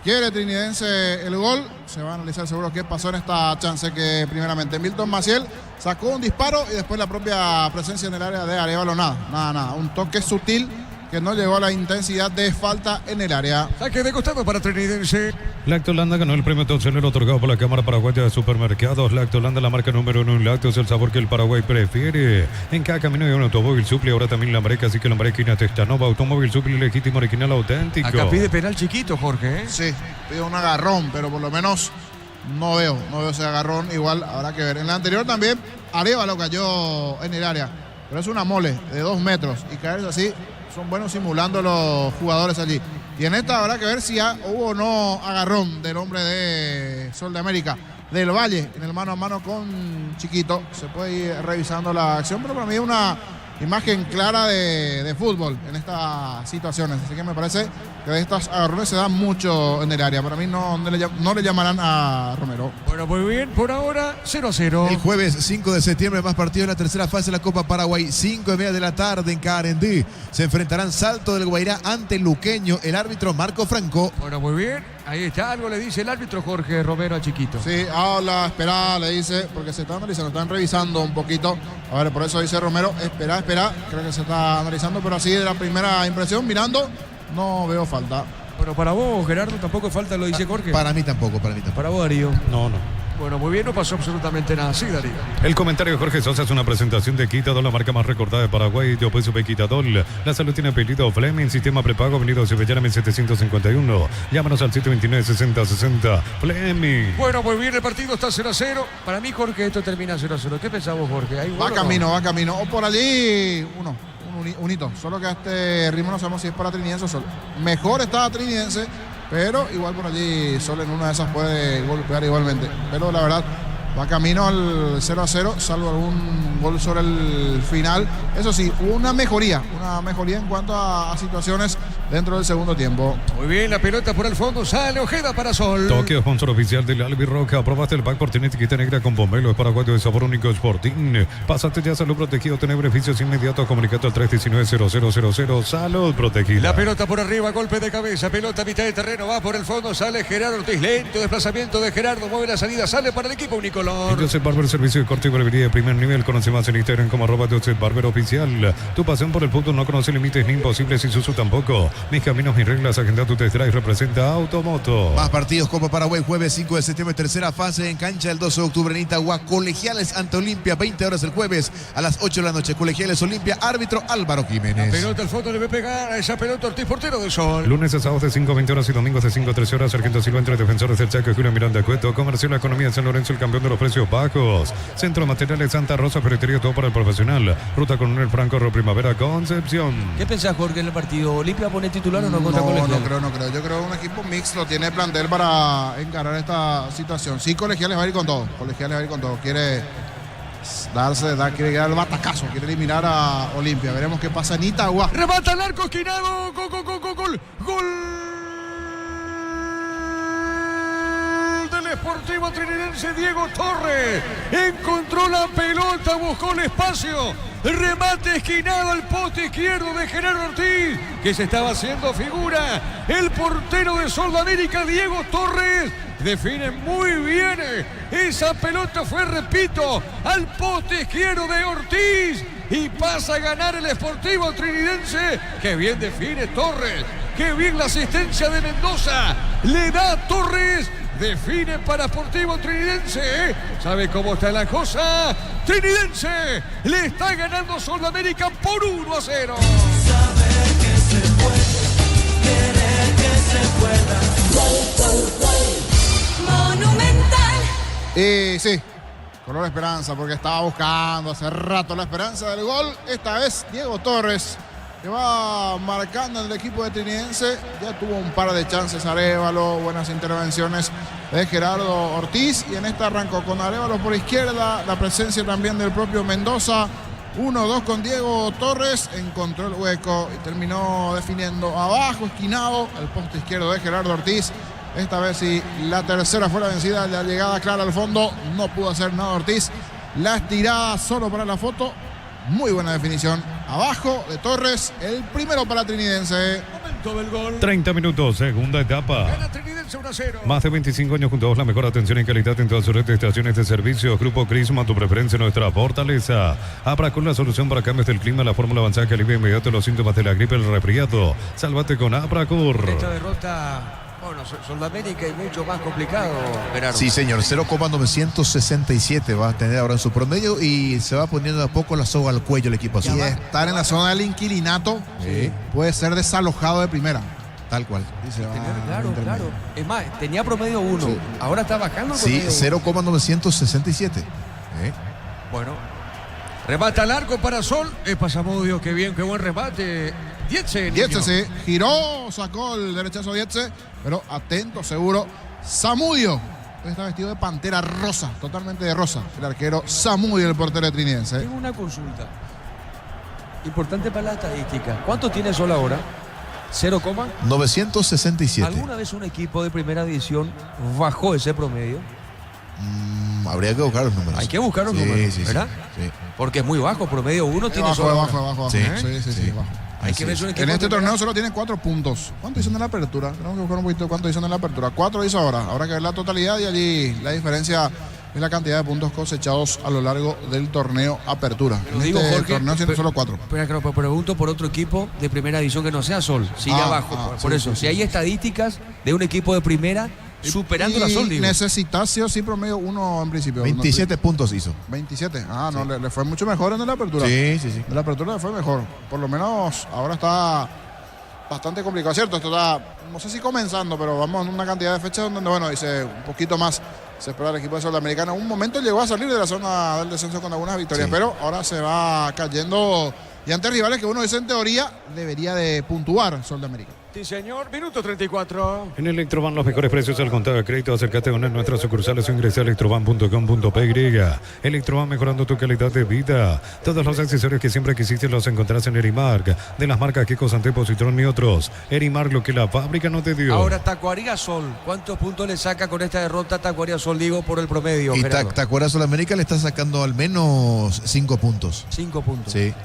Quiere Trinidense el gol. Se va a analizar seguro qué pasó en esta chance que primeramente Milton Maciel sacó un disparo y después la propia presencia en el área de Arevalo. Nada. Un toque sutil que no llegó a la intensidad de falta en el área. Saque de costado para Trinidense. Lactolanda ganó el premio Toncelero otorgado por la Cámara Paraguaya de Supermercados. Lactolanda, la marca número 1 en lácteos, el sabor que el Paraguay prefiere. En cada camino hay un automóvil suple, ahora también la Mareca, así que la Marequina Testanova, automóvil suple legítimo, original, auténtico. Acá pide penal chiquito, Jorge. Sí, pide un agarrón, pero por lo menos no veo ese agarrón. Igual habrá que ver. En la anterior también Arevalo cayó en el área, pero es una mole de 2 metros y caerse así son buenos simulando los jugadores allí. Y en esta habrá que ver si hubo o no agarrón del hombre de Sol de América, del Valle, en el mano a mano con Chiquito. Se puede ir revisando la acción, pero para mí es una imagen clara de fútbol en estas situaciones. Así que me parece que de estos agarrones se dan mucho en el área. Para mí no le llamarán a Romero. Bueno, muy bien, por ahora 0-0. El jueves 5 de septiembre, más partidos en la tercera fase de la Copa Paraguay. 5:30 de la tarde en Carendí. Se enfrentarán Salto del Guairá ante Luqueño, el árbitro Marco Franco. Bueno, muy bien. Ahí está, algo le dice el árbitro Jorge Romero a Chiquito. Sí, habla, espera, le dice, porque se está analizando, están revisando un poquito. A ver, por eso dice Romero, espera, creo que se está analizando, pero así de la primera impresión, mirando, no veo falta. Bueno, para vos, Gerardo, tampoco falta, lo dice Jorge. Para mí tampoco. Para vos, Darío. No. Bueno, muy bien, no pasó absolutamente nada. Sí, Darío. El comentario de Jorge Sosa es una presentación de Quitadol, la marca más recordada de Paraguay. Yo pues supe Quitadol. La salud tiene apellido Fleming, sistema prepago, venido a Cebellana 1751. Llámanos al 729-6060. Fleming. Bueno, muy bien, el partido está 0-0. Para mí, Jorge, esto termina 0-0. ¿Qué pensás vos, Jorge? Va camino. O por allí, un hito. Solo que a este ritmo no sabemos si es para Trinidense o Sol. Mejor está Trinidense, pero igual por allí Sol en una de esas puede golpear igualmente. Pero la verdad, va camino al 0-0, salvo algún gol sobre el final. Eso sí, hubo una mejoría en cuanto a situaciones dentro del segundo tiempo. Muy bien, la pelota por el fondo, sale Ojeda para Sol. Tokio, sponsor oficial del Albirroca. Aprobaste el pack por tener etiqueta negra con pomelo. Es paraguayo de sabor único Sporting. Pásate ya a Salud Protegido, tener beneficios inmediatos. Comunicado al 319-0000. Salud Protegida. La pelota por arriba, golpe de cabeza, pelota a mitad de terreno, va por el fondo, sale Gerardo Ortiz, lento desplazamiento de Gerardo, mueve la salida, sale para el equipo unicolor. Joseph Barber, servicio de corte y barbería de primer nivel. Conoce más en Instagram como @Joseph Barber Oficial. Tu pasión por el fútbol no conoce límites ni imposibles, y Susu tampoco. Mis caminos, mis reglas. Agenda tu test drive. Representa Automoto. Más partidos Copa Paraguay, jueves 5 de septiembre, tercera fase en cancha el 12 de octubre en Itagua. Colegiales ante Olimpia, 20 horas el jueves a las 8 de la noche. Colegiales Olimpia, árbitro Álvaro Jiménez. La pelota al fondo le ve pegar a esa pelota Ortiz, portero de Sol. Lunes a sábados de 5:20 horas y domingos de 5 a 13 horas. Sargento Silva entre defensores del Chaco, Julio Miranda Cueto. Comercial Economía de San Lorenzo, el campeón de los precios bajos. Centro de Materiales Santa Rosa, ferretería todo para el profesional. Ruta Coronel Franco, Primavera, Concepción. ¿Qué pensás, Jorge, en el partido? ¿Olimpia pone titular o no contra Colegial? No creo. Yo creo que un equipo mixto tiene plantel para encarar esta situación. Sí, Colegiales va a ir con todo. Quiere quiere dar el batacazo, quiere eliminar a Olimpia. Veremos qué pasa en Itagua. Remata el arco esquinado. Gol. Sportivo Trinidense Diego Torres. Encontró la pelota, buscó el espacio. Remate esquinado al poste izquierdo de Gerardo Ortiz, que se estaba haciendo figura. El portero de Sol de América, Diego Torres, define muy bien. Esa pelota fue, repito, al poste izquierdo de Ortiz y pasa a ganar el Sportivo Trinidense. Qué bien define Torres. Qué bien la asistencia de Mendoza. Le da a Torres. Define para Sportivo Trinidense. ¿Sabe cómo está la cosa? Trinidense le está ganando Sol de América por 1-0. Saber que se puede, querer que se pueda. Monumental. Y sí, color esperanza, porque estaba buscando hace rato la esperanza del gol. Esta vez Diego Torres, que va marcando en el equipo de Trinidense. Ya tuvo un par de chances Arévalo, buenas intervenciones de Gerardo Ortiz, y en esta arrancó con Arévalo por izquierda, la presencia también del propio Mendoza. 1-2 con Diego Torres, encontró el hueco y terminó definiendo abajo, esquinado, al poste izquierdo de Gerardo Ortiz. Esta vez sí, la tercera fue la vencida, la llegada clara al fondo, no pudo hacer nada Ortiz. La estirada solo para la foto. Muy buena definición abajo de Torres, el primero para Trinidense. Momento del gol. 30 minutos, segunda etapa. Gana Trinidense 1-0. Más de 25 años junto a vos, la mejor atención y calidad en todas sus redes de estaciones de servicio. Grupo Crisma, tu preferencia, nuestra fortaleza. Abracol, la solución para cambios del clima, la fórmula avanzada que alivia inmediato los síntomas de la gripe, el resfriado. Sálvate con Abracur. Esta derrota, bueno, Sol de América y mucho más complicado, Gerardo. Sí, señor, 0,967 va a tener ahora en su promedio y se va poniendo de a poco la soga al cuello el equipo azul. Y estar en la zona del inquilinato, sí, puede ser desalojado de primera. Tal cual. Claro. Es más, tenía promedio 1, sí, ahora está bajando el promedio. Sí, 0,967. Bueno. Remata al arco para Sol. Pasamudio, qué bien, qué buen remate. Dietze sí, giró, sacó el derechazo Dietze, pero atento, seguro. Samudio está vestido de pantera rosa, totalmente de rosa. El arquero Samudio, el portero de Trinidense. Tengo una consulta importante para la estadística. ¿Cuánto tiene Sol ahora? 0,967. ¿Alguna vez un equipo de primera división bajó ese promedio? Habría que buscar los números. Hay que buscar los números, ¿verdad? Sí. Porque es muy bajo, promedio 1 tiene bajo. Sí, bajo. Hay que ver un equipo en este torneo solo tiene 4 puntos. ¿Cuánto hizo en la apertura? Tenemos que buscar un poquito cuánto hizo en la apertura. 4 hizo ahora. Habrá que ver la totalidad y allí la diferencia es la cantidad de puntos cosechados a lo largo del torneo apertura. En este Jorge, torneo tiene solo 4. Pero pregunto por otro equipo de primera división que no sea Sol. Sigue abajo. Por eso, si hay estadísticas de un equipo de primera superando la Sol, digo. Necesitas sí o sí promedio 1 en principio. 27 puntos hizo. 27. No, le fue mucho mejor en la apertura. Sí. En la apertura le fue mejor. Por lo menos ahora está bastante complicado, ¿cierto? Esto está, no sé si comenzando, pero vamos en una cantidad de fechas donde, bueno, dice un poquito más se espera el equipo de Sol de Americana. Un momento llegó a salir de la zona del descenso con algunas victorias, pero ahora se va cayendo y ante rivales que uno dice en teoría debería de puntuar Sol de América. Sí, señor. Minuto 34. En Electroban los mejores precios al contado de crédito. Acércate a una de nuestras sucursales o ingresa a electroban.com.py. Electroban, mejorando tu calidad de vida. Todos los accesorios que siempre quisiste los encontrás en Erimark. De las marcas Kiko, Santé, Positrón y otros. Erimark, lo que la fábrica no te dio. Ahora Tacuaría Sol. ¿Cuántos puntos le saca con esta derrota Tacuaría Sol, digo, por el promedio? Y Tacuaría Sol América le está sacando al menos 5 puntos. 5 puntos. Sí.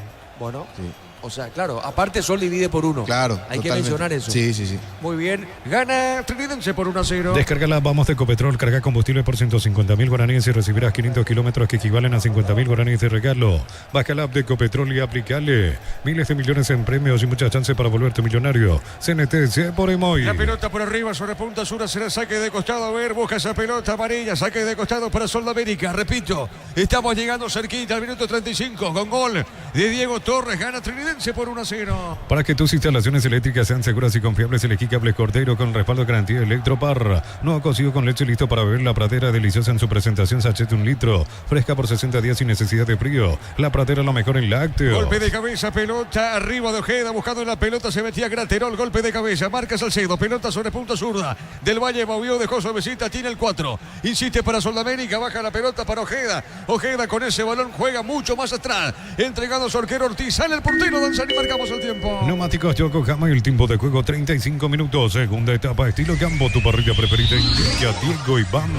Bueno. Sí. O sea, claro, aparte Sol divide por 1. Claro. Hay totalmente que mencionar eso. Sí. Muy bien. Gana Trinidense por 1-0. Descárgala, vamos de Ecopetrol, carga combustible por 150.000 guaraníes y recibirás 500 kilómetros que equivalen a 50.000 guaraníes de regalo. Baja la app de Ecopetrol y aplicale. Miles de millones en premios y muchas chances para volverte millonario. CNTC por Emoy. La pelota por arriba sobre punta sur, será saque de costado. A ver, busca esa pelota amarilla, saque de costado para Sol de América. Repito, estamos llegando cerquita al minuto 35 con gol de Diego Torres. Gana Trinidense por 1-0. Para que tus instalaciones eléctricas sean seguras y confiables, elegí Cable Cordero con respaldo de garantía Electropar. Nuevo cocido con leche listo para beber, la pradera deliciosa en su presentación, sachet 1 litro. Fresca por 60 días sin necesidad de frío. La pradera lo mejor en lácteos. Golpe de cabeza, pelota arriba de Ojeda, buscando en la pelota, se metía Graterol, golpe de cabeza, marca Salcedo, pelota sobre punta zurda. Del Valle movió, dejó suavecita, tiene el 4. Insiste para Sol de América, baja la pelota para Ojeda. Ojeda con ese balón juega mucho más atrás. Entregado a su arquero Ortiz, sale el portero avanzar y marcamos el tiempo. Neumáticos Yokohama y el tiempo de juego 35 minutos. Segunda etapa, estilo campo, tu parrilla preferida. Indica Diego Iván.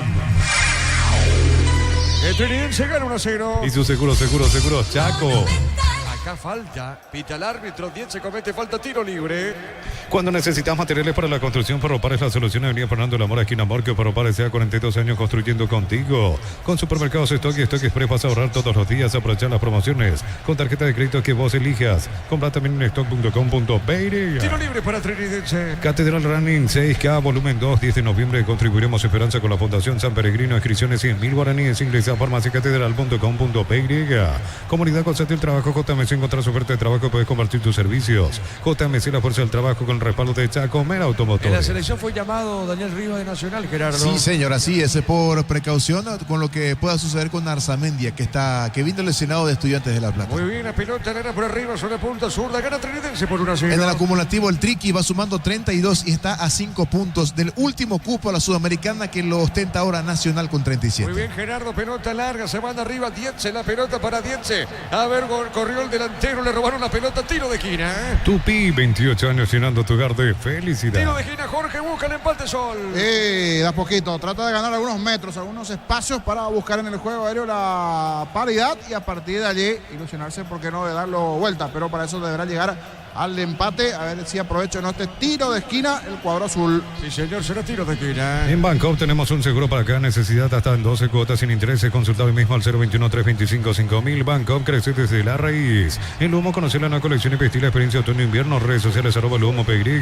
El Trinidad gana 1-0. Y su seguro, Chaco. Acá falta, pita el árbitro, 10 se comete falta, tiro libre. Cuando necesitas materiales para la construcción, Ferropares es la solución. Avenida Fernando de la Mora, esquina Morque. Ferropares sea 42 años construyendo contigo. Con supermercados Stock y Stock Express vas a ahorrar todos los días, aprovechar las promociones. Con tarjeta de crédito que vos elijas. Compra también en stock.com.pe. Tiro libre para Trinidense. Catedral Running 6K, volumen 2, 10 de noviembre. Contribuiremos Esperanza con la Fundación San Peregrino. Inscripciones 100.000 guaraníes. Ingresa a farmaciacatedral.com.pe. Comunidad Constante del Trabajo, JMC. Encontrar su oferta de trabajo, puedes compartir tus servicios. JMC, la fuerza del trabajo con el respaldo de Chacomer Automotor. En la selección fue llamado Daniel Rivas de Nacional, Gerardo. Sí, señor, así es, por precaución con lo que pueda suceder con Arzamendia, que vino lesionado de Estudiantes de La Plata. Muy bien, la pelota gana por arriba, sobre punta zurda, gana Trinidense por 1-0. En el acumulativo, el Triqui va sumando 32 y está a 5 puntos del último cupo a la Sudamericana, que lo ostenta ahora Nacional con 37. Muy bien, Gerardo, pelota larga, se manda arriba Dietze, la pelota para Dietze. A ver, corrió el delantero, le robaron la pelota, tiro de esquina. Tupi, 28 años llenando tu hogar de felicidad. Tiro de esquina, Jorge busca el empate Sol. Da poquito, trata de ganar algunos metros, algunos espacios para buscar en el juego aéreo la paridad y a partir de allí ilusionarse, ¿por qué no?, de darlo vuelta, pero para eso deberá llegar al empate. A ver si aprovecho en este tiro de esquina el cuadro azul. Sí, señor, será tiro de esquina. En Bancopp tenemos un seguro para cada necesidad hasta en 12 cuotas sin intereses. Consulta hoy mismo al 021-325-5000. Bancopp crece desde la raíz. En Lumo, conocer la nueva colección y vestir la experiencia otoño-invierno. Redes sociales @Lumo PY.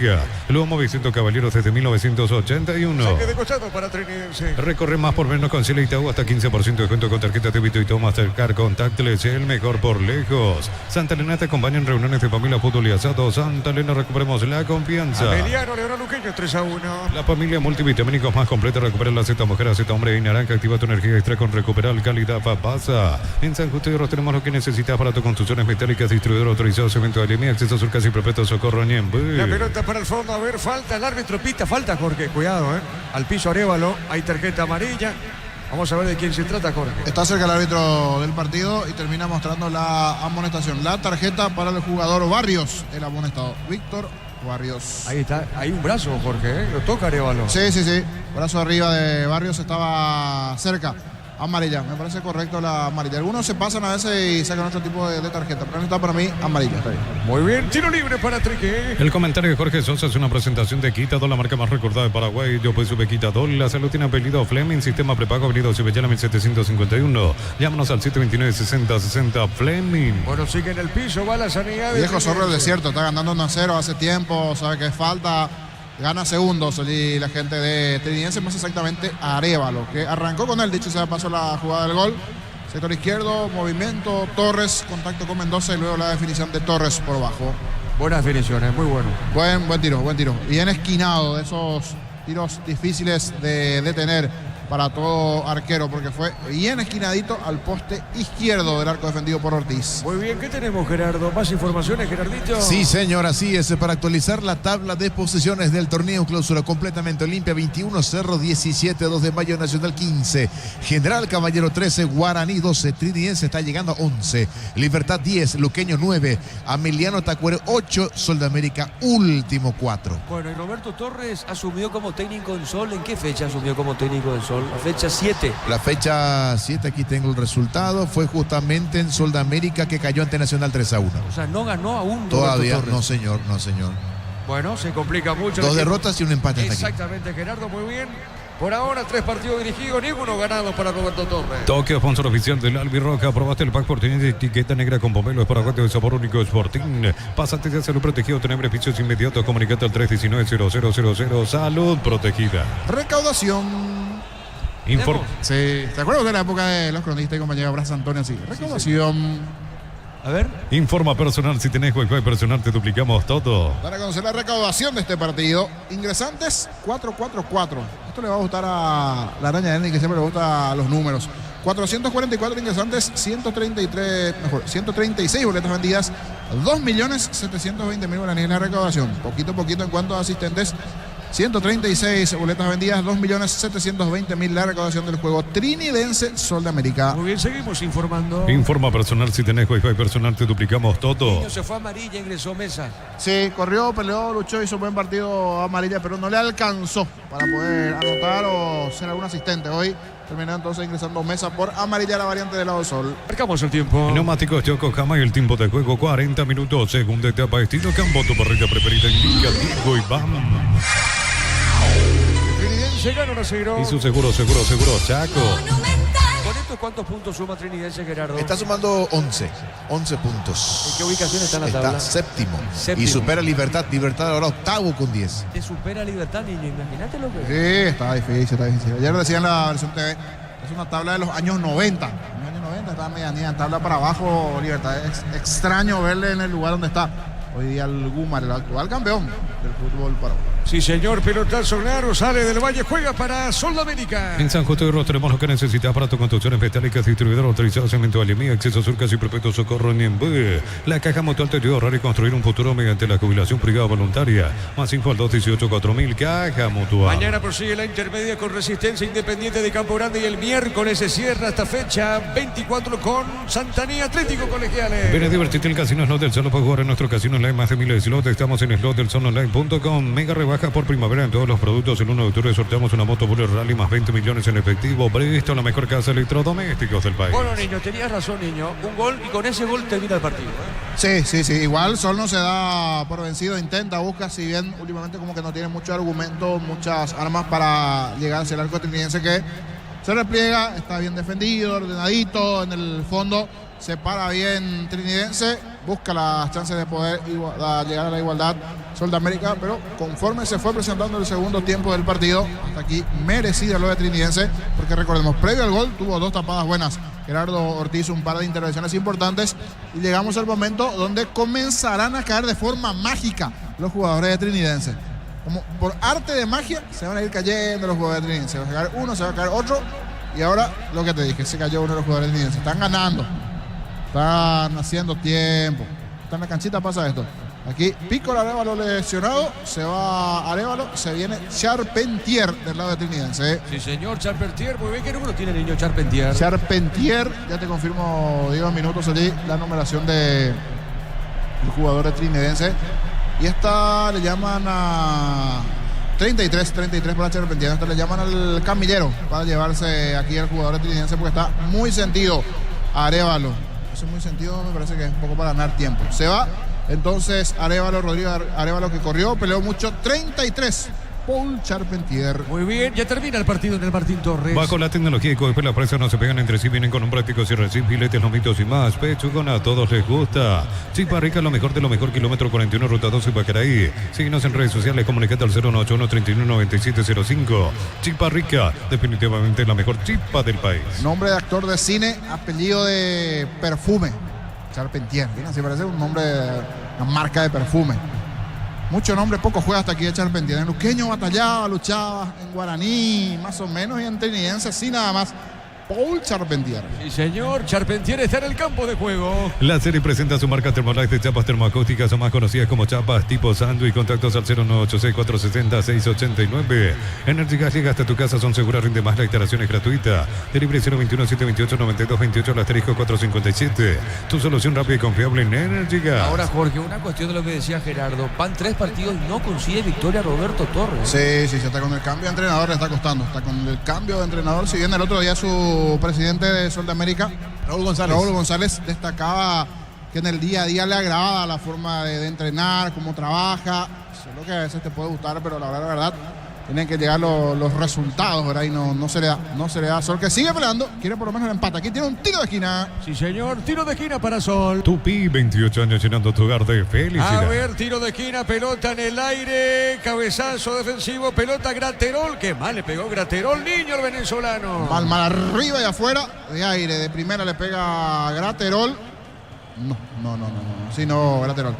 Lumo Vicente Caballeros desde 1981. Saque de costado para Trinidense. Recorre más por menos con Cielo Itaú, hasta 15% de descuento con tarjeta débito y todo Mastercard. Contactless, el mejor por lejos. Santa Elena te acompaña en reuniones de familia, fútbol y asado. Santa Elena, recuperemos la confianza. Ameliano le ganó a Luqueño 3-1. La familia multivitamínicos más completa. Recupera la Z mujer, Z hombre y naranja. Activa tu energía extra con Recuperar calidad Papasa. En San Justo de Ros tenemos lo que necesitas para tus construcciones metálicas. Distribuidor autorizado, Cemento de Alemia, acceso sur casi perpetuo, Socorro Ñemby. La pelota para el fondo, a ver, falta, el árbitro pita, falta Jorge, cuidado, al piso Arévalo, hay tarjeta amarilla. Vamos a ver de quién se trata, Jorge. Está cerca el árbitro del partido y termina mostrando la amonestación. La tarjeta para el jugador Barrios, el amonestado, Víctor Barrios. Ahí está, hay un brazo, Jorge, lo toca Arévalo. Sí. Brazo arriba de Barrios, estaba cerca. Amarilla, me parece correcto la amarilla. Algunos se pasan a veces y sacan otro tipo de tarjeta, pero está para mí amarilla. Está bien. Muy bien, tiro libre para Trique. El comentario de Jorge Sosa es una presentación de Quitadol, la marca más recordada de Paraguay. Yo pues sube Quitadol, la salud tiene apellido Fleming, sistema prepago, avenida Cibellana 1751. Llámanos al 729-6060 Fleming. Bueno, sigue en el piso, va la sanidad. Viejo zorro del desierto, está ganando 1-0 hace tiempo, sabe que falta. Gana segundos y la gente de Trinidense, más exactamente Arévalo, que arrancó con él, dicho sea de paso, la jugada del gol. Sector izquierdo, movimiento, Torres, contacto con Mendoza y luego la definición de Torres por abajo. Buenas definiciones, muy bueno. Buen tiro. Bien esquinado, de esos tiros difíciles de detener para todo arquero, porque fue bien esquinadito al poste izquierdo del arco defendido por Ortiz. Muy bien, ¿qué tenemos, Gerardo? ¿Más informaciones, Gerardito? Sí, señor, así es. Para actualizar la tabla de posiciones del torneo clausura completamente Olimpia 21, Cerro 17, 2 de Mayo Nacional 15, General Caballero 13, Guaraní 12, Trinidense está llegando a 11, Libertad 10, Luqueño 9, Ameliano Tacuero 8, Sol de América último 4. Bueno, y Roberto Torres asumió como técnico en Sol. ¿En qué fecha asumió como técnico en Sol? La fecha 7. La fecha 7, aquí tengo el resultado, fue justamente en Sol de América que cayó ante Nacional 3-1. O sea, no ganó aún todavía. Roberto Torres. No señor. Bueno, se complica mucho. 2 derrotas y un empate hasta exactamente, Gerardo, muy bien. Por ahora 3 partidos dirigidos, ninguno ganado para Roberto Torres. Toque, sponsor oficial del Albirroja. Aprobaste el pack por tener etiqueta negra con pomelo paraguayo de sabor único Sporting. Pásate de salud protegido, tener beneficios inmediatos. Comunicate al 319-0000. Salud protegida. Recaudación. Sí, ¿te acuerdas de la época de los cronistas y compañía Bras Antonio? Sí, recaudación. A ver. Informa personal, si tenés Wi-Fi personal te duplicamos todo. Para conocer la recaudación de este partido, ingresantes 444. Esto le va a gustar a la araña de Endy, que siempre le gusta los números. 444 ingresantes, 136 boletas vendidas, 2.720.000 guaraníes en la recaudación. Poquito a poquito en cuanto a asistentes 136 boletas vendidas, 2.720.000 la recaudación del juego trinidense Sol de América. Muy bien, seguimos informando. Informa personal, si tenés Wi-Fi personal te duplicamos todo. Niño se fue a amarilla, ingresó Mesa. Sí, corrió, peleó, luchó, hizo un buen partido amarilla, pero no le alcanzó para poder anotar o ser algún asistente. Hoy terminó entonces ingresando Mesa por amarilla la variante del lado Sol. Marcamos el tiempo. Neumáticos Yokohama y el tiempo de juego 40 minutos. Segunda etapa, estilo campo, tu parrilla preferida indica Diego Iván. Trinidense gana 1-0. Y su seguro, Chaco. ¿Con estos cuántos puntos suma Trinidense, Gerardo? Está sumando 11 puntos. ¿En qué ubicación está en la tabla? Está séptimo. Y supera Libertad ahora octavo con 10. Te supera Libertad, niño, imagínate lo que... Sí, está difícil. Ayer decían en la versión TV, es una tabla de los años 90. En los años 90 estaba medianía, en tabla para abajo, Libertad. Es extraño verle en el lugar donde está. Hoy día el Gumar, el actual campeón del fútbol paraguayo. Sí, señor, pelotazo claro, sale del Valle, juega para Sol de América. En San Justo de Ros tenemos lo que necesitas para tu construcciones metálicas, distribuidor autorizado, cemento Alemía, acceso surcas y perpetuo socorro Niembé. La Caja Mutual te ayuda a ahorrar y construir un futuro mediante la jubilación privada voluntaria. Más info al 218-4000, Caja Mutual. Mañana prosigue la intermedia con Resistencia Independiente de Campo Grande y el miércoles se cierra esta fecha 24 con Santanía Atlético Colegiales. Ven a divertirte el Casino Slot del Sol, puedes jugar en nuestro casino online más de miles de slots. Estamos en slotdelsononline.com. Mega rebaja por primavera en todos los productos. El 1 de octubre sorteamos una moto Bullet Rally más 20 millones en efectivo. Bristol, la mejor casa de electrodomésticos del país. Bueno, niño, tenías razón, niño. Un gol y con ese gol termina el partido. Sí. Igual Sol no se da por vencido, intenta, busca, si bien últimamente como que no tiene mucho argumento, muchas armas para llegar hacia el arco trinidense, que se repliega, está bien defendido, ordenadito, en el fondo se para bien Trinidense, busca las chances de poder llegar a la igualdad Sol de América, pero conforme se fue presentando el segundo tiempo del partido, hasta aquí merecida lo de Trinidense, porque recordemos, previo al gol tuvo 2 tapadas buenas, Gerardo Ortiz un par de intervenciones importantes, y llegamos al momento donde comenzarán a caer de forma mágica los jugadores de Trinidense. Como por arte de magia se van a ir cayendo los jugadores de Trinidense, se va a caer uno, se va a caer otro, y ahora lo que te dije, se cayó uno de los jugadores de Trinidense, están ganando. Están haciendo tiempo. Está en la canchita, pasa esto. Aquí Pico Arevalo lesionado. Se va Arevalo. Se viene Charpentier del lado de Trinidense. Sí, señor, Charpentier. Muy bien, ¿qué número tiene el niño Charpentier? Charpentier, ya te confirmo, digo en minutos allí, la numeración del jugador de Trinidense. Y esta le llaman a 33 para Charpentier. Esta le llaman al camillero para llevarse aquí al jugador de Trinidense porque está muy sentido Arevalo. Eso es muy sentido, me parece que es un poco para ganar tiempo. Se va entonces Arevalo, Rodrigo Arevalo, que corrió, peleó mucho, 33. Paul Charpentier. Muy bien, ya termina el partido en el Martín Torres. Bajo la tecnología y después las presas no se pegan entre sí, vienen con un práctico cierre sin filetes, lomitos y más. Pechugón a todos les gusta. Chipa Rica, lo mejor de lo mejor, kilómetro 41, ruta 12 Pacaraí. Síguenos en redes sociales, comunicate al 081-319705. Chipa Rica, definitivamente la mejor chipa del país. Nombre de actor de cine, apellido de perfume. Charpentier, así parece un nombre de una marca de perfume. Mucho nombre, poco juega hasta aquí de Charpentier. En luqueño batallaba, luchaba, en guaraní, más o menos, y en trinidense, sí, nada más. Paul Charpentier. Sí, señor, Charpentier está en el campo de juego. La serie presenta su marca Thermolife de chapas termoacústicas, son más conocidas como chapas tipo sándwich. Contactos al 0986-460-689. Energy Gas llega hasta tu casa, son seguras, rinde más, la instalación es gratuita. Delivery 021-728-9228 al asterisco 457. Tu solución rápida y confiable en Energy Gas. Ahora, Jorge, una cuestión de lo que decía Gerardo. Van 3 partidos y no consigue victoria Roberto Torres. Sí, está con el cambio de entrenador, le está costando. Está con el cambio de entrenador. Si bien el otro día su presidente de Sol de América, Raúl González, destacaba que en el día a día le agrada la forma de entrenar, cómo trabaja. Eso es lo que a veces te puede gustar, pero la verdad tienen que llegar los resultados, ¿verdad? Y no se le da. Sol, que sigue peleando, quiere por lo menos el empate. Aquí tiene un tiro de esquina. Sí, señor, tiro de esquina para Sol. Tupi, 28 años llenando tu hogar de felicidad. A ver, tiro de esquina, pelota en el aire, cabezazo defensivo, pelota Graterol. Qué mal le pegó Graterol, niño, el venezolano. Mal arriba y afuera, de aire, de primera le pega Graterol. No, Graterol.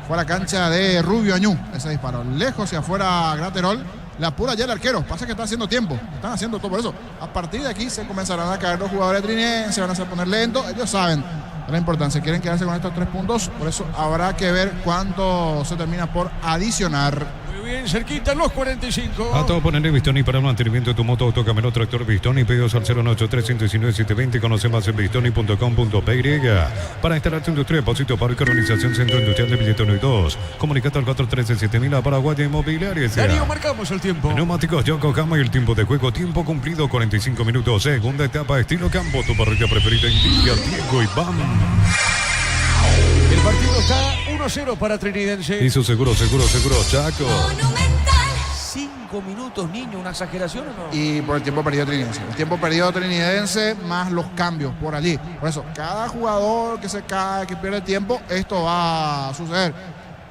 Fue a la cancha de Rubio Añú, ese disparo. Lejos y afuera Graterol. Le apura ya el arquero, pasa que está haciendo tiempo, están haciendo todo por eso. A partir de aquí se comenzarán a caer los jugadores trinidenses, se van a hacer poner lentos, ellos saben la importancia, quieren quedarse con estos 3 puntos, por eso habrá que ver cuánto se termina por adicionar. Muy bien, cerquita, los 45. A todo ponerle Bistoni para el mantenimiento de tu moto, auto, camioneta, tractor Bistoni. Pedidos al 093-119-720. Conoce más en bistoni.com.py. Para instalar tu industria, depósito, parque, organización, Centro Industrial de Billetón y 2. Comunicate al 413-7000 a Paraguay Inmobiliaria. Darío, marcamos el tiempo. Neumáticos Yokohama y el tiempo de juego. Tiempo cumplido, 45 minutos. Segunda etapa, estilo campo. Tu parrilla preferida indica Diego Iván. El partido está 1-0 para Trinidense. Hizo seguro, Chaco. 5 minutos, niño, ¿una exageración o no? Y por el tiempo perdido trinidense. El tiempo perdido trinidense más los cambios por allí. Por eso, cada jugador que se cae, que pierde tiempo, esto va a suceder.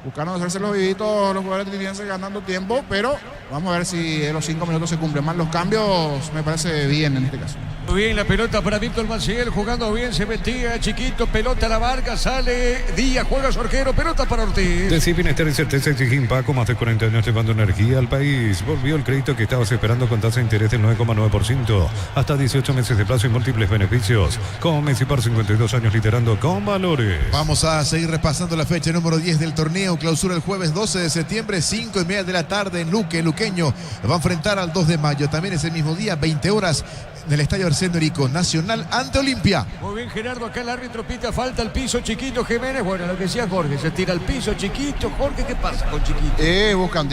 Buscaron hacerse los vivitos los jugadores trinidenses ganando tiempo, pero vamos a ver si en los 5 minutos se cumplen más los cambios. Me parece bien en este caso. Muy bien, la pelota para Víctor Maciel, jugando bien, se metía, Chiquito, pelota a la barca, sale Díaz, juega su arquero, pelota para Ortiz. Decir bienestar y certeza exige Paco, más de 40 años llevando energía al país. Volvió el crédito que estabas esperando con tasa de interés del 9,9%, hasta 18 meses de plazo y múltiples beneficios. Como Messi por 52 años liderando con valores. Vamos a seguir repasando la fecha número 10 del torneo. Clausura el jueves 12 de septiembre, 5:30 de la tarde en Luque. Luqueño va a enfrentar al 2 de mayo. También ese mismo día, 20 horas, en el estadio Arsenio Rico, Nacional ante Olimpia. Muy bien, Gerardo, acá el árbitro pita falta al piso, Chiquito Jiménez. Bueno, lo que decía Jorge, se tira al piso, Chiquito. Jorge, ¿qué pasa con Chiquito? Buscan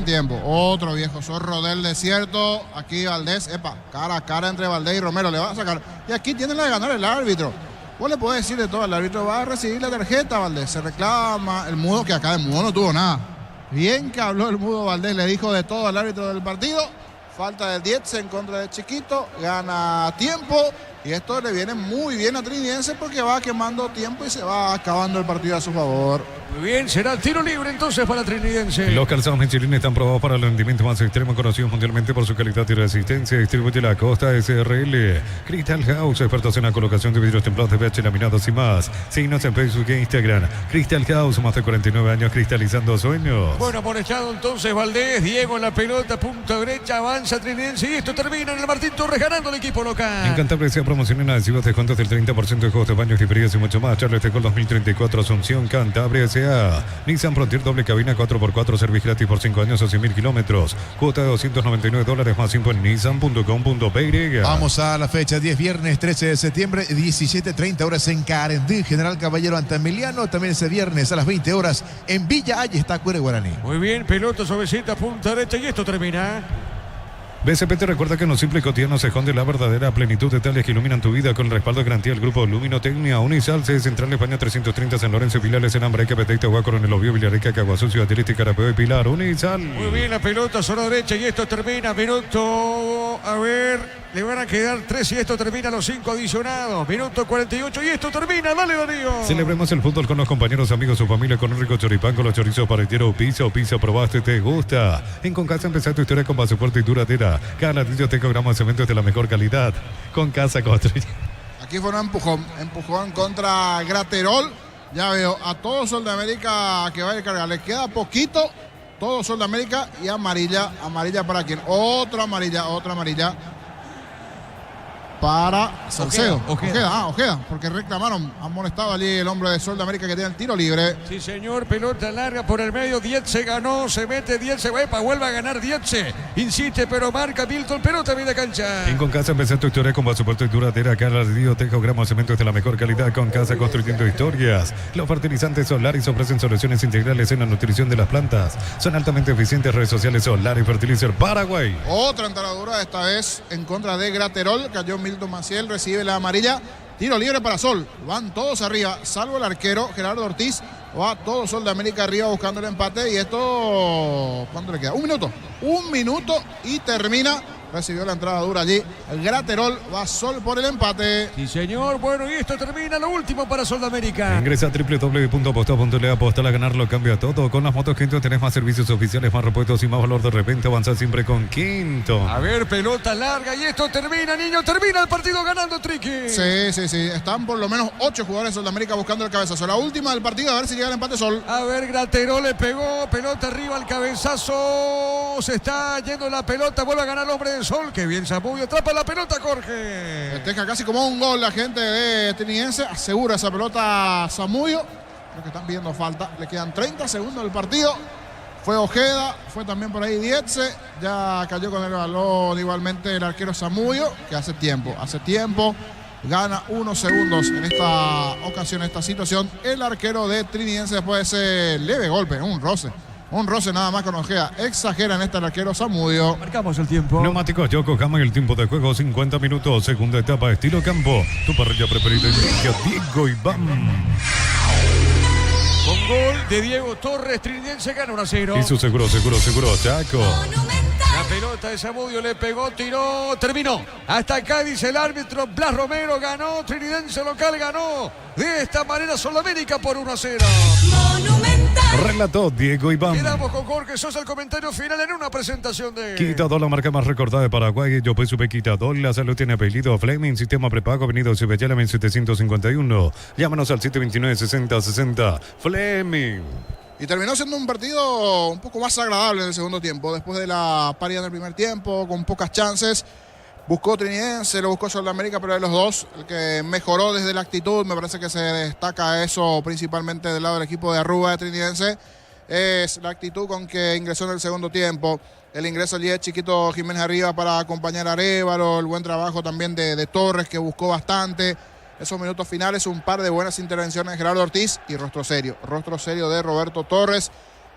tiempo. Otro viejo zorro del desierto. Aquí Valdés, cara a cara entre Valdés y Romero, le va a sacar. Y aquí tiene la de ganar el árbitro. Vos le podés decir de todo, el árbitro va a recibir la tarjeta, Valdés. Se reclama el mudo, que acá el mudo no tuvo nada. Bien que habló el mudo Valdés, le dijo de todo al árbitro del partido. Falta de Dietz en contra de Chiquito, gana tiempo y esto le viene muy bien a Trinidense porque va quemando tiempo y se va acabando el partido a su favor. Muy bien, será tiro libre entonces para Trinidense. Los calzados Michelin están probados para el rendimiento más extremo, conocidos mundialmente por su calidad y resistencia. Distribuye la Costa SRL. Crystal House, expertos en la colocación de vidrios templados de pH laminados y más. Síguenos en Facebook e Instagram. Crystal House, más de 49 años cristalizando sueños. Bueno, amonestado entonces Valdés, Diego en la pelota, punta derecha, avanza Trinidense y esto termina en el Martín Torres ganando el equipo local. En Cantabria se promocionan adhesivos, descuentos del 30% de juegos de baños y fríos y mucho más. Charles de Gol 2034, Asunción, Cantabria S.A. Nissan Frontier doble cabina 4x4, servicio gratis por 5 años o 100.000 kilómetros. Cuota de $299 más info en nissan.com.py. Vamos a la fecha 10, viernes 13 de septiembre, 17:30 horas en Carendí, General Caballero ante Emiliano. También ese viernes a las 20 horas en Villa Ayestá, Cuere Guaraní. Muy bien, pelota suavecita, punta derecha y esto termina. BCP te recuerda que en lo simple y cotidiano se esconde la verdadera plenitud de detalles que iluminan tu vida con el respaldo de garantía del grupo Luminotecnia. Unisal, sede central España 330, San Lorenzo, Pilares, en Ambreca, Peteita, Huácoro, en el Obvio, Villareca, Caguazú, Atleti, Carapeo y Pilar. Unisal. Muy bien, la pelota zona derecha y esto termina. Minuto, a ver, le van a quedar 3 y esto termina los 5 adicionados. Minuto 48 y esto termina. Dale, Darío. Celebremos el fútbol con los compañeros, amigos o familia con un rico choripán, con los chorizos paretero o pizza, probaste, te gusta. En Concasa empezá tu historia con pasaporte y duradera. Cada ladrillo tengo gramos de cemento de la mejor calidad. Con Casa construye. Aquí fue un empujón contra Graterol. Ya veo a todo Sol de América que va a ir a cargar. Le queda poquito. Todo Sol de América y amarilla. ¿Amarilla para quién? Otra amarilla. Para Salcedo. Ojeda, porque reclamaron, han molestado allí el hombre de Sol de América que tiene el tiro libre. Sí, señor, pelota larga por el medio, Dietze ganó, se mete Dietze, vuelve a ganar Dietze, insiste, pero marca Milton, pelota media cancha. En Concasa empezó tu historia con pasaporte y duradera, cada ladrillo tengo gramos de cemento de la mejor calidad. Concasa construyendo historias. Los fertilizantes Solaris ofrecen soluciones integrales en la nutrición de las plantas. Son altamente eficientes. Redes sociales Solaris Fertilizer Paraguay. Otra entaradura, esta vez en contra de Graterol, cayó Milton Maciel, recibe la amarilla, tiro libre para Sol, van todos arriba, salvo el arquero Gerardo Ortiz, va todo Sol de América arriba buscando el empate y esto, ¿cuánto le queda? Un minuto y termina. Recibió la entrada dura allí. El Graterol va Sol por el empate. Sí, señor. Bueno, y esto termina lo último para Sol de América. Ingresa a www.aposta.le. Apostar a ganar lo cambia todo. Con las motos Quinto tenés más servicios oficiales, más repuestos y más valor de repente. Avanzar siempre con Quinto. A ver, pelota larga y esto termina, niño. Termina el partido ganando Triqui. Sí. Están por lo menos 8 jugadores de Sol de América buscando el cabezazo. La última del partido, a ver si llega el empate Sol. A ver, Graterol le pegó. Pelota arriba al cabezazo. Se está yendo la pelota. Vuelve a ganar el hombre de Sol. Que bien Zamudio. Atrapa la pelota, Jorge. Festeja casi como un gol la gente de Trinidense. Asegura esa pelota Zamudio. Creo que están viendo falta. Le quedan 30 segundos del partido. Fue Ojeda, fue también por ahí Dietze, ya cayó con el balón igualmente el arquero Zamudio, que hace tiempo, gana unos segundos en esta ocasión, esta situación, el arquero de Trinidense después de ese leve golpe, un roce nada más con Ojeda, exagera en el arquero Zamudio. Marcamos el tiempo. Neumáticos Yokohama, el tiempo de juego 50 minutos, segunda etapa estilo campo, tu parrilla preferida en Ligia, Diego Iván. Con gol de Diego Torres, Trinidense gana 1-0. Y su seguro, Chaco. La pelota de Zamudio le pegó, tiró, terminó. Hasta acá dice el árbitro, Blas Romero ganó, Trinidense local ganó. De esta manera Sudamérica por 1-0. Relató Diego Iván. Quedamos con Jorge Sosa, el comentario final en una presentación de... Quitador, la marca más recordada de Paraguay. Yo pues supe Quitador. La salud tiene apellido Fleming. Sistema prepago. Avenida Cibellala 1751. Llámanos al 729-6060. Fleming. Y terminó siendo un partido un poco más agradable en el segundo tiempo. Después de la paridad del primer tiempo, con pocas chances. Buscó Trinidense, lo buscó Sudamérica, pero de los dos, el que mejoró desde la actitud, me parece que se destaca eso principalmente del lado del equipo de Arruga de Trinidense, es la actitud con que ingresó en el segundo tiempo. El ingreso allí de Chiquito Jiménez arriba para acompañar a Arévalo, el buen trabajo también de Torres, que buscó bastante. Esos minutos finales, un par de buenas intervenciones de Gerardo Ortiz y rostro serio de Roberto Torres,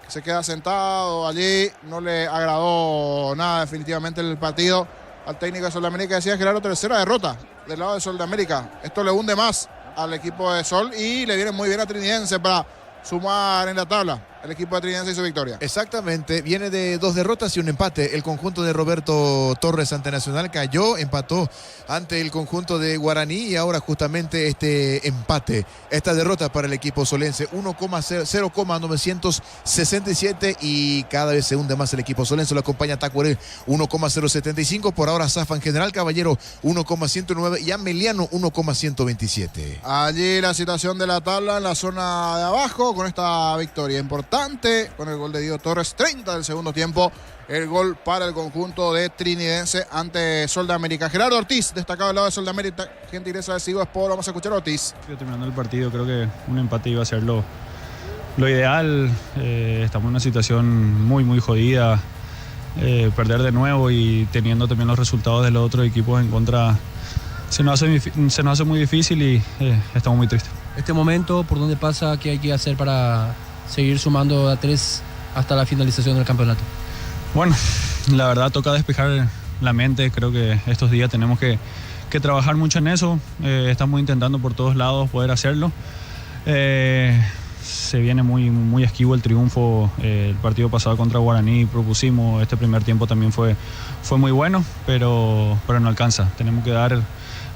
que se queda sentado allí, no le agradó nada definitivamente el partido al técnico de Sol de América. Decía Gerardo, tercera derrota del lado de Sol de América. Esto le hunde más al equipo de Sol y le viene muy bien a Trinidense para sumar en la tabla el equipo de Trinidense y su victoria. Exactamente, viene de 2 derrotas y un empate. El conjunto de Roberto Torres ante Nacional cayó, empató ante el conjunto de Guaraní y ahora justamente este empate, esta derrota para el equipo solense, 0,967 y cada vez se hunde más el equipo solense. Lo acompaña Tacuarel 1,075, por ahora zafan General Caballero 1,109 y Ameliano 1,127. Allí la situación de la tabla en la zona de abajo con esta victoria importante, con el gol de Diego Torres, 30 del segundo tiempo, el gol para el conjunto de Trinidense ante Sol de América. Gerardo Ortiz, destacado al lado de Sol de América, gentileza de Sigo Sport. Vamos a escuchar a Ortiz. Terminando el partido, creo que un empate iba a ser lo ideal. Estamos en una situación muy jodida. Perder de nuevo y teniendo también los resultados de los otros equipos en contra, se nos hace muy difícil y estamos muy tristes. Este momento, ¿por dónde pasa? ¿Qué hay que hacer para seguir sumando a 3 hasta la finalización del campeonato? Bueno, la verdad toca despejar la mente. Creo que estos días tenemos que trabajar mucho en eso. Estamos intentando por todos lados poder hacerlo. Se viene muy esquivo el triunfo. El partido pasado contra Guaraní propusimos. Este primer tiempo también fue muy bueno, pero no alcanza. Tenemos que dar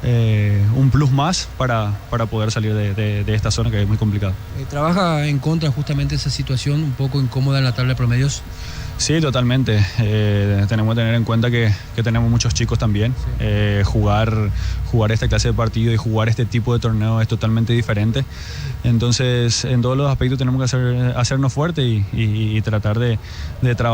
un plus más para poder salir de esta zona que es muy complicada. ¿Trabaja en contra justamente esa situación un poco incómoda en la tabla de promedios? Sí, totalmente. Tenemos que tener en cuenta que tenemos muchos chicos también. Sí. Jugar esta clase de partido y jugar este tipo de torneo es totalmente diferente. Entonces, en todos los aspectos tenemos que hacernos fuertes y tratar de trabajar.